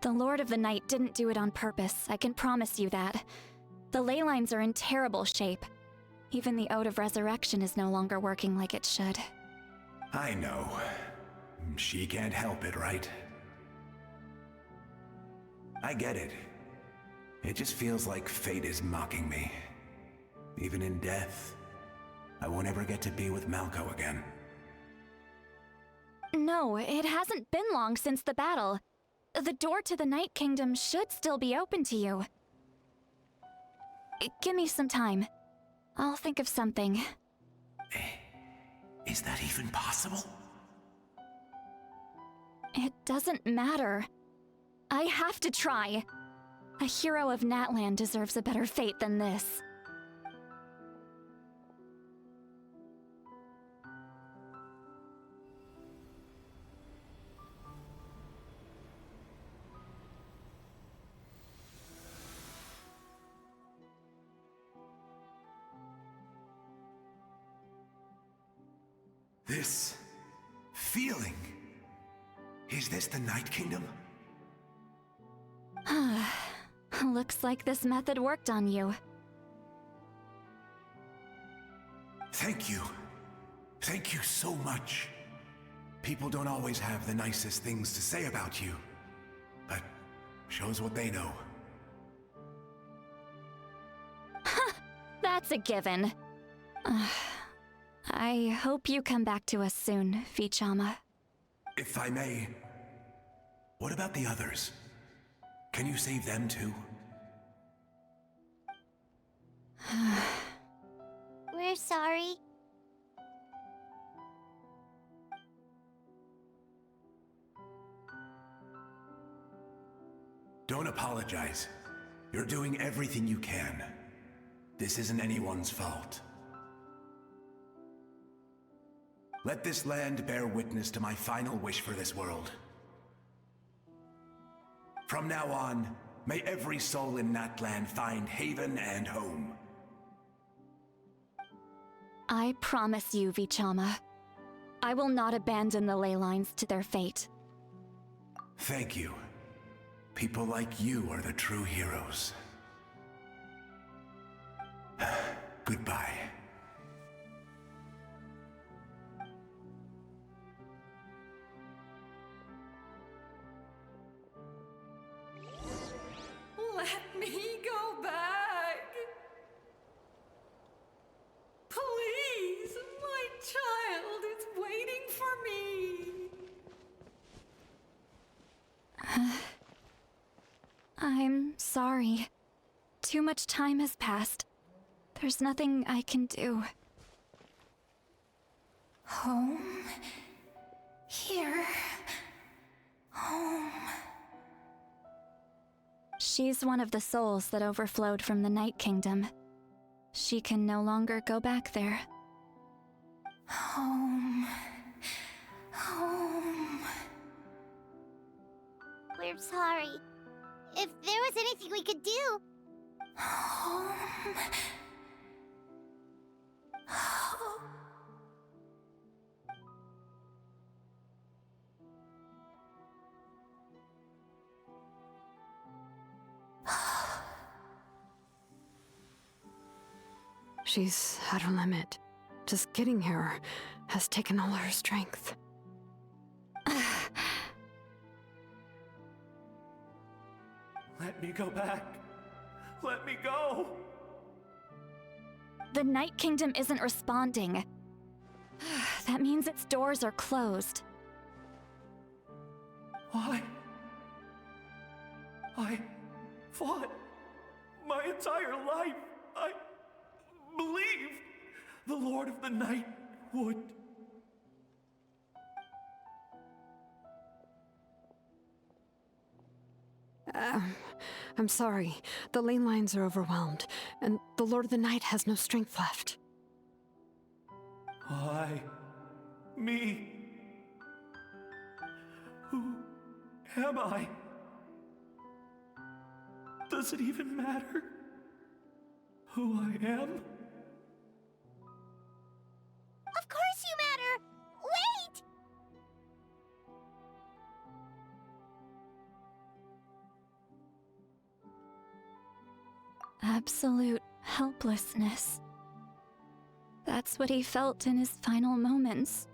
The Lord of the Night didn't do it on purpose, I can promise you that. The ley lines are in terrible shape. Even the Ode of Resurrection is no longer working like it should. I know. She can't help it, right? I get it. It just feels like fate is mocking me. Even in death, I won't ever get to be with Malco again. No, it hasn't been long since the battle. The door to the Night Kingdom should still be open to you. Give me some time. I'll think of something. Is that even possible? It doesn't matter. I have to try. A hero of Natlan deserves a better fate than this. This feeling. Is this the Night Kingdom? Looks like this method worked on you. Thank you. Thank you so much. People don't always have the nicest things to say about you, but shows what they know. That's a given. I hope you come back to us soon, Vichama. If I may, what about the others? Can you save them too? We're sorry. Don't apologize. You're doing everything you can. This isn't anyone's fault. Let this land bear witness to my final wish for this world. From now on, may every soul in Natlan find haven and home. I promise you, Vichama. I will not abandon the ley lines to their fate. Thank you. People like you are the true heroes. Goodbye. Let me go back. Please, my child. I'm sorry. Too much time has passed. There's nothing I can do. Home? Here? Home? She's one of the souls that overflowed from the Night Kingdom. She can no longer go back there. Home. Home. We're sorry. If there was anything we could do... Home. She's at her limit. Just getting here has taken all her strength. Let me go back. Let me go. The Night Kingdom isn't responding. That means its doors are closed. Why? I fought my entire life. I believed the Lord of the Night would. I'm sorry. The lane lines are overwhelmed, and the Lord of the Night has no strength left. Why? Me? Who am I? Does it even matter who I am? Of course you matter! Wait! Absolute helplessness. That's what he felt in his final moments.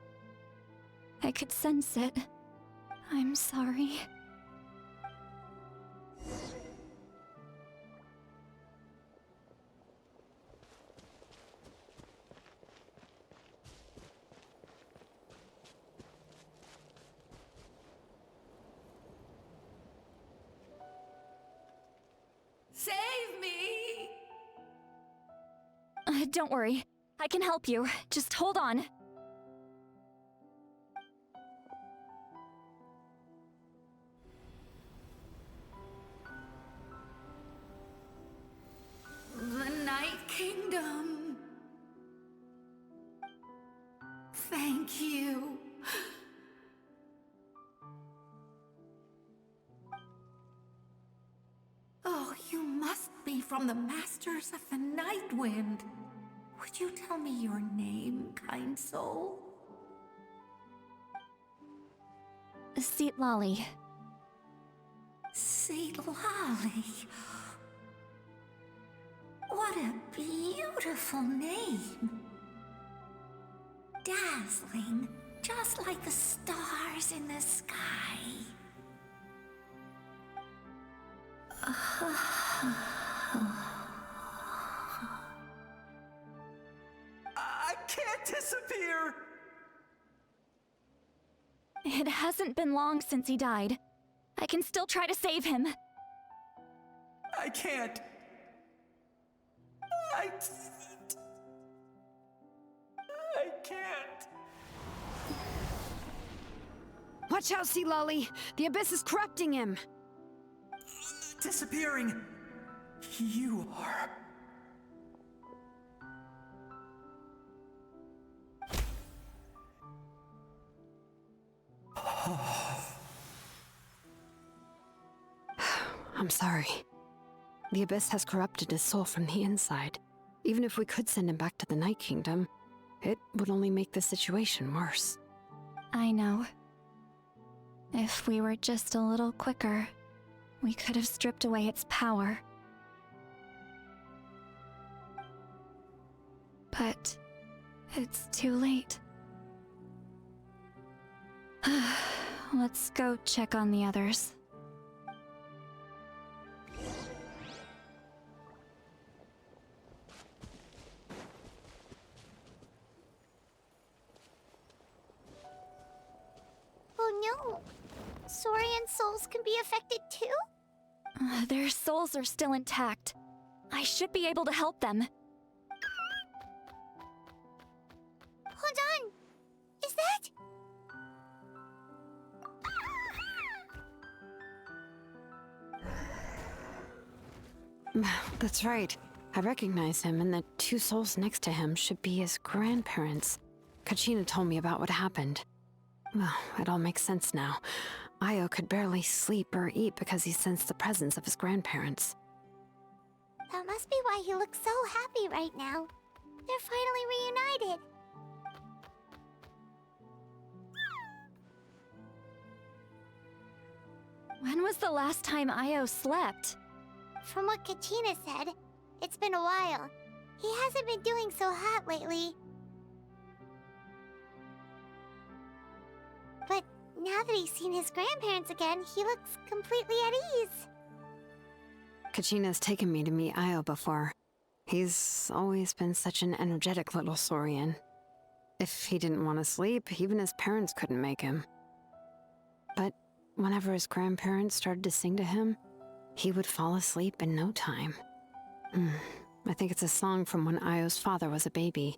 I could sense it. I'm sorry. Save me! Don't worry. I can help you. Just hold on. The Night Kingdom. Thank you. Oh, you must be from the Masters of the Night Wind. Would you tell me your name, kind soul? Seat Lolly. Seat Lolly. What a beautiful name. Dazzling, just like the stars in the sky. I can't disappear! It hasn't been long since he died. I can still try to save him. I can't. I can't. Watch out, Sea Lolly! The Abyss is corrupting him! Disappearing. You are. I'm sorry. The Abyss has corrupted his soul from the inside. Even if we could send him back to the Night Kingdom, it would only make the situation worse. I know. If we were just a little quicker, we could have stripped away its power. But it's too late. Let's go check on the others. Oh no! Saurian souls can be affected too? Their souls are still intact. I should be able to help them. Hold on! Is that... That's right. I recognize him, and the two souls next to him should be his grandparents. Kachina told me about what happened. Well, it all makes sense now. Io could barely sleep or eat because he sensed the presence of his grandparents. That must be why he looks so happy right now. They're finally reunited. When was the last time Io slept? From what Kachina said, it's been a while. He hasn't been doing so hot lately. But now that he's seen his grandparents again, he looks completely at ease. Kachina's taken me to meet Io before. He's always been such an energetic little saurian. If he didn't want to sleep, even his parents couldn't make him. But whenever his grandparents started to sing to him, he would fall asleep in no time. I think it's a song from when Io's father was a baby,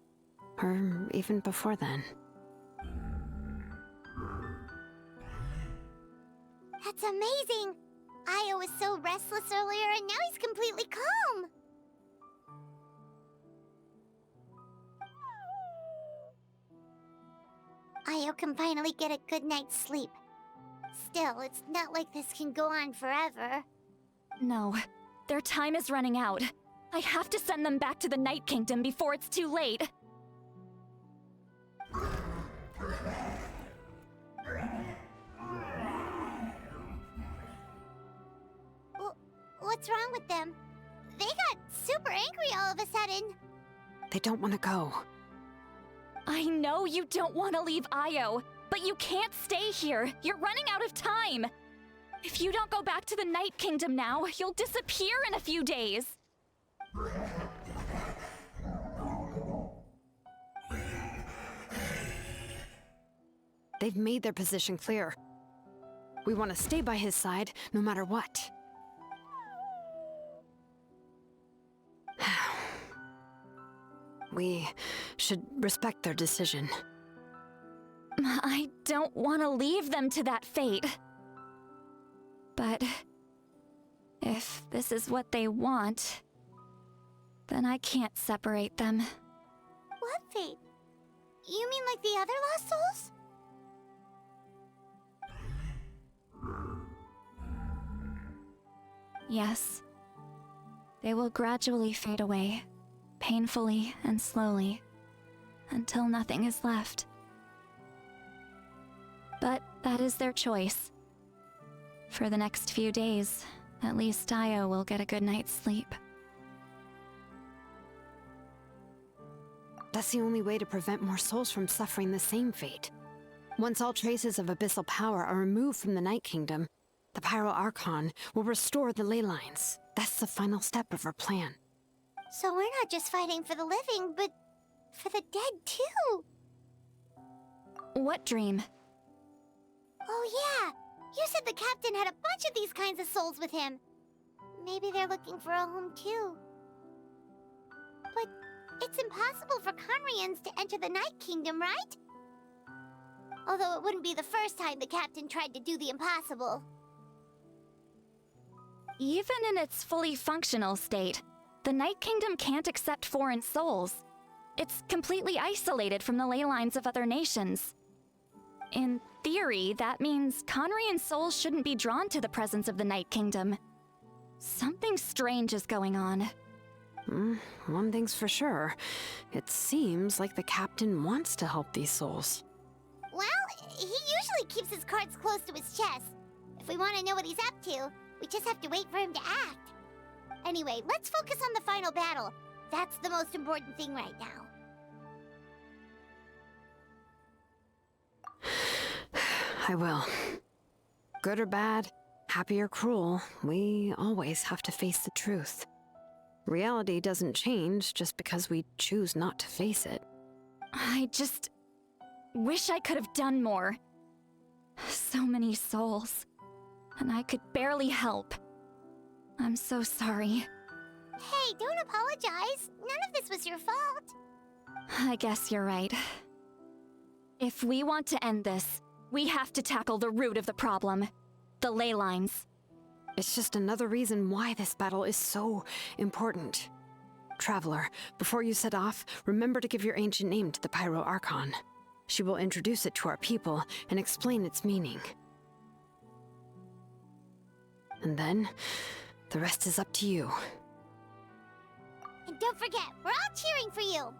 or even before then. That's amazing! Io was so restless earlier and now he's completely calm! Io can finally get a good night's sleep. Still, it's not like this can go on forever. No, their time is running out. I have to send them back to the Night Kingdom before it's too late. What's wrong with them? They got super angry all of a sudden. They don't want to go. I know you don't want to leave Io, but you can't stay here. You're running out of time. If you don't go back to the Night Kingdom now, you'll disappear in a few days. They've made their position clear. We want to stay by his side, no matter what. We should respect their decision. I don't want to leave them to that fate. But if this is what they want, then I can't separate them. What fate? You mean like the other lost souls? Yes. They will gradually fade away, painfully and slowly, until nothing is left. But that is their choice. For the next few days, at least Io will get a good night's sleep. That's the only way to prevent more souls from suffering the same fate. Once all traces of abyssal power are removed from the Night Kingdom, the Pyro Archon will restore the ley lines. That's the final step of our plan. So we're not just fighting for the living, but for the dead too. What dream? Oh yeah, you said the captain had a bunch of these kinds of souls with him. Maybe they're looking for a home too. But it's impossible for Conrians to enter the Night Kingdom, right? Although it wouldn't be the first time the captain tried to do the impossible. Even in its fully functional state, the Night Kingdom can't accept foreign souls. It's completely isolated from the ley lines of other nations. In theory, that means Conrian souls shouldn't be drawn to the presence of the Night Kingdom. Something strange is going on. One thing's for sure. It seems like the captain wants to help these souls. Well, he usually keeps his cards close to his chest. If we want to know what he's up to, we just have to wait for him to act. Anyway, let's focus on the final battle. That's the most important thing right now. I will. Good or bad, happy or cruel, we always have to face the truth. Reality doesn't change just because we choose not to face it. I just wish I could have done more. so many souls, and I could barely help. I'm so sorry. Hey, don't apologize. None of this was your fault. I guess you're right. If we want to end this, we have to tackle the root of the problem. The ley lines. It's just another reason why this battle is so important. Traveler, before you set off, remember to give your ancient name to the Pyro Archon. She will introduce it to our people and explain its meaning. And then, the rest is up to you. And don't forget, we're all cheering for you.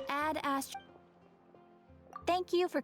Ad Ast. Thank you for